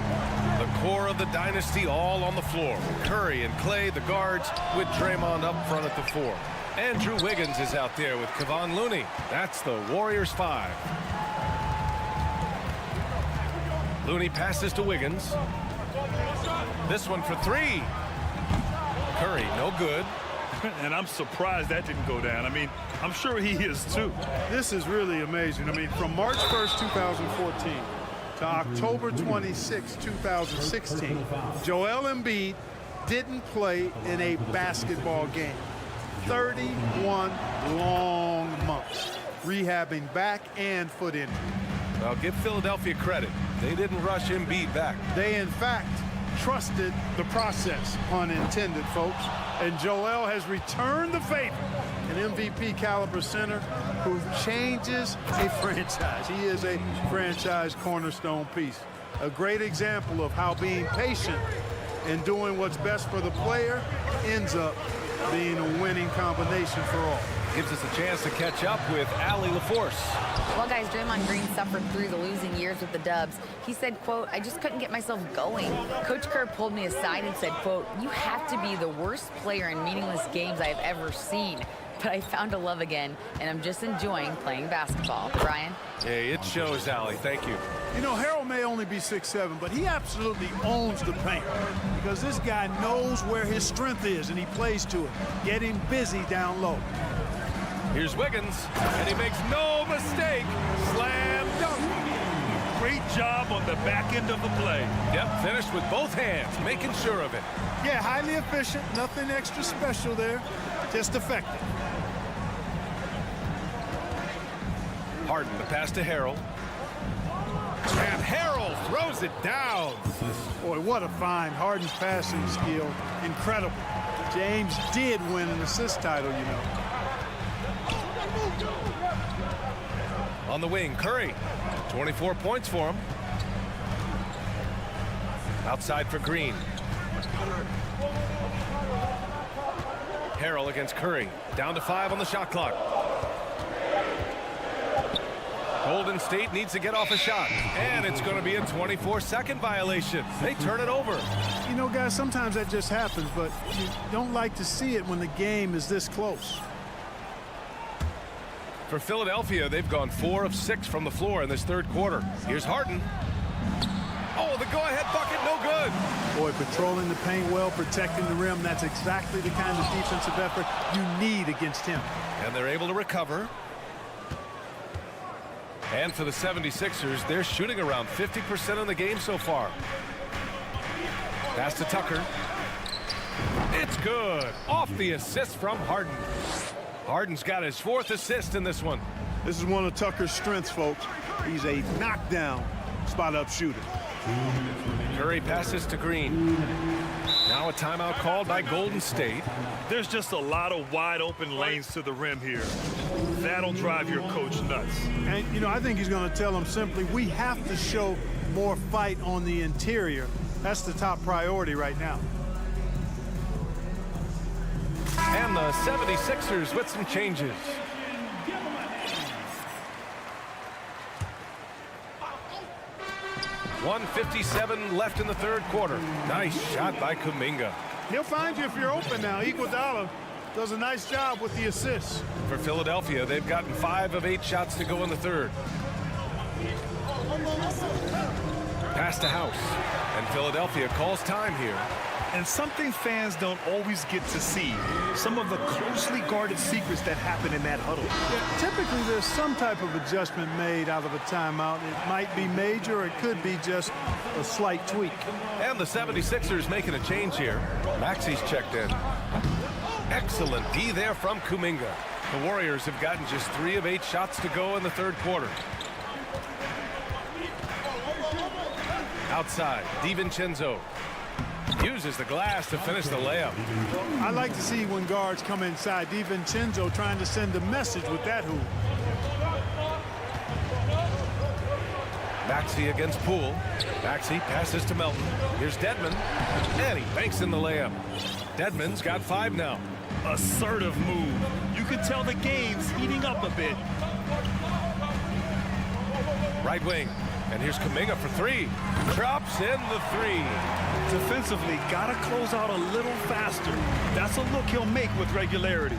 The core of the dynasty all on the floor. Curry and Clay, the guards, with Draymond up front at the 4. Andrew Wiggins is out there with Kevon Looney. That's the Warriors 5. Looney passes to Wiggins. This one for 3. Curry, no good. And I'm surprised that didn't go down. I mean, I'm sure he is too. This is really amazing. I mean, from March 1st, 2014 to October 26, 2016, Joel Embiid didn't play in a basketball game. 31 long months, rehabbing back and foot injury. Well, give Philadelphia credit. They didn't rush Embiid back. They, in fact, trusted the process, pun intended, folks. And Joel has returned the favor. An MVP caliber center who changes a franchise. He is a franchise cornerstone piece. A great example of how being patient and doing what's best for the player ends up being a winning combination for all. Gives us a chance to catch up with Allie LaForce. Well, guys, Draymond Green suffered through the losing years with the Dubs. He said, quote, I just couldn't get myself going. Coach Kerr pulled me aside and said, quote, you have to be the worst player in meaningless games I've ever seen. But I found a love again, and I'm just enjoying playing basketball. Brian? Hey, it shows, Allie. Thank you. You know, Harold may only be 6'7", but he absolutely owns the paint because this guy knows where his strength is, and he plays to it, getting busy down low. Here's Wiggins, and he makes no mistake. Slam dunk. Great job on the back end of the play. Yep, finished with both hands, making sure of it. Yeah, highly efficient, nothing extra special there, just effective. Harden, the pass to Harrell. And Harrell throws it down. Boy, what a find. Harden's passing skill, incredible. James did win an assist title, you know. On the wing, Curry. 24 points for him. Outside for Green. Harrell against Curry. Down to 5 on the shot clock. Golden State needs to get off a shot. And it's going to be a 24-second violation. They turn it over. You know, guys, sometimes that just happens, but you don't like to see it when the game is this close. For Philadelphia, they've gone 4 of 6 from the floor in this third quarter. Here's Harden. Oh, the go-ahead bucket, no good. Boy, patrolling the paint well, protecting the rim, that's exactly the kind of defensive effort you need against him. And they're able to recover. And for the 76ers, they're shooting around 50% in the game so far. Pass to Tucker. It's good. Off the assist from Harden. Harden's got his 4th assist in this one. This is one of Tucker's strengths, folks. He's a knockdown spot-up shooter. Curry passes to Green. Now a timeout called by Golden State. There's just a lot of wide open lanes to the rim here. That'll drive your coach nuts. And, you know, I think he's going to tell him simply, we have to show more fight on the interior. That's the top priority right now. And the 76ers with some changes. .157 left in the third quarter. Nice shot by Kuminga. He'll find you if you're open now. Iguodala does a nice job with the assists. For Philadelphia, they've gotten 5 of 8 shots to go in the third. Pass to House. And Philadelphia calls time here. And something fans don't always get to see, some of the closely guarded secrets that happen in that huddle. Yeah, typically there's some type of adjustment made out of a timeout. It might be major, or it could be just a slight tweak. And the 76ers making a change here. Maxi's checked in. Excellent D there from Kuminga. The Warriors have gotten just 3 of 8 shots to go in the third quarter. Outside, DiVincenzo uses the glass to finish the layup. I like to see when guards come inside. DiVincenzo trying to send a message with that hoop. Maxey against Poole. Maxey passes to Melton. Here's Dedmon. And he banks in the layup. Dedmon's got 5 now. Assertive move. You can tell the game's heating up a bit. Right wing. And here's Kuminga for 3. Drops in the 3. Defensively, gotta close out a little faster. That's a look he'll make with regularity.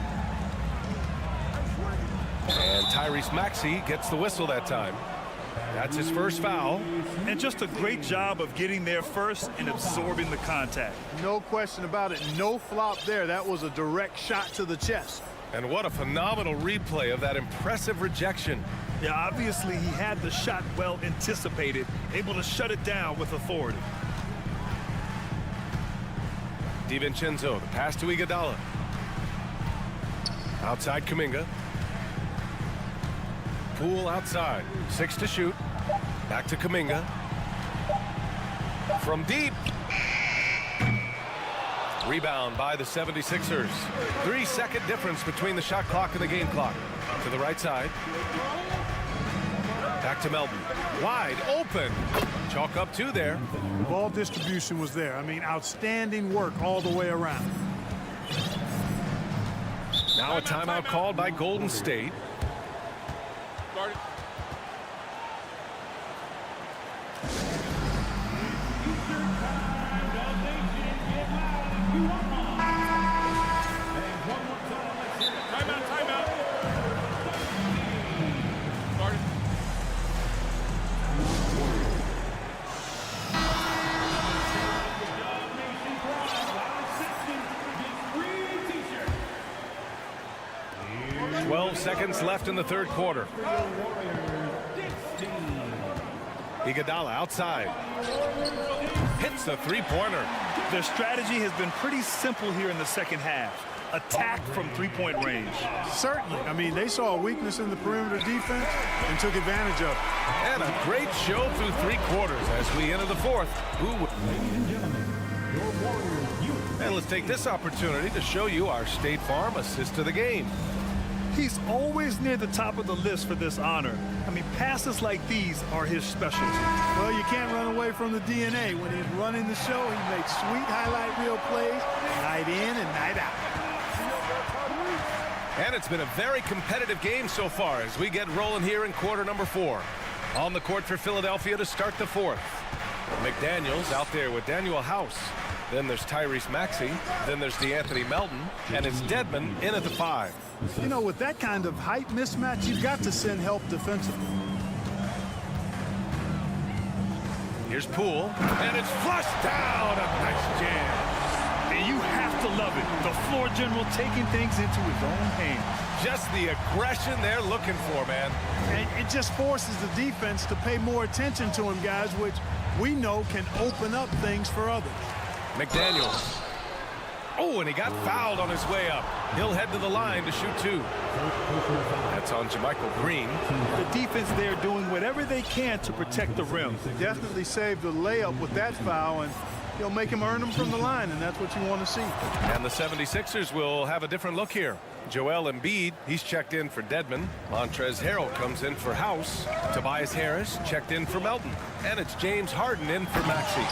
Tyrese Maxey gets the whistle that time. That's his first foul. And just a great job of getting there first and absorbing the contact. No question about it. No flop there. That was a direct shot to the chest. And what a phenomenal replay of that impressive rejection. Yeah, obviously he had the shot well anticipated, able to shut it down with authority. DiVincenzo, the pass to Iguodala. Outside Kuminga. Poole outside. 6 to shoot. Back to Kuminga. From deep. Rebound by the 76ers. 3-second difference between the shot clock and the game clock. To the right side. Back to Melton. Wide open. Chalk up 2 there. Ball distribution was there. I mean, outstanding work all the way around. Now a timeout called by Golden State. Guard it. Timeout. Guard it. T-shirt. 12 seconds left in the third quarter. Iguodala outside. Hits the three-pointer. Their strategy has been pretty simple here in the second half. Attack from three-point range. Certainly. I mean, they saw a weakness in the perimeter defense and took advantage of it. And a great show through 3 quarters as we enter the fourth. And let's take this opportunity to show you our State Farm assist to the game. He's always near the top of the list for this honor. I mean, passes like these are his specialty. Well, you can't run away from the DNA. When he's running the show, he makes sweet highlight reel plays night in and night out. And it's been a very competitive game so far as we get rolling here in quarter number 4. On the court for Philadelphia to start the fourth. McDaniels out there with Daniel House. Then there's Tyrese Maxey. Then there's DeAnthony Melton. And it's Dedmon in at the 5. You know, with that kind of height mismatch, you've got to send help defensively. Here's Poole. And it's flushed down. A nice jam. And you have to love it. The floor general taking things into his own hands. Just the aggression they're looking for, man. And it just forces the defense to pay more attention to him, guys, which we know can open up things for others. McDaniels. Oh, and he got fouled on his way up. He'll head to the line to shoot 2. That's on Jermichael Green. The defense there doing whatever they can to protect the rim. Definitely saved the layup with that foul, and he'll make him earn them from the line, and that's what you want to see. And the 76ers will have a different look here. Joel Embiid, he's checked in for Dedmon. Montrezl Harrell comes in for House. Tobias Harris checked in for Melton. And it's James Harden in for Maxey.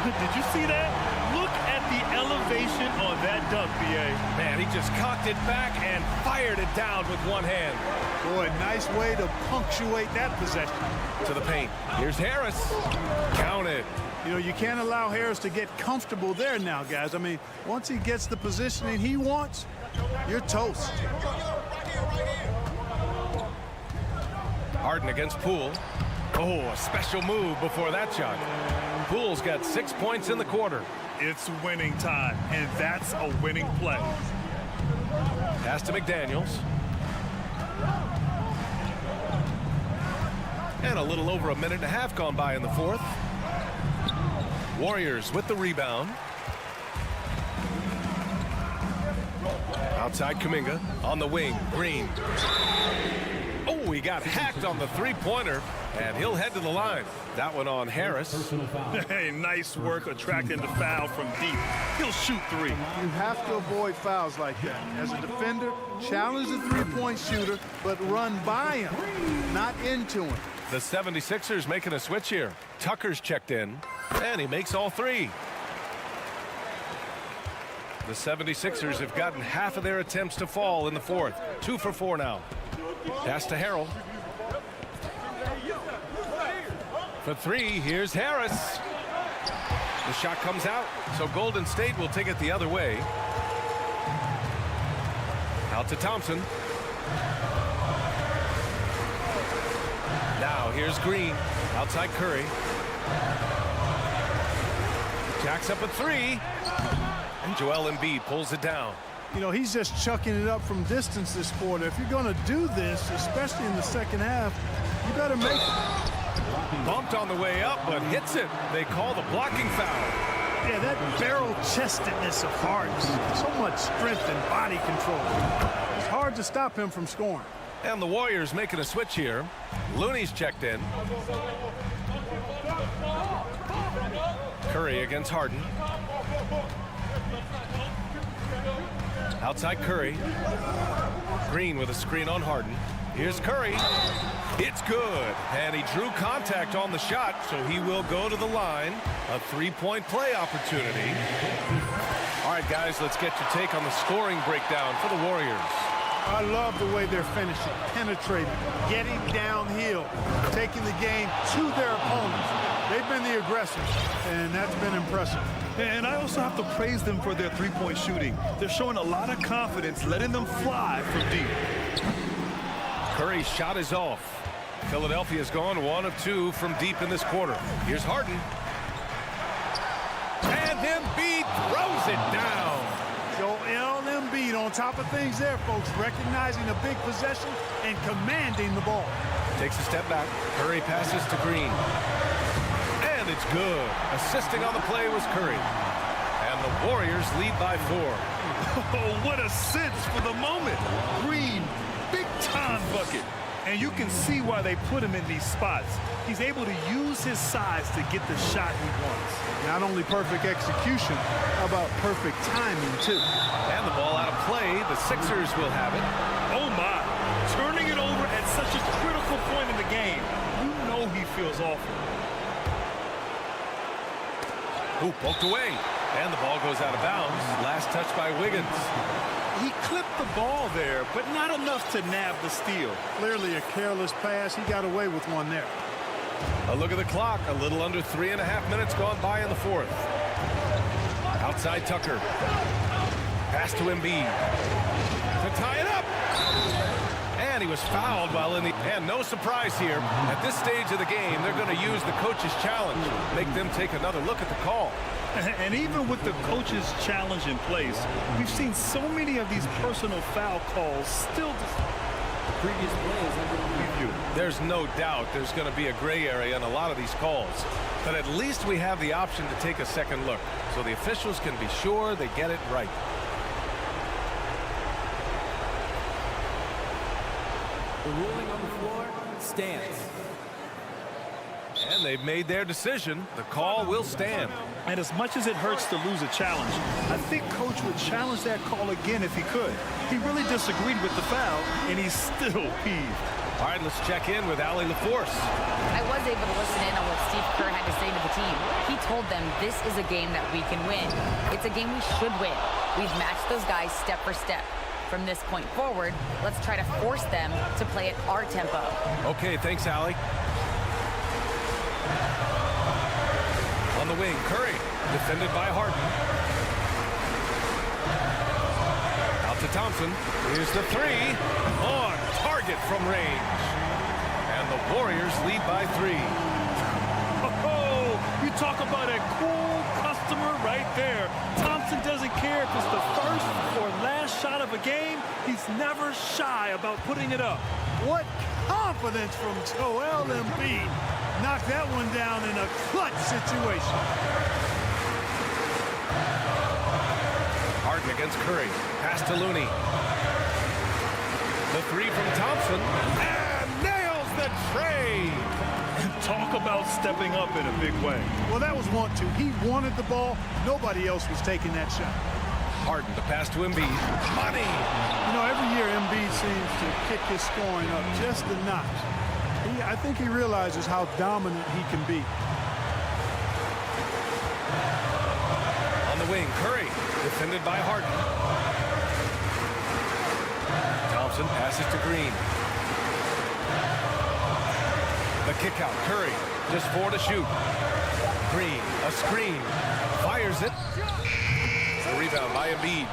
Did you see that? Look at the elevation on that dunk, B.A. Man, he just cocked it back and fired it down with one hand. Boy, nice way to punctuate that possession. To the paint. Here's Harris. Counted. You know, you can't allow Harris to get comfortable there now, guys. I mean, once he gets the positioning he wants, you're toast. Harden against Poole. Oh, a special move before that shot. Poole's got 6 points in the quarter. It's winning time, and that's a winning play. Pass to McDaniels. And a little over a minute and a half gone by in the fourth. Warriors with the rebound. Outside Kuminga on the wing. Green. Oh, he got hacked on the three-pointer, and he'll head to the line. That one on Harris. Hey, nice work attracting the foul from deep. He'll shoot 3. You have to avoid fouls like that. As a defender, challenge the three-point shooter, but run by him, not into him. The 76ers making a switch here. Tucker's checked in, and he makes all 3. The 76ers have gotten half of their attempts to fall in the fourth. 2 for 4 now. Pass to Harrell. For 3, here's Harris. The shot comes out, so Golden State will take it the other way. Out to Thompson. Here's Green. Outside Curry. Jacks up a three. And Joel Embiid pulls it down. You know, he's just chucking it up from distance this quarter. If you're going to do this, especially in the second half, you better make it. Bumped on the way up, but hits it. They call the blocking foul. Yeah, that barrel-chestedness of Harden. So much strength and body control. It's hard to stop him from scoring. And the Warriors making a switch here. Looney's checked in. Curry against Harden. Outside Curry. Green with a screen on Harden. Here's Curry. It's good. And he drew contact on the shot, so he will go to the line. A three-point play opportunity. All right, guys, let's get your take on the scoring breakdown for the Warriors. I love the way they're finishing, penetrating, getting downhill, taking the game to their opponents. They've been the aggressors, and that's been impressive. And I also have to praise them for their three-point shooting. They're showing a lot of confidence, letting them fly from deep. Curry's shot is off. Philadelphia's gone 1 of 2 from deep in this quarter. Here's Harden. And Embiid throws it down. Joel Embiid on top of things there, folks, recognizing a big possession and commanding the ball. Takes a step back. Curry passes to Green. And it's good. Assisting on the play was Curry. And the Warriors lead by 4. Oh, what a sense for the moment. Green, big-time bucket. And you can see why they put him in these spots. He's able to use his size to get the shot he wants. Not only perfect execution, how about perfect timing, too? And the ball out of play. The Sixers will have it. Oh, my. Turning it over at such a critical point in the game. You know he feels awful. Ooh, poked away. And the ball goes out of bounds. Last touch by Wiggins. He clipped the ball there, but not enough to nab the steal. Clearly a careless pass. He got away with one there. A look at the clock. A little under 3.5 minutes gone by in the fourth. Outside Tucker. Pass to Embiid. To tie it up. And he was fouled while in the... And no surprise here. At this stage of the game, they're going to use the coach's challenge. Make them take another look at the call. And even with the coach's challenge in place, we've seen so many of these personal foul calls still... Previous plays under review. There's no doubt there's going to be a gray area in a lot of these calls. But at least we have the option to take a second look, so the officials can be sure they get it right. The ruling on the floor stands. And they've made their decision. The call will stand. And as much as it hurts to lose a challenge, I think Coach would challenge that call again if he could. He really disagreed with the foul, and he's still peeved. All right, let's check in with Allie LaForce. I was able to listen in on what Steve Kerr had to say to the team. He told them this is a game that we can win. It's a game we should win. We've matched those guys step for step. From this point forward, let's try to force them to play at our tempo. Okay, thanks, Allie. On the wing, Curry, defended by Harden. Out to Thompson. Here's the three. On target from range. And the Warriors lead by 3. Oh, you talk about a cool customer right there. Thompson doesn't care if it's the first or last shot of a game. He's never shy about putting it up. What confidence from Joel Embiid. Knocked that one down in a clutch situation. Harden against Curry. Pass to Looney. The three from Thompson. And nails the trade. Talk about stepping up in a big way. Well, that was want to. He wanted the ball. Nobody else was taking that shot. Harden, the pass to Embiid. Money. You know, every year Embiid seems to kick his scoring up just a notch. I think he realizes how dominant he can be. On the wing, Curry, defended by Harden. Thompson passes to Green. The kick out, Curry, just 4 to shoot. Green, a screen, fires it. The rebound by Embiid.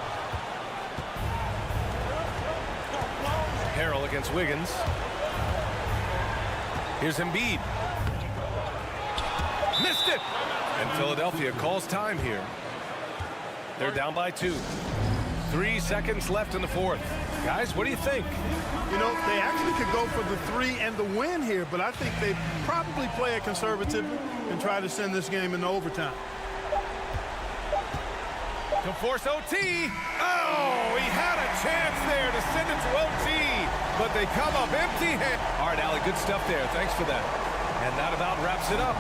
Harrell against Wiggins. Here's Embiid. Missed it! And Philadelphia calls time here. They're down by 2. 3 seconds left in the fourth. Guys, what do you think? You know, they actually could go for the 3 and the win here, but I think they probably play it conservatively and try to send this game into overtime. To force OT. Oh, he had a chance there to send it to OT, but they come up empty-handed. All right, Allie, good stuff there. Thanks for that. And that about wraps it up.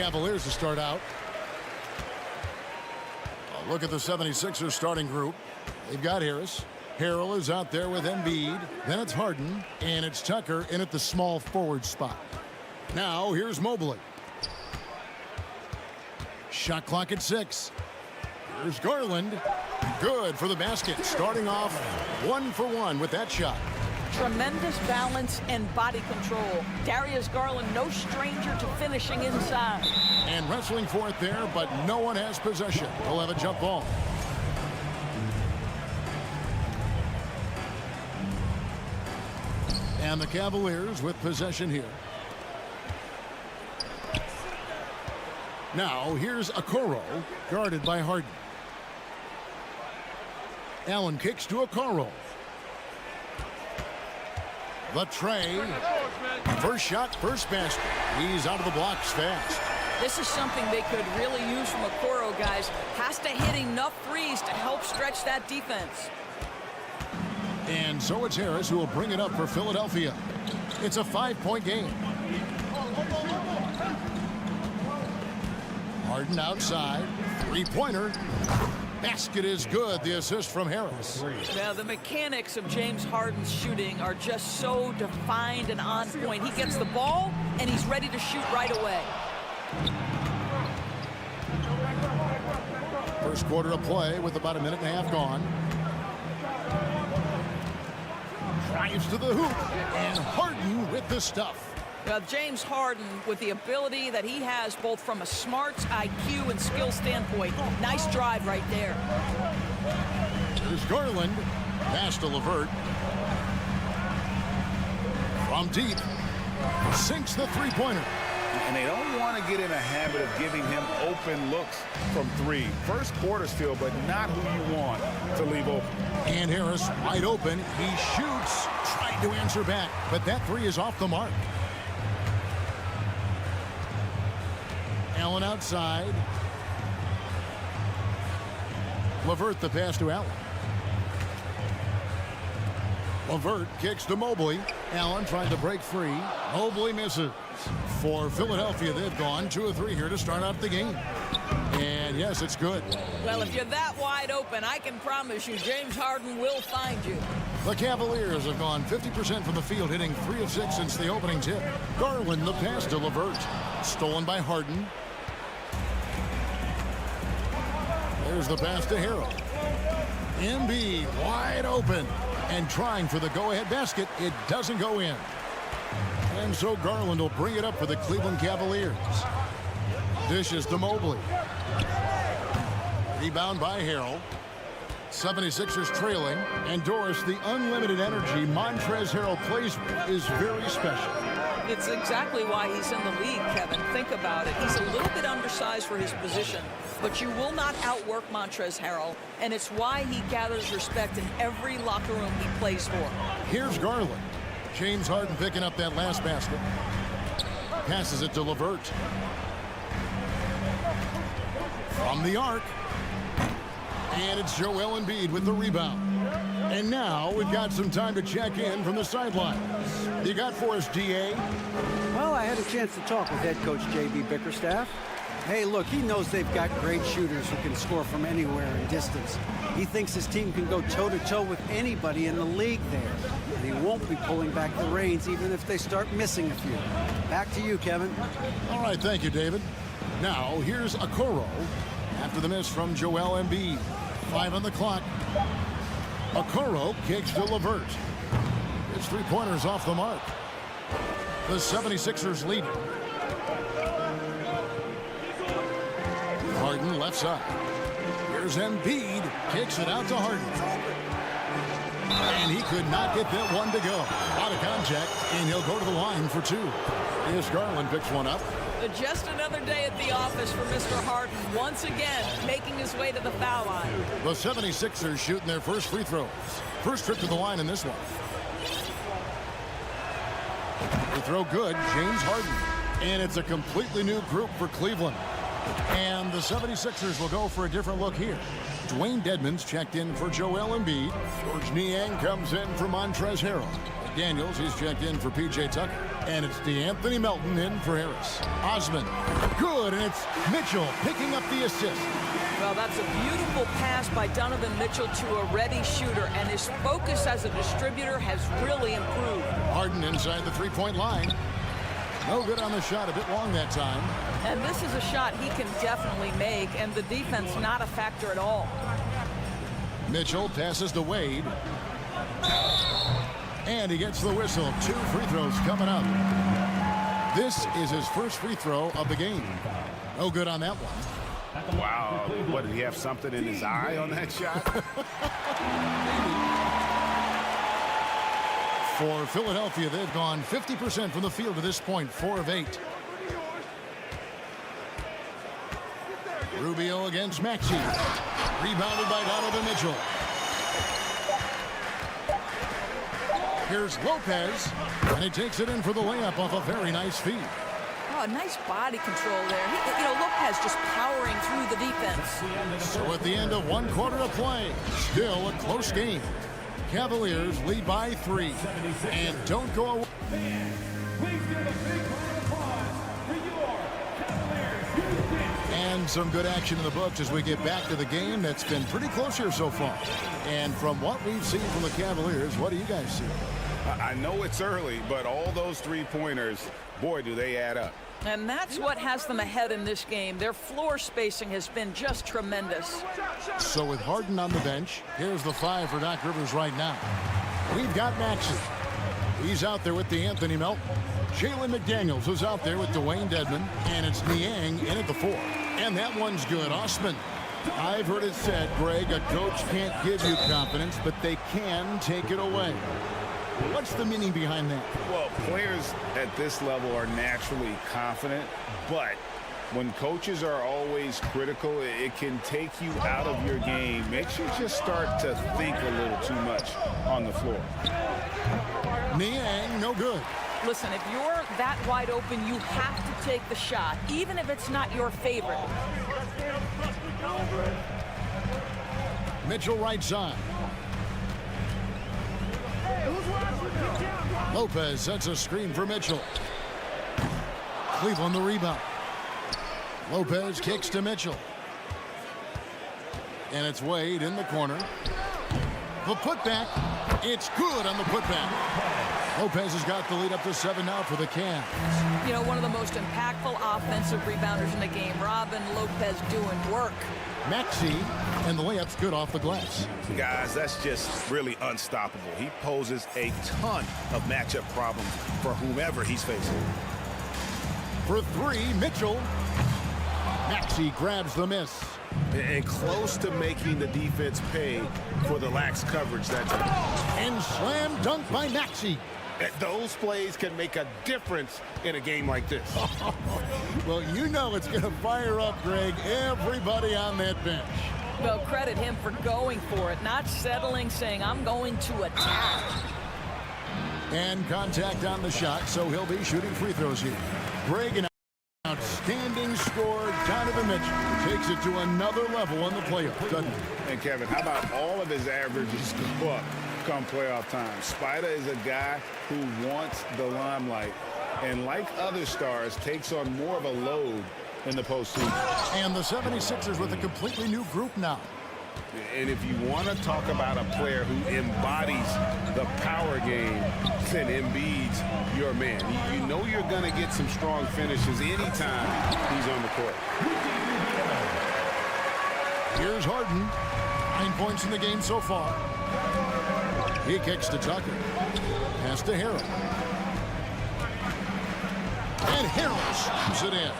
Cavaliers to start out. Look at the 76ers starting group. They've got Harris. Harrell is out there with Embiid. Then it's Harden. And it's Tucker in at the small forward spot. Now here's Mobley. Shot clock at 6. Here's Garland. Good for the basket. Starting off 1 for 1 with that shot. Tremendous balance and body control. Darius Garland, no stranger to finishing inside. And wrestling for it there, but no one has possession. We'll have a jump ball. And the Cavaliers with possession here. Now here's Okoro, guarded by Harden. Allen kicks to Okoro. The tray. First shot, first basket. He's out of the blocks fast. This is something they could really use from Okoro, guys. Has to hit enough threes to help stretch that defense. And so it's Harris who will bring it up for Philadelphia. It's a 5-point game. Harden outside. Three-pointer. Basket is good. The assist from Harris. Now, the mechanics of James Harden's shooting are just so defined and on point. He gets the ball, and he's ready to shoot right away. First quarter of play with about a minute and a half gone. Drives to the hoop, and Harden with the stuff. Now, James Harden, with the ability that he has both from a smarts, IQ, and skill standpoint, nice drive right there. There's Garland. Pass to LeVert. From deep. Sinks the three-pointer. And they don't want to get in a habit of giving him open looks from 3. First quarter still, but not who you want to leave open. And Harris wide open. He shoots. Tried to answer back, but that 3 is off the mark. Allen outside. LeVert the pass to Allen. LeVert kicks to Mobley. Allen trying to break free. Mobley misses. For Philadelphia, they've gone 2 of 3 here to start out the game. And yes, it's good. Well, if you're that wide open, I can promise you James Harden will find you. The Cavaliers have gone 50% from the field, hitting 3 of 6 since the opening tip. Garland the pass to LeVert. Stolen by Harden. There's the pass to Harrell. Embiid wide open and trying for the go-ahead basket. It doesn't go in. And so Garland will bring it up for the Cleveland Cavaliers. Dishes to Mobley. Rebound by Harrell. 76ers trailing. And Doris, the unlimited energy Montrezl Harrell plays with is very special. It's exactly why he's in the league, Kevin. Think about it. He's a little bit undersized for his position, but you will not outwork Montrezl Harrell, and it's why he gathers respect in every locker room he plays for. Here's Garland. James Harden picking up that last basket. Passes it to LeVert. From the arc. And it's Joel Embiid with the rebound. And now we've got some time to check in from the sidelines. You got for us, DA? Well, I had a chance to talk with head coach J.B. Bickerstaff. Hey, look, he knows they've got great shooters who can score from anywhere in distance. He thinks his team can go toe-to-toe with anybody in the league there. And he won't be pulling back the reins even if they start missing a few. Back to you, Kevin. All right, thank you, David. Now, here's Okoro after the miss from Joel Embiid. 5 on the clock. Okoro kicks to LeVert. His three-pointer's off the mark. The 76ers lead. Harden left side. Here's Embiid. Kicks it out to Harden. And he could not get that one to go. Out of contact, and he'll go to the line for 2. Here's Garland picks one up. Just another day at the office for Mr. Harden. Once again, making his way to the foul line. The 76ers shooting their first free throws. First trip to the line in this one. The throw good, James Harden. And it's a completely new group for Cleveland. And the 76ers will go for a different look here. Dwayne Dedmon's checked in for Joel Embiid. George Niang comes in for Montrezl Harrell. McDaniels, he's checked in for P.J. Tucker. And it's DeAnthony Melton in for Harris. Osman, good, and it's Mitchell picking up the assist. Well, that's a beautiful pass by Donovan Mitchell to a ready shooter, and his focus as a distributor has really improved. Harden inside the three-point line. No good on the shot, a bit long that time. And this is a shot he can definitely make, and the defense not a factor at all. Mitchell passes to Wade. And he gets the whistle. 2 free throws coming up. This is his first free throw of the game. No good on that one. Wow. What, did he have something in his eye on that shot? For Philadelphia, they've gone 50% from the field to this point, 4 of 8. Rubio against Maxey. Rebounded by Donovan Mitchell. Here's Lopez, and he takes it in for the layup off a very nice feed. Oh, nice body control there. Lopez just powering through the defense. So at the end of 1 quarter of play, still a close game. Cavaliers lead by 3. And don't go away. And some good action in the books as we get back to the game that's been pretty close here so far. And from what we've seen from the Cavaliers, what do you guys see? I know it's early, but all those three-pointers, boy, do they add up. And that's what has them ahead in this game. Their floor spacing has been just tremendous. So with Harden on the bench, here's the 5 for Doc Rivers right now. We've got Maxey. He's out there with DeAnthony Melton. Jalen McDaniels is out there with Dwayne Dedmon. And it's Niang in at the 4. And that one's good. Osman. I've heard it said, Greg, a coach can't give you confidence, but they can take it away. What's the meaning behind that? Well, players at this level are naturally confident, but when coaches are always critical, it can take you out of your game. Makes you just start to think a little too much on the floor. Niang, no good. Listen, if you're that wide open, you have to take the shot, even if it's not your favorite. Mitchell right side. Lopez sets a screen for Mitchell. Cleveland the rebound. Lopez kicks to Mitchell. And it's Wade in the corner. The putback. It's good on the putback. Lopez has got the lead up to 7 now for the Cavs. You know, one of the most impactful offensive rebounders in the game. Robin Lopez doing work. Maxey, and the layup's good off the glass. Guys, that's just really unstoppable. He poses a ton of matchup problems for whomever he's facing. For 3, Mitchell. Maxey grabs the miss. And close to making the defense pay for the lax coverage that time. And slam dunk by Maxey. Those plays can make a difference in a game like this. Well, you know it's going to fire up, Greg, everybody on that bench. Well, credit him for going for it, not settling, saying, I'm going to attack. And contact on the shot, so he'll be shooting free throws here. Greg, an outstanding scorer. Donovan Mitchell takes it to another level in the playoffs, doesn't he? And Kevin, how about all of his averages go up come playoff time? Spider is a guy who wants the limelight, and like other stars, takes on more of a load in the postseason. And the 76ers with a completely new group now. And if you want to talk about a player who embodies the power game, then Embiid's your man. You know you're going to get some strong finishes anytime he's on the court. Here's Harden. 9 points in the game so far. He kicks to Tucker. Pass to Harrell. And Harrell slams it in.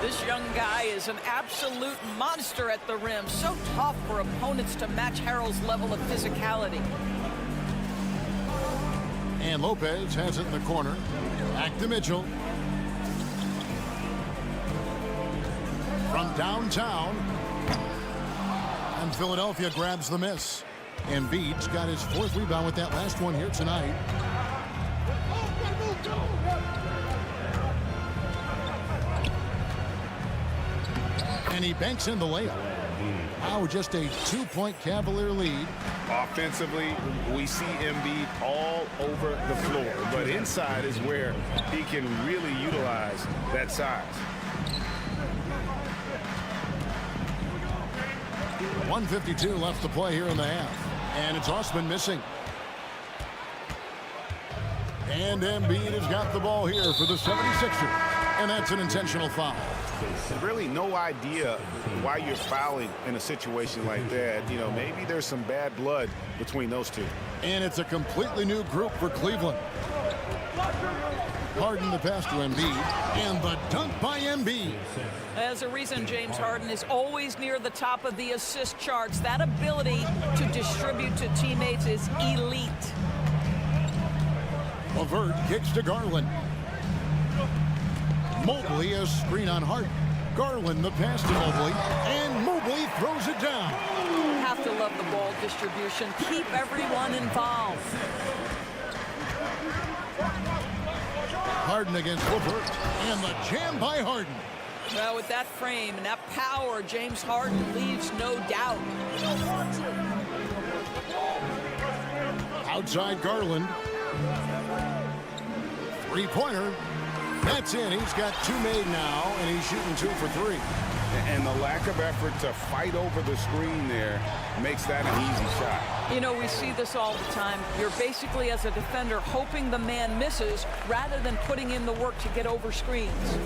This young guy is an absolute monster at the rim. So tough for opponents to match Harrell's level of physicality. And Lopez has it in the corner. Back to Mitchell. From downtown. And Philadelphia grabs the miss. Embiid's got his 4th rebound with that last one here tonight. And he banks in the layup. Now just a 2-point Cavalier lead. Offensively, we see Embiid all over the floor, but inside is where he can really utilize that size. 1:52 left to play here in the half. And it's Osman missing. And Embiid has got the ball here for the 76ers. And that's an intentional foul. Really no idea why you're fouling in a situation like that. You know, maybe there's some bad blood between those two. And it's a completely new group for Cleveland. Harden the pass to Embiid. And the dunk by Embiid. There's a reason James Harden is always near the top of the assist charts. That ability to distribute to teammates is elite. LeVert kicks to Garland. Mobley a screen on Harden. Garland the pass to Mobley. And Mobley throws it down. Have to love the ball distribution. Keep everyone involved. Harden against LeVert. And the jam by Harden. Well, with that frame and that power, James Harden leaves no doubt. Outside Garland. Three-pointer. That's in. He's got 2 made now, and he's shooting 2 for 3. And the lack of effort to fight over the screen there makes that an easy shot. You know, we see this all the time. You're basically, as a defender, hoping the man misses rather than putting in the work to get over screens.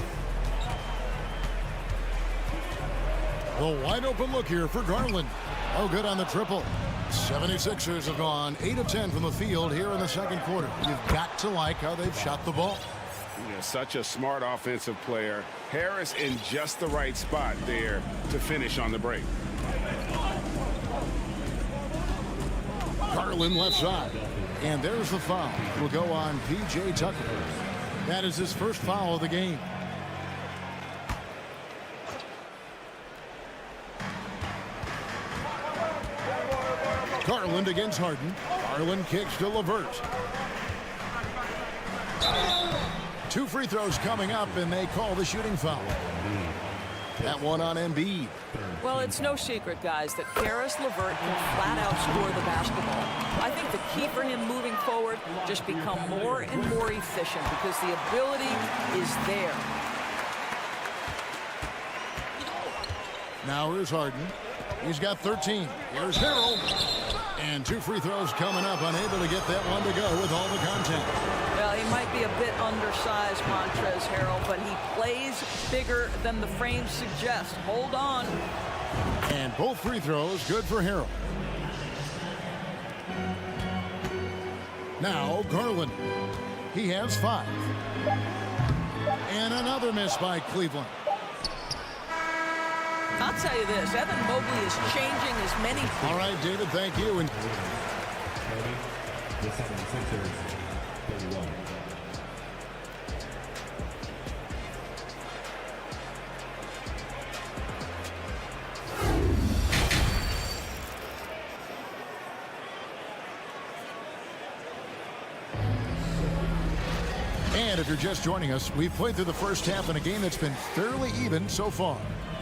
The wide open look here for Garland. Oh, good on the triple. 76ers have gone 8 of 10 from the field here in the second quarter. You've got to like how they've shot the ball. Yeah, such a smart offensive player. Harris in just the right spot there to finish on the break. Garland left side. And there's the foul. It will go on P.J. Tucker. That is his first foul of the game. Garland against Harden. Garland kicks to LeVert. 2 free throws coming up, and they call the shooting foul. That one on Embiid. Well, it's no secret, guys, that Karis LeVert can flat out score the basketball. I think the key for him moving forward, just become more and more efficient because the ability is there. Now here's Harden. He's got 13. Here's Harrell. And 2 free throws coming up, unable to get that one to go with all the contact. Well, he might be a bit undersized, Montrezl Harrell, but he plays bigger than the frame suggests. Hold on. And both free throws good for Harrell. Now Garland. He has 5. And another miss by Cleveland. I'll tell you this, Evan Mobley is changing as many. All right, David, thank you. And the 76ers, 31. And if you're just joining us, we've played through the first half in a game that's been fairly even so far.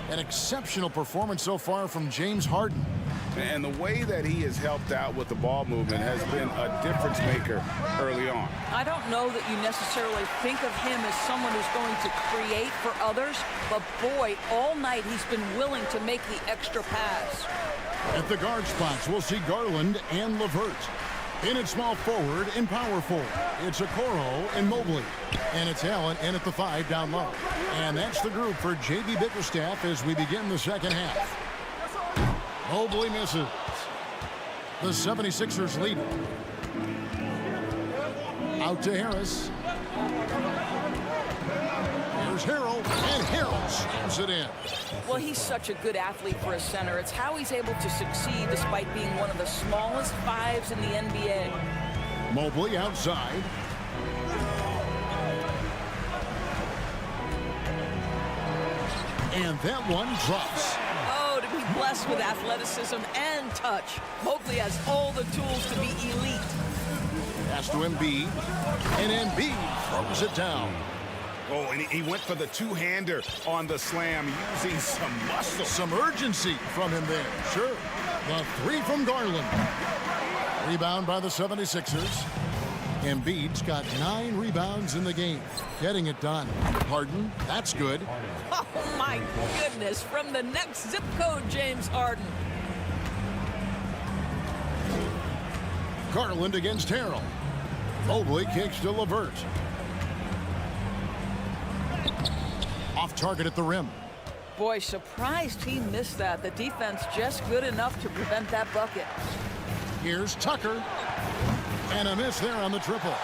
An exceptional performance so far from James Harden. And the way that he has helped out with the ball movement has been a difference maker early on. I don't know that you necessarily think of him as someone who's going to create for others, but boy, all night he's been willing to make the extra pass. At the guard spots, we'll see Garland and LeVert. In at small forward and power forward, it's Okoro and Mobley. And it's Allen in at the 5 down low. And that's the group for J.B. Bickerstaff as we begin the second half. Mobley misses. The 76ers lead. Out to Harris. Here's Harrell, and Harrell slams it in. Well, he's such a good athlete for a center. It's how he's able to succeed despite being one of the smallest 5s in the NBA. Mobley outside. And that one drops. Oh, to be blessed with athleticism and touch. Mobley has all the tools to be elite. Pass to Embiid. And Embiid throws it down. Oh, and he went for the two-hander on the slam, using some muscle. Some urgency from him there. Sure. The three from Garland. Rebound by the 76ers. Embiid's got 9 rebounds in the game. Getting it done. Harden, that's good. Oh, my goodness. From the next zip code, James Harden. Garland against Harrell. Mobley kicks to LeVert. Off target at the rim. Boy, surprised he missed that. The defense just good enough to prevent that bucket. Here's Tucker. And a miss there on the triple.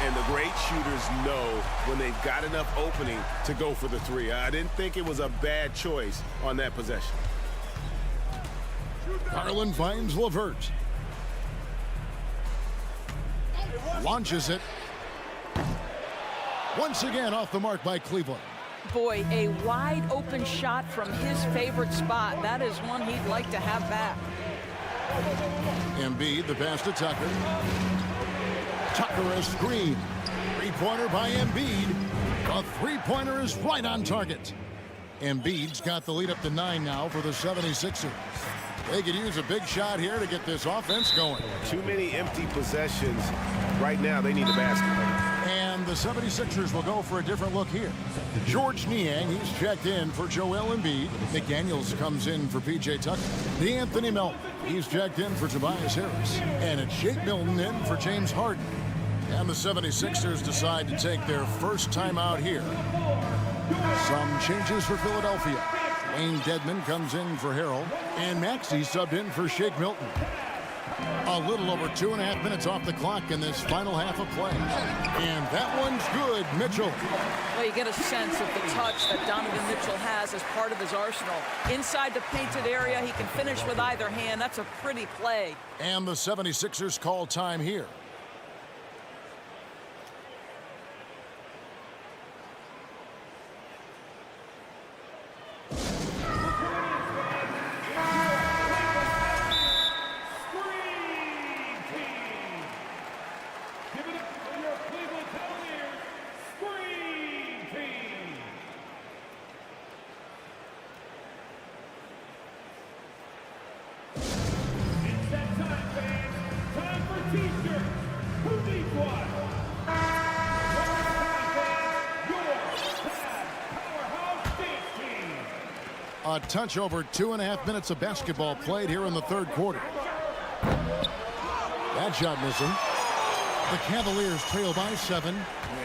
And the great shooters know when they've got enough opening to go for the three. I didn't think it was a bad choice on that possession. Garland finds LeVert. Launches it. Once again off the mark by Cleveland. Boy, a wide open shot from his favorite spot. That is one he'd like to have back. Embiid, the pass to Tucker. Tucker a screen. Three-pointer by Embiid. A three-pointer is right on target. Embiid's got the lead up to 9 now for the 76ers. They could use a big shot here to get this offense going. Too many empty possessions. Right now, they need a basket. And the 76ers will go for a different look here. George Niang, he's checked in for Joel Embiid. McDaniels comes in for P.J. Tucker. D'Anthony Melton, he's checked in for Tobias Harris. And it's Shake Milton in for James Harden. And the 76ers decide to take their first time out here. Some changes for Philadelphia. Wayne Dedman comes in for Harrell. And Maxey subbed in for Shake Milton. A little over 2.5 minutes off the clock in this final half of play. And that one's good, Mitchell. Well, you get a sense of the touch that Donovan Mitchell has as part of his arsenal. Inside the painted area, he can finish with either hand. That's a pretty play. And the 76ers call time here. A touch over 2.5 minutes of basketball played here in the third quarter. That shot missing. The Cavaliers trail by 7.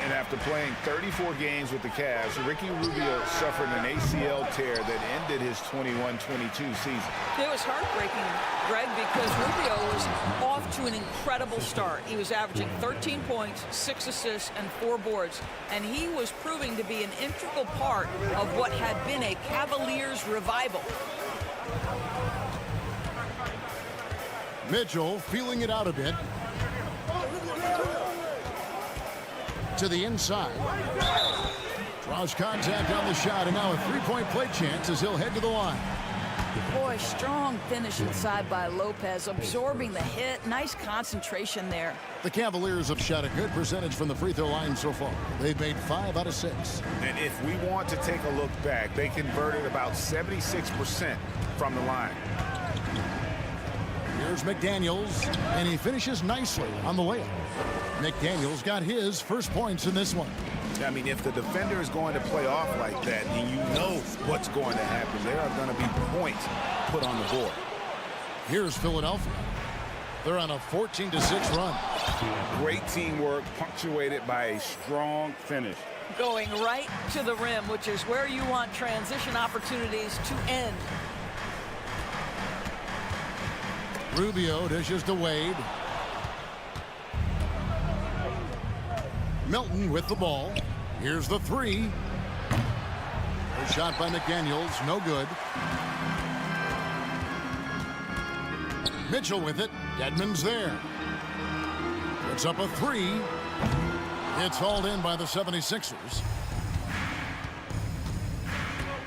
And after playing 34 games with the Cavs, Ricky Rubio suffered an ACL tear that ended his 21-22 season. It was heartbreaking, Greg, because Rubio was off to an incredible start. He was averaging 13 points, 6 assists, and 4 boards. And he was proving to be an integral part of what had been a Cavaliers revival. Mitchell feeling it out a bit. To the inside. Draws contact on the shot, and now a three-point play chance as he'll head to the line. Boy, strong finish inside by Lopez, absorbing the hit. Nice concentration there. The Cavaliers have shot a good percentage from the free throw line so far. They've made 5 out of 6. And if we want to take a look back, they converted about 76% from the line. Here's McDaniels, and he finishes nicely on the layup. McDaniels got his first points in this one. I mean, if the defender is going to play off like that, and you know what's going to happen, there are going to be points put on the board. Here's Philadelphia. They're on a 14-6 run. Great teamwork, punctuated by a strong finish. Going right to the rim, which is where you want transition opportunities to end. Rubio dishes to Wade. Milton with the ball. Here's the three. A shot by McDaniels, no good. Mitchell with it. Dedman's there. Puts up a three. It's hauled in by the 76ers.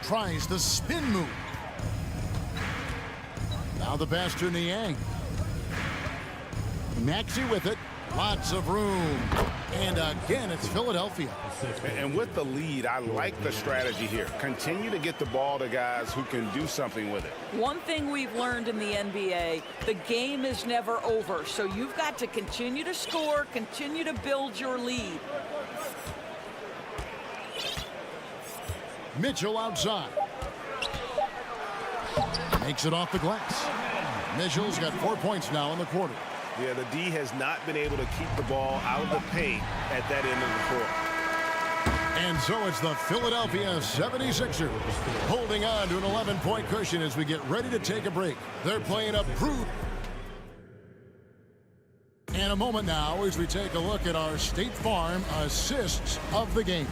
Tries the spin move. Now the pass to Niang. Maxey with it. Lots of room. And again, it's Philadelphia. And with the lead, I like the strategy here. Continue to get the ball to guys who can do something with it. One thing we've learned in the NBA, the game is never over. So you've got to continue to score, continue to build your lead. Mitchell outside. Makes it off the glass. Mitchell's got 4 points now in the quarter. Yeah, the D has not been able to keep the ball out of the paint at that end of the court. And so it's the Philadelphia 76ers holding on to an 11-point cushion as we get ready to take a break. They're playing a brute. And a moment now as we take a look at our State Farm assists of the game.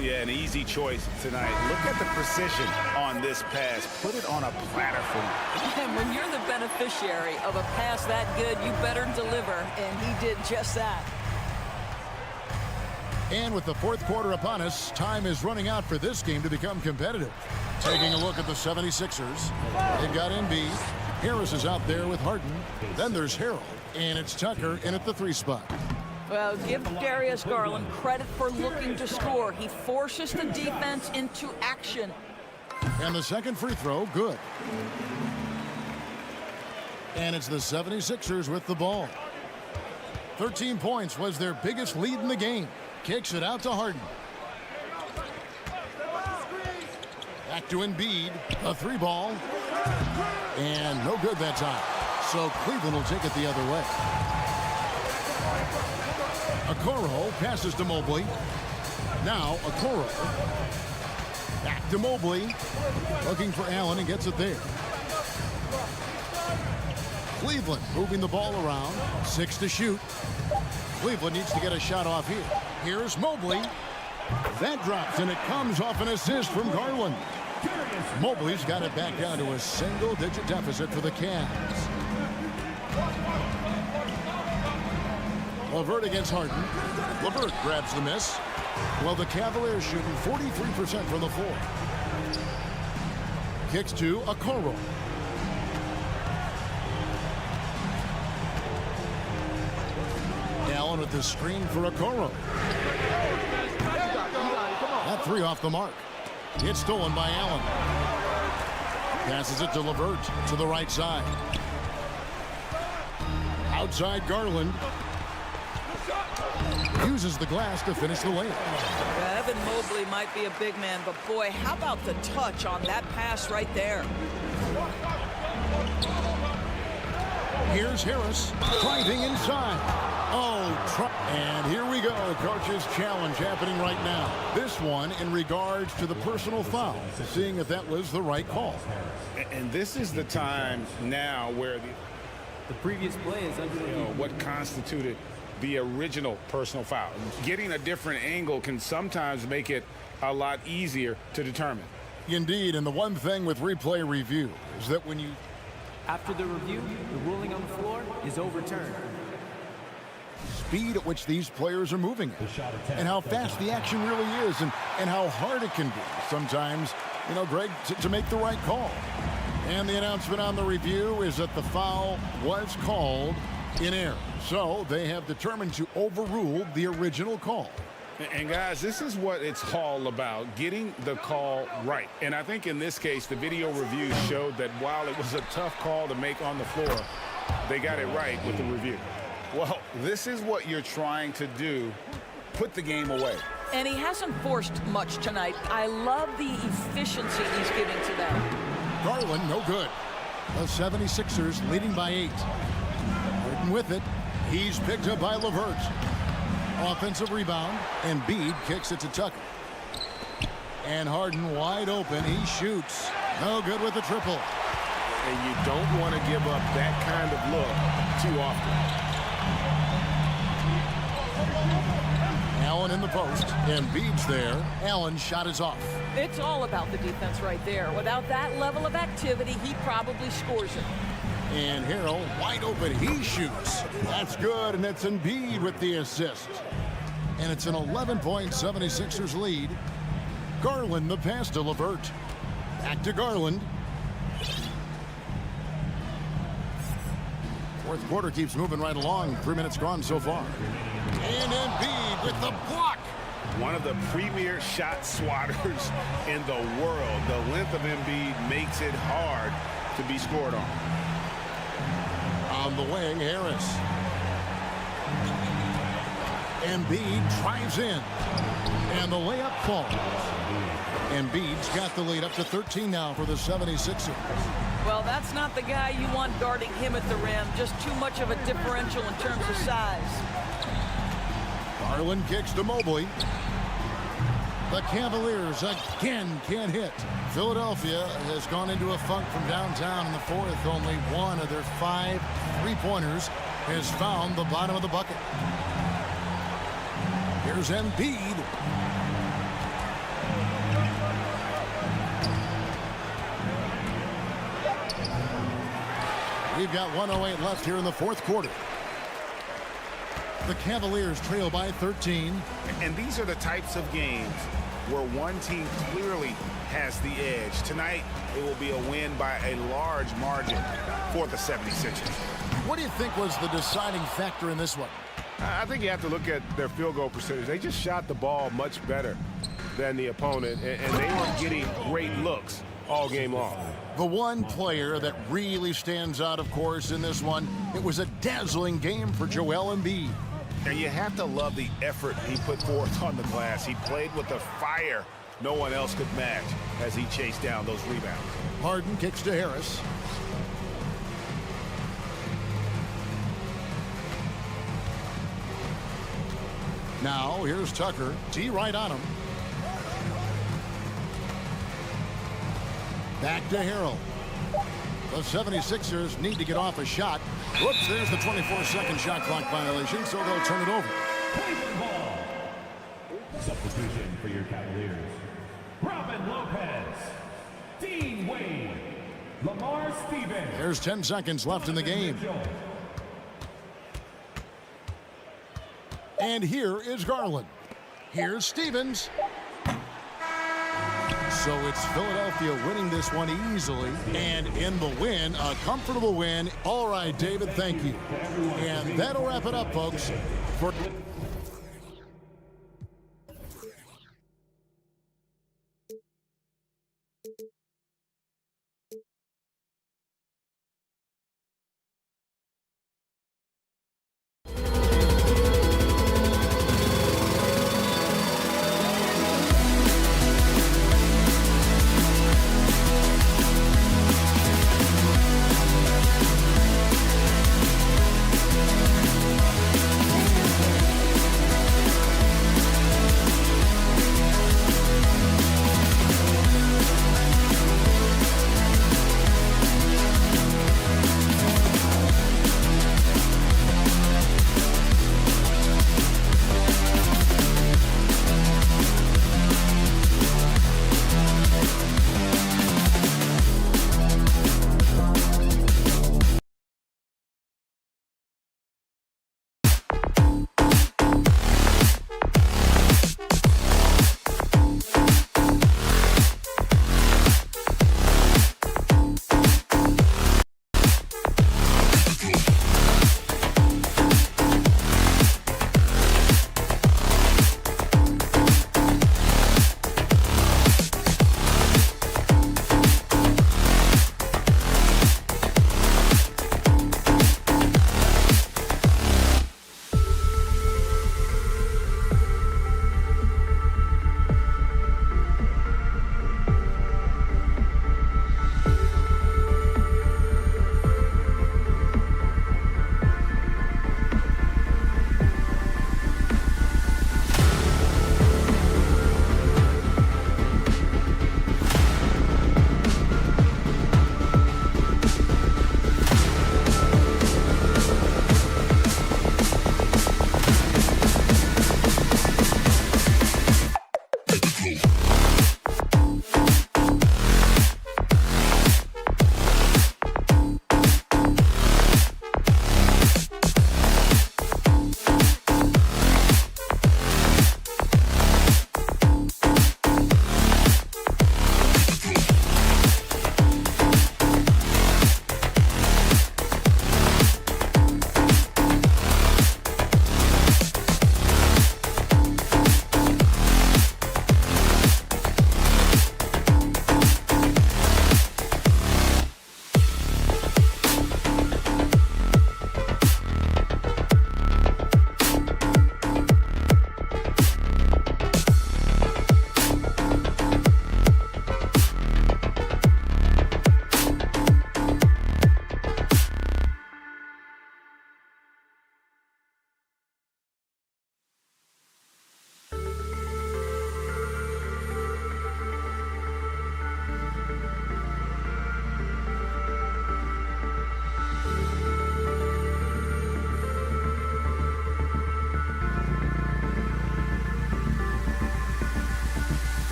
Yeah, an easy choice tonight. Look at the precision on this pass. Put it on a platter for him. And when you're the beneficiary of a pass that good, you better deliver. And he did just that. And with the fourth quarter upon us, time is running out for this game to become competitive. Taking a look at the 76ers. They've got Embiid. Harris is out there with Harden. Then there's Harrell. And it's Tucker in at the 3 spot. Well, give Darius Garland credit for looking to score. He forces the defense into action. And the second free throw, good. And it's the 76ers with the ball. 13 points was their biggest lead in the game. Kicks it out to Harden. Back to Embiid. A 3 ball. And no good that time. So Cleveland will take it the other way. Okoro passes to Mobley. Now Okoro. Back to Mobley. Looking for Allen and gets it there. Cleveland moving the ball around. 6 to shoot. Cleveland needs to get a shot off here. Here's Mobley. That drops, and it comes off an assist from Garland. Mobley's got it back down to a single-digit deficit for the Cavs. LeVert against Harden. LeVert grabs the miss. Well, the Cavaliers shooting 43% from the floor. Kicks to Okoro. Allen with the screen for Okoro. That 3 off the mark. It's stolen by Allen. Passes it to LeVert to the right side. Outside Garland. Uses the glass to finish the layup. Yeah, Evan Mobley might be a big man, but boy, how about the touch on that pass right there? Here's Harris driving inside. And here we go. Coach's challenge happening right now. This one in regards to the personal foul, seeing if that was the right call. And this is the time now where the previous play is under what constituted the original personal foul. Getting a different angle can sometimes make it a lot easier to determine. Indeed, and the one thing with replay review is that when you... After the review, the ruling on the floor is overturned. Speed at which these players are moving at, and how fast the action really is, and how hard it can be sometimes, Greg, to make the right call. And the announcement on the review is that the foul was called in error. So they have determined to overrule the original call. And guys, this is what it's all about, getting the call right. And I think in this case, the video review showed that while it was a tough call to make on the floor, they got it right with the review. Well, this is what you're trying to do, put the game away. And he hasn't forced much tonight. I love the efficiency he's giving to them. Garland, no good. The 76ers leading by 8. Harden with it. He's picked up by LeVert. Offensive rebound, and Embiid kicks it to Tucker. And Harden wide open. He shoots. No good with the triple. And you don't want to give up that kind of look too often. Allen in the post. Embiid's there. Allen's shot is off. It's all about the defense right there. Without that level of activity, he probably scores it. And Harrell wide open. He shoots. That's good, and it's Embiid with the assist. And it's an 11-point 76ers lead. Garland the pass to LeVert. Back to Garland. Fourth quarter keeps moving right along. 3 minutes gone so far. And Embiid with the block. One of the premier shot swatters in the world. The length of Embiid makes it hard to be scored on. On the wing, Harris. Embiid drives in. And the layup falls. Embiid's got the lead up to 13 now for the 76ers. Well, that's not the guy you want guarding him at the rim. Just too much of a differential in terms of size. Garland kicks to Mobley. The Cavaliers again can't hit. Philadelphia has gone into a funk from downtown in the fourth. Only one of their 5 3-pointers has found the bottom of the bucket. Here's Embiid. We've got 1:08 left here in the fourth quarter. The Cavaliers trail by 13. And these are the types of games where one team clearly has the edge. Tonight, it will be a win by a large margin for the 76ers. What do you think was the deciding factor in this one? I think you have to look at their field goal percentage. They just shot the ball much better than the opponent, and they were getting great looks all game long. The one player that really stands out, of course, in this one, it was a dazzling game for Joel Embiid. And you have to love the effort he put forth on the glass. He played with a fire no one else could match as he chased down those rebounds. Harden kicks to Harris. Now, here's Tucker. T right on him. Back to Harrell. The 76ers need to get off a shot. Whoops, there's the 24-second shot clock violation, so they'll turn it over. Ball. Substitution for your Cavaliers. Robin Lopez. Dean Wade. Lamar Stevens. There's 10 seconds left in the game. And here is Garland. Here's Stevens. So it's Philadelphia winning this one easily. And in the win, a comfortable win. All right, David, thank you. And that'll wrap it up, folks. For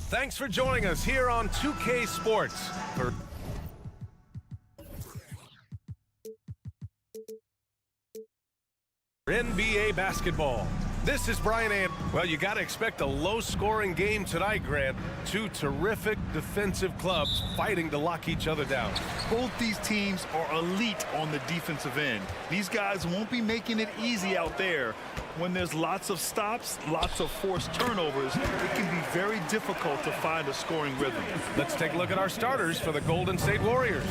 Thanks for joining us here on 2K Sports for NBA basketball. This is Brian and well, you got to expect a low-scoring game tonight, Grant. Two terrific defensive clubs fighting to lock each other down. Both these teams are elite on the defensive end. These guys won't be making it easy out there. When there's lots of stops, lots of forced turnovers, it can be very difficult to find a scoring rhythm. Let's take a look at our starters for the Golden State Warriors.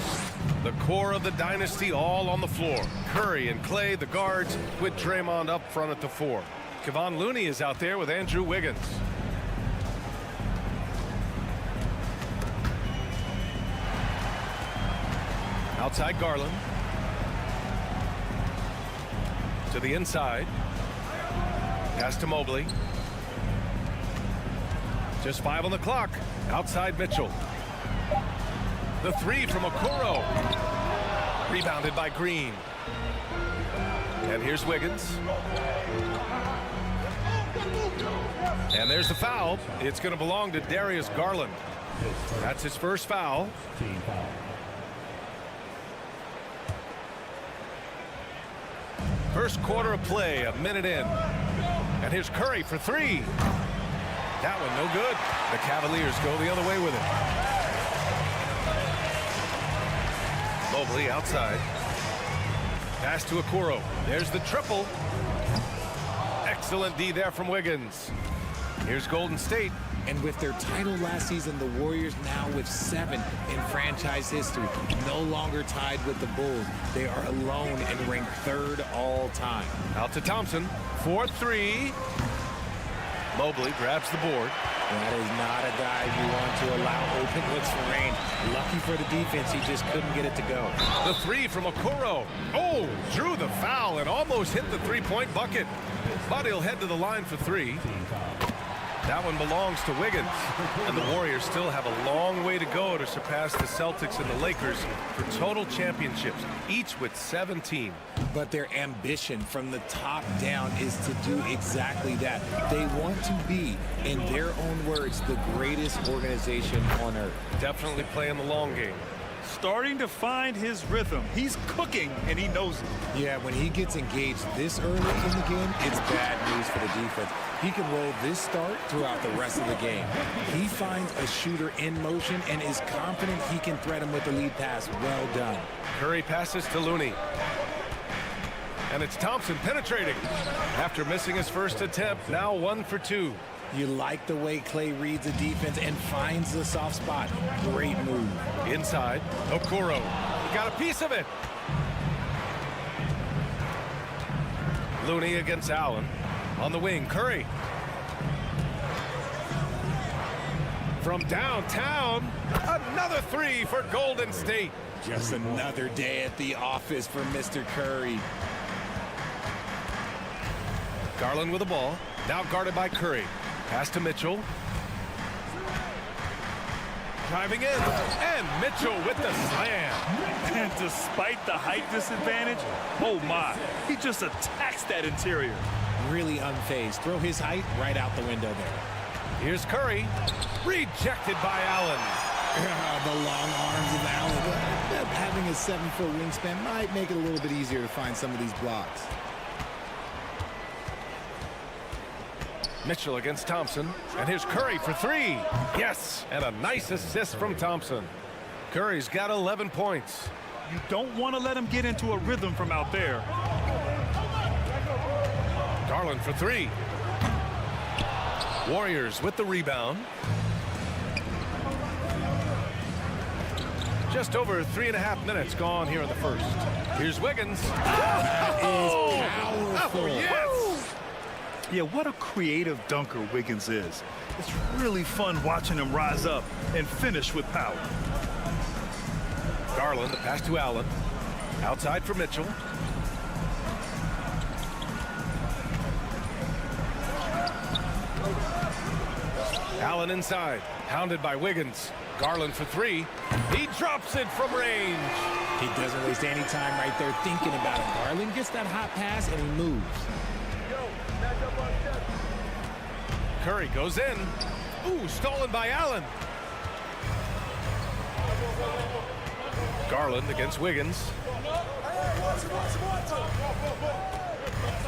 The core of the dynasty all on the floor. Curry and Clay, the guards, with Draymond up front at the 4. Kevon Looney is out there with Andrew Wiggins. Outside Garland. To the inside. Pass to Mobley. Just 5 on the clock. Outside Mitchell. The 3 from Okoro. Rebounded by Green. And here's Wiggins. And there's the foul. It's going to belong to Darius Garland. That's his first foul. First quarter of play, a minute in. And here's Curry for 3. That one no good. The Cavaliers go the other way with it. Mobley outside. Pass to Okoro. There's the triple. Excellent D there from Wiggins. Here's Golden State. And with their title last season, the Warriors now with 7 in franchise history. No longer tied with the Bulls. They are alone and ranked 3rd all time. Out to Thompson. 4-3. Mobley grabs the board. That is not a guy you want to allow open looks for range. Lucky for the defense, he just couldn't get it to go. The 3 from Okoro. Oh, drew the foul and almost hit the 3-point bucket. But he'll head to the line for 3. That one belongs to Wiggins. And the Warriors still have a long way to go to surpass the Celtics and the Lakers for total championships, each with 17. But their ambition from the top down is to do exactly that. They want to be, in their own words, the greatest organization on earth. Definitely playing the long game. Starting to find his rhythm. He's cooking, and he knows it. Yeah, when he gets engaged this early in the game, it's bad news for the defense. He can roll this start throughout the rest of the game. He finds a shooter in motion and is confident he can threat him with the lead pass. Well done. Curry passes to Looney. And it's Thompson penetrating. After missing his first attempt, now 1 for 2. You like the way Clay reads the defense and finds the soft spot. Great move. Inside, Okoro. He got a piece of it. Looney against Allen. On the wing, Curry. From downtown, another 3 for Golden State. Just another day at the office for Mr. Curry. Garland with the ball. Now guarded by Curry. Pass to Mitchell. Driving in. And Mitchell with the slam. And despite the height disadvantage, oh my, he just attacks that interior. Really unfazed. Throw his height right out the window there. Here's Curry. Rejected by Allen. The long arms of Allen. Having a 7-foot wingspan might make it a little bit easier to find some of these blocks. Mitchell against Thompson. And here's Curry for 3. Yes, and a nice assist from Thompson. Curry's got 11 points. You don't want to let him get into a rhythm from out there. Garland for 3. Warriors with the rebound. Just over 3.5 minutes gone here in the first. Here's Wiggins. That is powerful. Oh, yes. Yeah, what a creative dunker Wiggins is. It's really fun watching him rise up and finish with power. Garland, the pass to Allen. Outside for Mitchell. Allen inside, pounded by Wiggins. Garland for 3. He drops it from range. He doesn't waste any time right there thinking about it. Garland gets that hot pass and he moves. Curry goes in. Ooh, stolen by Allen. Garland against Wiggins.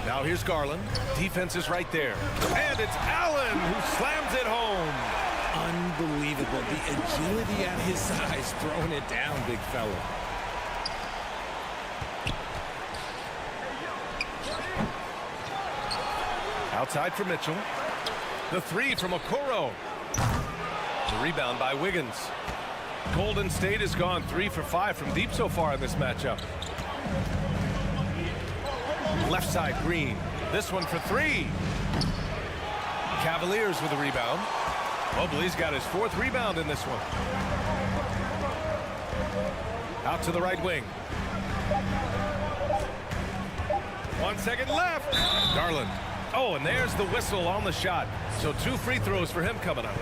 Now here's Garland. Defense is right there. And it's Allen who slams it home. Unbelievable. The agility at his size, throwing it down, big fella. Outside for Mitchell. The three from Okoro. The rebound by Wiggins. Golden State has gone 3 for 5 from deep so far in this matchup. Left side, Green. This one for 3. Cavaliers with a rebound. Mobley's got his 4th rebound in this one. Out to the right wing. 1 second left. Garland. Oh, and there's the whistle on the shot. So 2 free throws for him coming up.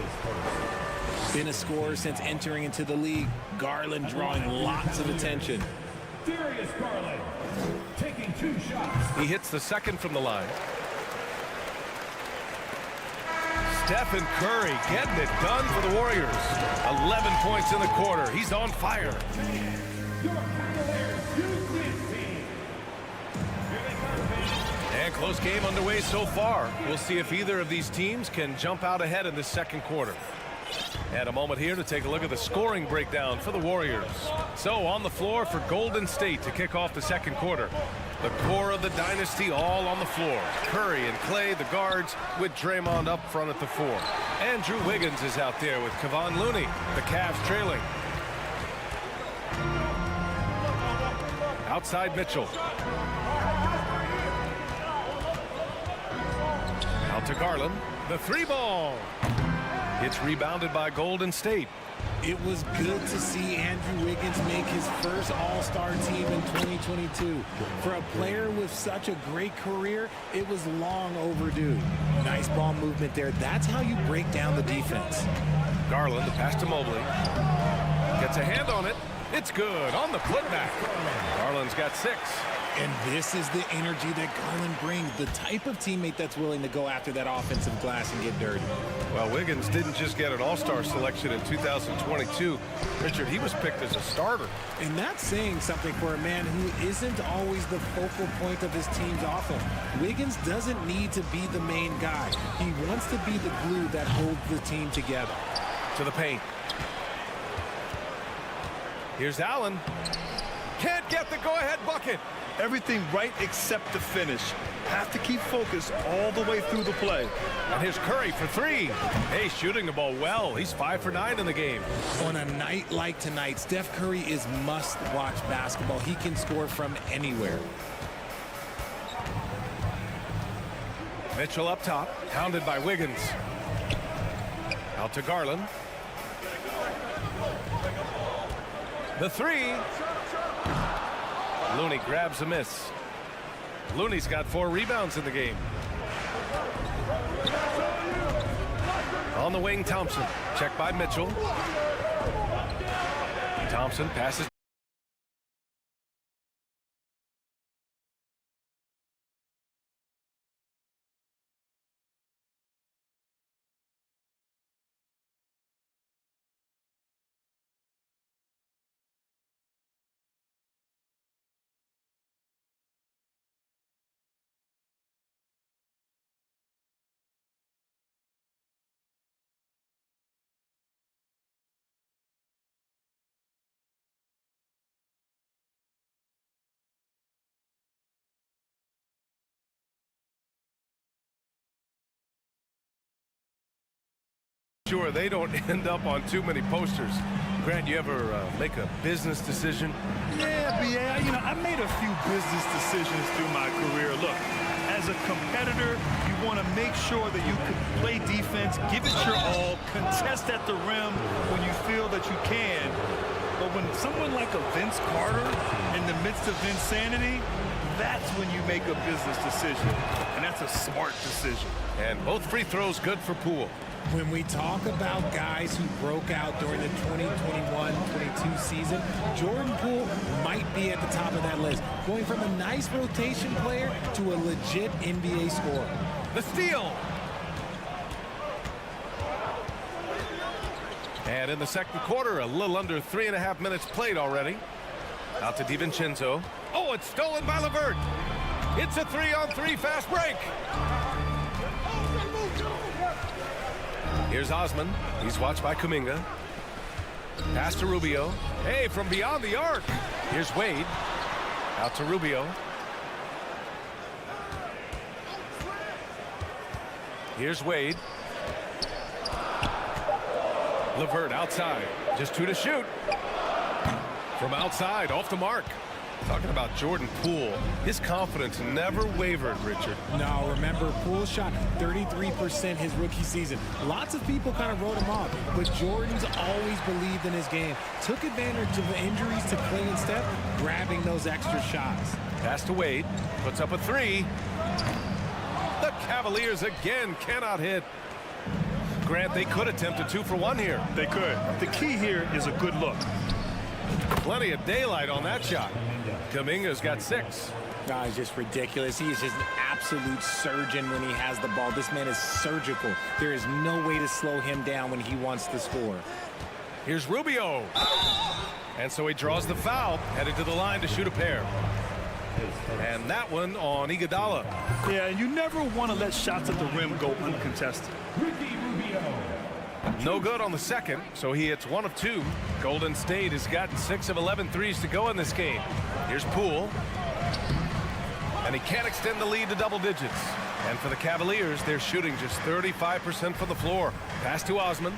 Been a scorer since entering into the league. Garland drawing lots of attention. Darius Garland taking 2 shots. He hits the second from the line. Stephen Curry getting it done for the Warriors. 11 points in the quarter. He's on fire. And close game underway so far. We'll see if either of these teams can jump out ahead in this second quarter. And a moment here to take a look at the scoring breakdown for the Warriors. So on the floor for Golden State to kick off the second quarter. The core of the dynasty all on the floor. Curry and Clay, the guards, with Draymond up front at the 4. Andrew Wiggins is out there with Kevon Looney. The Cavs trailing. Outside Mitchell. Out to Garland. The 3 ball. It's rebounded by Golden State. It was good to see Andrew Wiggins make his first All-Star team in 2022. For a player with such a great career, it was long overdue. Nice ball movement there. That's how you break down the defense. Garland, the pass to Mobley. Gets a hand on it. It's good on the putback. Garland's got 6. And this is the energy that Garland brings, the type of teammate that's willing to go after that offensive glass and get dirty. Well, Wiggins didn't just get an All-Star selection in 2022. Richard, he was picked as a starter. And that's saying something for a man who isn't always the focal point of his team's offense. Wiggins doesn't need to be the main guy. He wants to be the glue that holds the team together. To the paint. Here's Allen. Can't get the go-ahead bucket. Everything right except the finish. Have to keep focused all the way through the play. And here's Curry for 3. Hey, shooting the ball well. He's 5 for 9 in the game. On a night like tonight, Steph Curry is must-watch basketball. He can score from anywhere. Mitchell up top, hounded by Wiggins. Out to Garland. The 3. Looney grabs a miss. Looney's got 4 rebounds in the game. On the wing, Thompson. Checked by Mitchell. Thompson passes. Sure, they don't end up on too many posters. Grant, you ever make a business decision? Yeah, B.A., I've made a few business decisions through my career. Look, as a competitor, you want to make sure that you can play defense, give it your all, contest at the rim when you feel that you can. But when someone like a Vince Carter in the midst of insanity, that's when you make a business decision. And that's a smart decision. And both free throws good for Poole. When we talk about guys who broke out during the 2021-22 season, Jordan Poole might be at the top of that list, going from a nice rotation player to a legit NBA scorer. The steal. And in the second quarter, a little under 3.5 minutes played already. Out to DiVincenzo. Oh, it's stolen by LeVert. It's a 3-on-3 fast break. Here's Osman. He's watched by Kuminga. Pass to Rubio. Hey, from beyond the arc. Here's Wade. Out to Rubio. Here's Wade. LeVert outside. Just 2 to shoot. From outside, off the mark. Talking about Jordan Poole. His confidence never wavered, Richard. No, remember, Poole shot 33% his rookie season. Lots of people kind of wrote him off, but Jordan's always believed in his game. Took advantage of the injuries to Clay and Steph, grabbing those extra shots. Pass to Wade. Puts up a 3. The Cavaliers again cannot hit. Grant, they could attempt a 2 for 1 here. They could. The key here is a good look. Plenty of daylight on that shot. Kuminga's got 6. No, it's just ridiculous. He is just an absolute surgeon when he has the ball. This man is surgical. There is no way to slow him down when he wants to score. Here's Rubio. And so he draws the foul, headed to the line to shoot a pair. And that one on Iguodala. Yeah, you never want to let shots at the rim go uncontested. No good on the second, so he hits 1 of 2. Golden State has gotten 6 of 11 threes to go in this game. Here's Poole. And he can't extend the lead to double digits. And for the Cavaliers, they're shooting just 35% from the floor. Pass to Osman.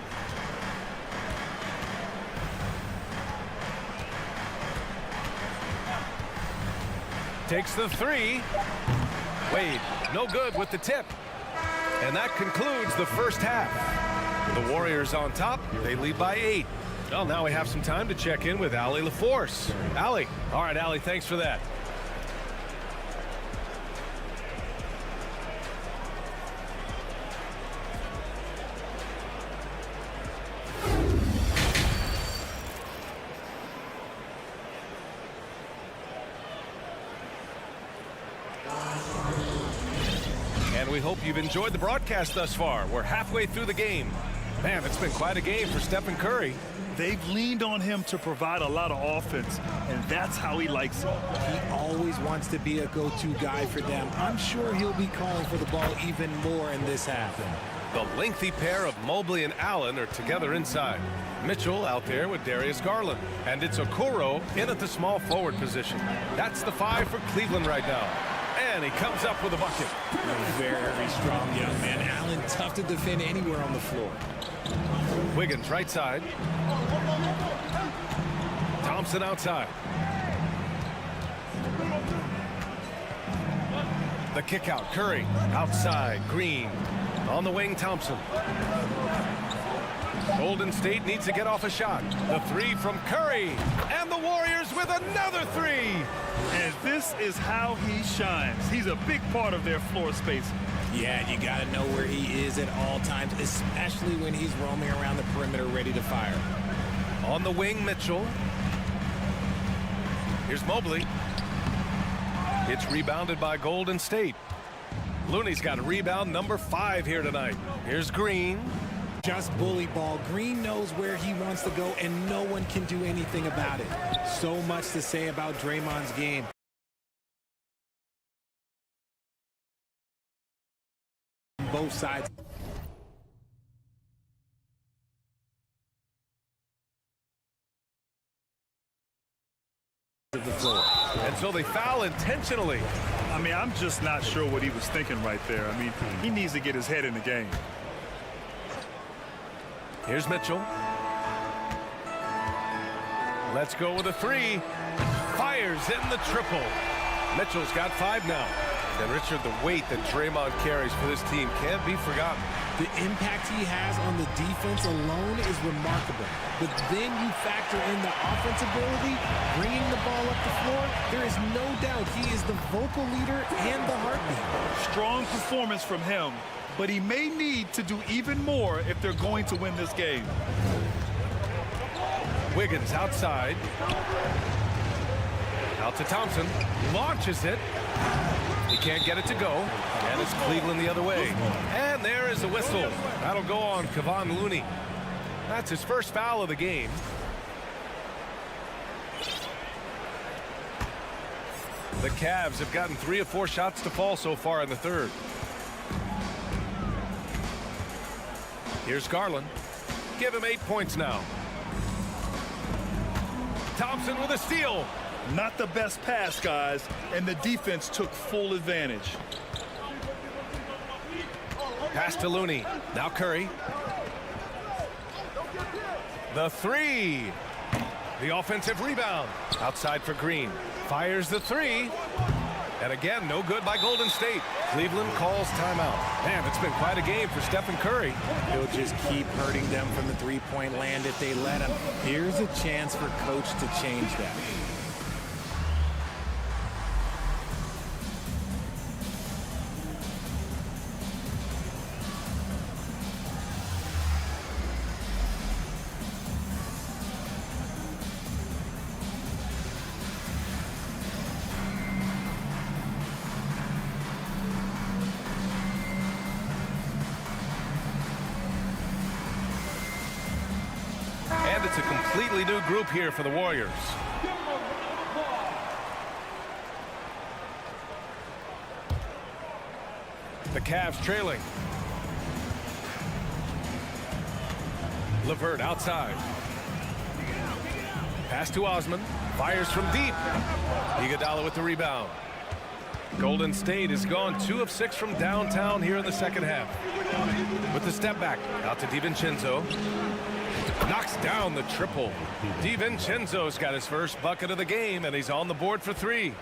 Takes the 3. Wade, no good with the tip. And that concludes the first half. The Warriors on top. They lead by 8. Well, now we have some time to check in with Allie LaForce. Allie. All right, Allie, thanks for that. And we hope you've enjoyed the broadcast thus far. We're halfway through the game. Man, it's been quite a game for Stephen Curry. They've leaned on him to provide a lot of offense, and that's how he likes it. He always wants to be a go-to guy for them. I'm sure he'll be calling for the ball even more in this half. The lengthy pair of Mobley and Allen are together inside. Mitchell out there with Darius Garland. And it's Okoro in at the small forward position. That's the 5 for Cleveland right now. And he comes up with a bucket. A very strong young man. Allen, tough to defend anywhere on the floor. Wiggins right side. Thompson outside. The kick out. Curry outside. Green on the wing. Thompson. Golden State needs to get off a shot. The 3 from Curry. And the Warriors with another 3. And this is how he shines. He's a big part of their floor space. Yeah, you got to know where he is at all times, especially when he's roaming around the perimeter ready to fire. On the wing, Mitchell. Here's Mobley. It's rebounded by Golden State. Looney's got a rebound number 5 here tonight. Here's Green. Just bully ball. Green knows where he wants to go, and no one can do anything about it. So much to say about Draymond's game. Both sides. Of the floor. And so they foul intentionally. I mean, I'm just not sure what he was thinking right there. I mean, he needs to get his head in the game. Here's Mitchell. Let's go with a 3. Fires in the triple. Mitchell's got 5 now. And Richard, the weight that Draymond carries for this team can't be forgotten. The impact he has on the defense alone is remarkable. But then you factor in the offensive ability, bringing the ball up the floor. There is no doubt he is the vocal leader and the heartbeat. Strong performance from him, but he may need to do even more if they're going to win this game. Wiggins outside. Out to Thompson. Launches it. He can't get it to go. And it's Cleveland the other way. And there is the whistle. That'll go on Kevon Looney. That's his first foul of the game. The Cavs have gotten 3 of 4 shots to fall so far in the third. Here's Garland. Give him 8 points now. Thompson with a steal. Not the best pass, guys, and the defense took full advantage. Pass to Looney. Now Curry. The 3. The offensive rebound. Outside for Green. Fires the 3. And again, no good by Golden State. Cleveland calls timeout. Man, it's been quite a game for Stephen Curry. He'll just keep hurting them from the three-point land if they let him. Here's a chance for Coach to change that. And it's a completely new group here for the Warriors. The Cavs trailing. LeVert outside. Pass to Osman. Fires from deep. Iguodala with the rebound. Golden State has gone 2 of 6 from downtown here in the second half. With the step back. Out to DiVincenzo. Knocks down the triple. DiVincenzo's got his first bucket of the game, and he's on the board for 3. You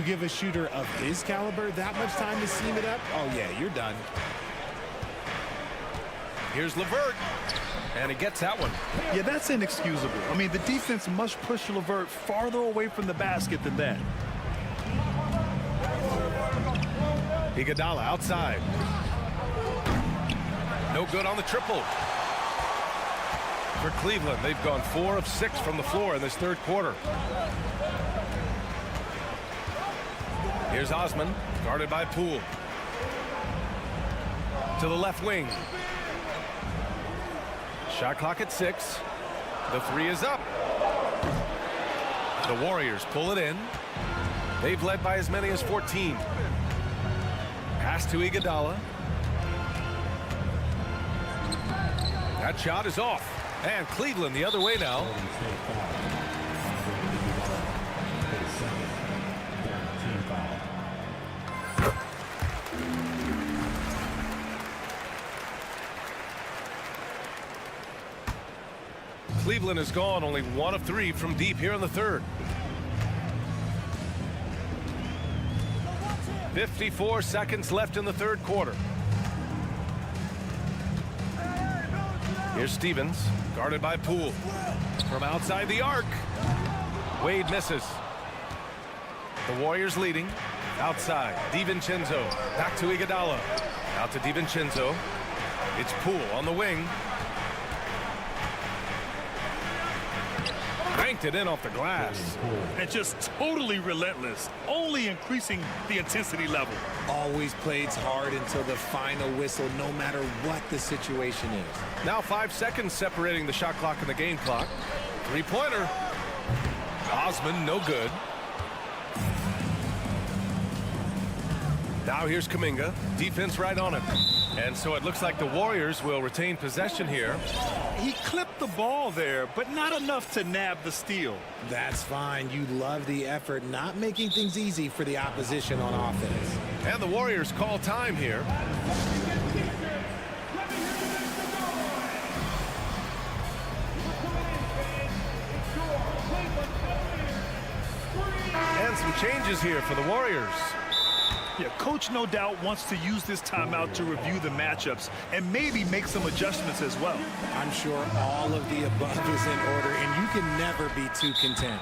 give a shooter of his caliber that much time to seam it up? Oh, yeah, you're done. Here's LeVert, and he gets that one. Yeah, that's inexcusable. I mean, the defense must push LeVert farther away from the basket than that. Iguodala outside. No good on the triple. For Cleveland, they've gone 4 of 6 from the floor in this third quarter. Here's Osman, guarded by Poole. To the left wing. Shot clock at 6. The 3 is up. The Warriors pull it in. They've led by as many as 14. Pass to Iguodala. That shot is off. And Cleveland the other way now. Cleveland has gone only 1 of 3 from deep here in the third. 54 seconds left in the third quarter. Here's Stevens, guarded by Poole. From outside the arc. Wade misses. The Warriors leading. Outside, DiVincenzo. Back to Iguodala. Out to DiVincenzo. It's Poole on the wing. Banked it in off the glass. And just totally relentless, only increasing the intensity level. Always plays hard until the final whistle, no matter what the situation is. Now 5 seconds separating the shot clock and the game clock. 3-pointer. Osman, no good. Now here's Kuminga. Defense right on him. And so it looks like the Warriors will retain possession here. He clipped the ball there, but not enough to nab the steal. That's fine. You love the effort, not making things easy for the opposition on offense. And the Warriors call time here. And some changes here for the Warriors. Yeah, coach no doubt wants to use this timeout to review the matchups and maybe make some adjustments as well. I'm sure all of the above is in order, and you can never be too content.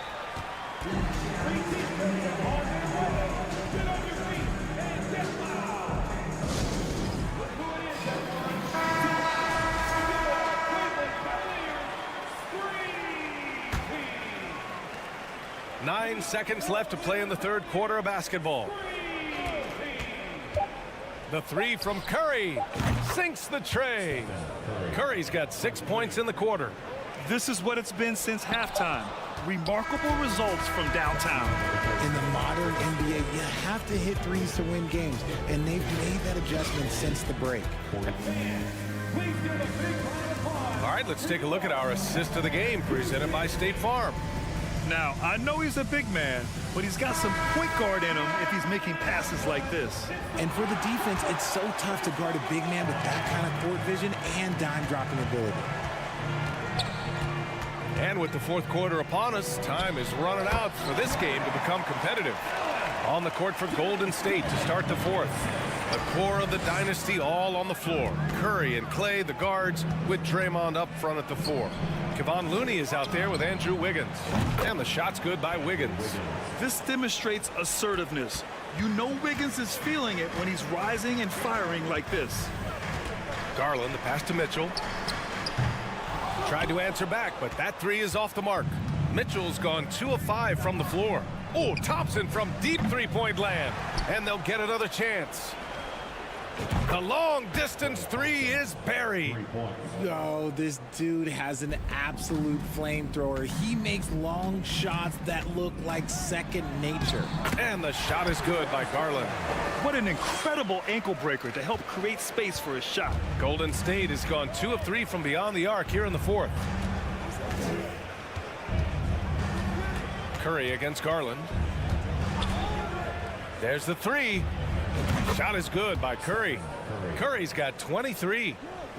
Nine seconds left to play in the third quarter of basketball. The three from Curry sinks the tray. Curry's got 6 points in the quarter. This is what it's been since halftime. Remarkable results from downtown. In the modern NBA, you have to hit threes to win games, and they've made that adjustment since the break. All right, let's take a look at our assist of the game presented by State Farm. Now, I know he's a big man, but he's got some point guard in him if he's making passes like this. And for the defense, it's so tough to guard a big man with that kind of court vision and dime-dropping ability. And with the fourth quarter upon us, time is running out for this game to become competitive. On the court for Golden State to start the fourth. The core of the dynasty all on the floor. Curry and Clay, the guards, with Draymond up front at the four. Kevon Looney is out there with Andrew Wiggins. And the shot's good by Wiggins. This demonstrates assertiveness. You know Wiggins is feeling it when he's rising and firing like this. Garland, the pass to Mitchell. Tried to answer back, but that three is off the mark. Mitchell's gone 2 of 5 from the floor. Oh, Thompson from deep three-point land. And they'll get another chance. The long-distance three is buried. Yo, this dude has an absolute flamethrower. He makes long shots that look like second nature. And the shot is good by Garland. What an incredible ankle breaker to help create space for his shot. Golden State has gone 2 of 3 from beyond the arc here in the fourth. Curry against Garland. There's the three. Shot is good by Curry. Curry's got 23.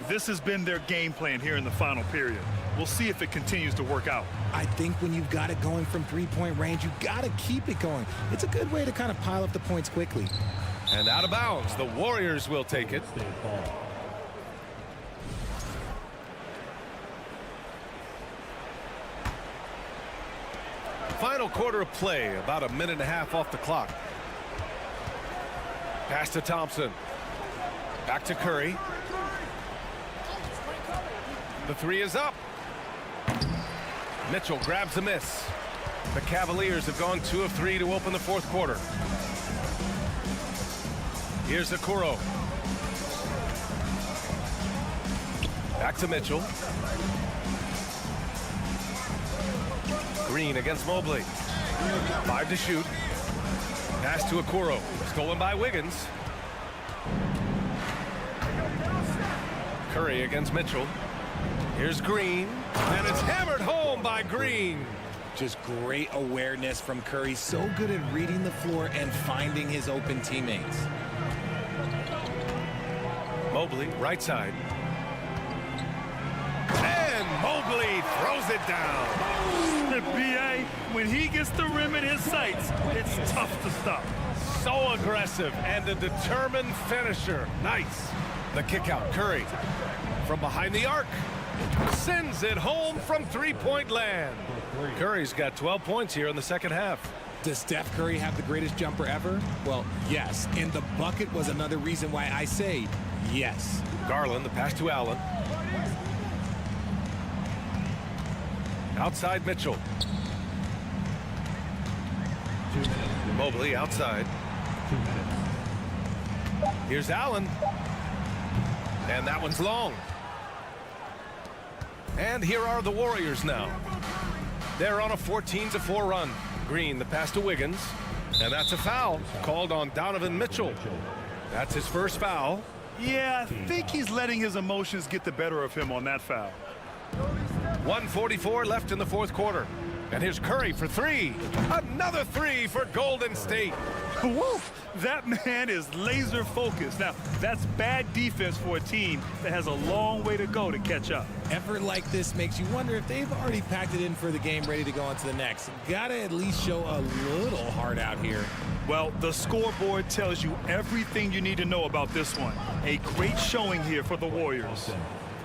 This has been their game plan here in the final period. We'll see if it continues to work out. I think when you've got it going from three-point range, you got to keep it going. It's a good way to kind of pile up the points quickly. And out of bounds, the Warriors will take it. Final quarter of play, about a minute and a half off the clock. Pass to Thompson. Back to Curry. The three is up. Mitchell grabs the miss. The Cavaliers have gone 2 of 3 to open the fourth quarter. Here's Okoro. Back to Mitchell. Green against Mobley. 5 to shoot. Pass to Okoro. Stolen by Wiggins. Curry against Mitchell. Here's Green. And it's hammered home by Green. Just great awareness from Curry. So good at reading the floor and finding his open teammates. Mobley, right side. And Mobley throws it down. The BA, when he gets the rim in his sights, it's tough to stop. So aggressive and a determined finisher. Nice. The kick out. Curry from behind the arc. Sends it home from three-point land. Curry's got 12 points here in the second half. Does Steph Curry have the greatest jumper ever? Well, yes. And the bucket was another reason why I say yes. Garland, the pass to Allen. Outside Mitchell. Mobley outside. Here's Allen. And that one's long. And here are the Warriors now. They're on a 14-4 run. Green, the pass to Wiggins. And that's a foul called on Donovan Mitchell. That's his first foul. Yeah, I think he's letting his emotions get the better of him on that foul. 1:44 left in the fourth quarter. And here's Curry for three. Another three for Golden State. Woo! That man is laser focused. Now, that's bad defense for a team that has a long way to go to catch up. Effort like this makes you wonder if they've already packed it in for the game, ready to go on to the next. Gotta at least show a little heart out here. Well, the scoreboard tells you everything you need to know about this one. A great showing here for the Warriors.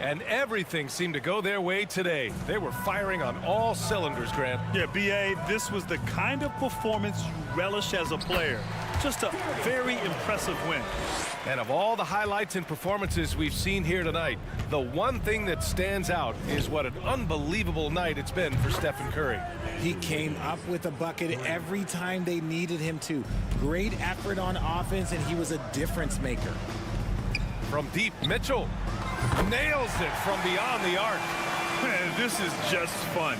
And everything seemed to go their way today. They were firing on all cylinders, Grant. Yeah, B.A., this was the kind of performance you relish as a player. Just a very impressive win. And of all the highlights and performances we've seen here tonight, the one thing that stands out is what an unbelievable night it's been for Stephen Curry. He came up with a bucket every time they needed him to. Great effort on offense, and he was a difference maker. From deep, Mitchell nails it from beyond the arc. Man, this is just fun.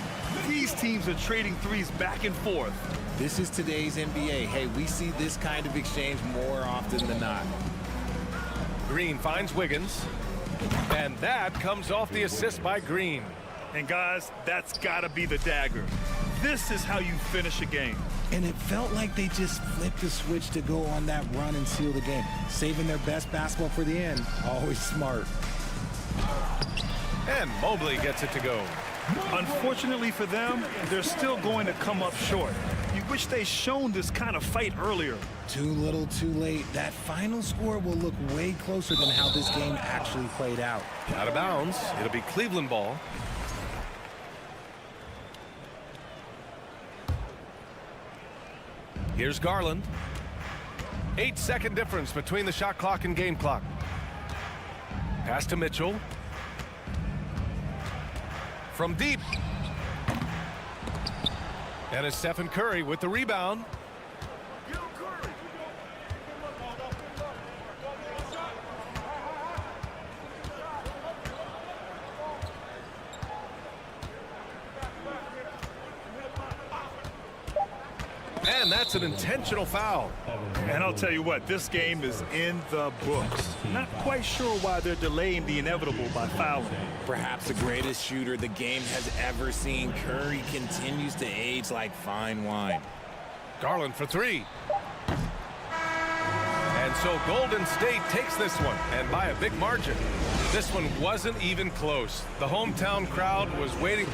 These teams are trading threes back and forth. This is today's NBA. Hey, we see this kind of exchange more often than not. Green finds Wiggins, and that comes off the assist by Green. And guys, that's gotta be the dagger. This is how you finish a game. And it felt like they just flipped the switch to go on that run and seal the game. Saving their best basketball for the end. Always smart. And Mobley gets it to go. Unfortunately for them, they're still going to come up short. You wish they'd shown this kind of fight earlier. Too little, too late. That final score will look way closer than how this game actually played out. Out of bounds. It'll be Cleveland ball. Here's Garland. 8-second difference between the shot clock and game clock. Pass to Mitchell. From deep. And it's Stephen Curry with the rebound. And that's an intentional foul. And I'll tell you what, this game is in the books. Not quite sure why they're delaying the inevitable by fouling. Perhaps the greatest shooter the game has ever seen. Curry continues to age like fine wine. Garland for three. And so Golden State takes this one, and by a big margin. This one wasn't even close. The hometown crowd was waiting.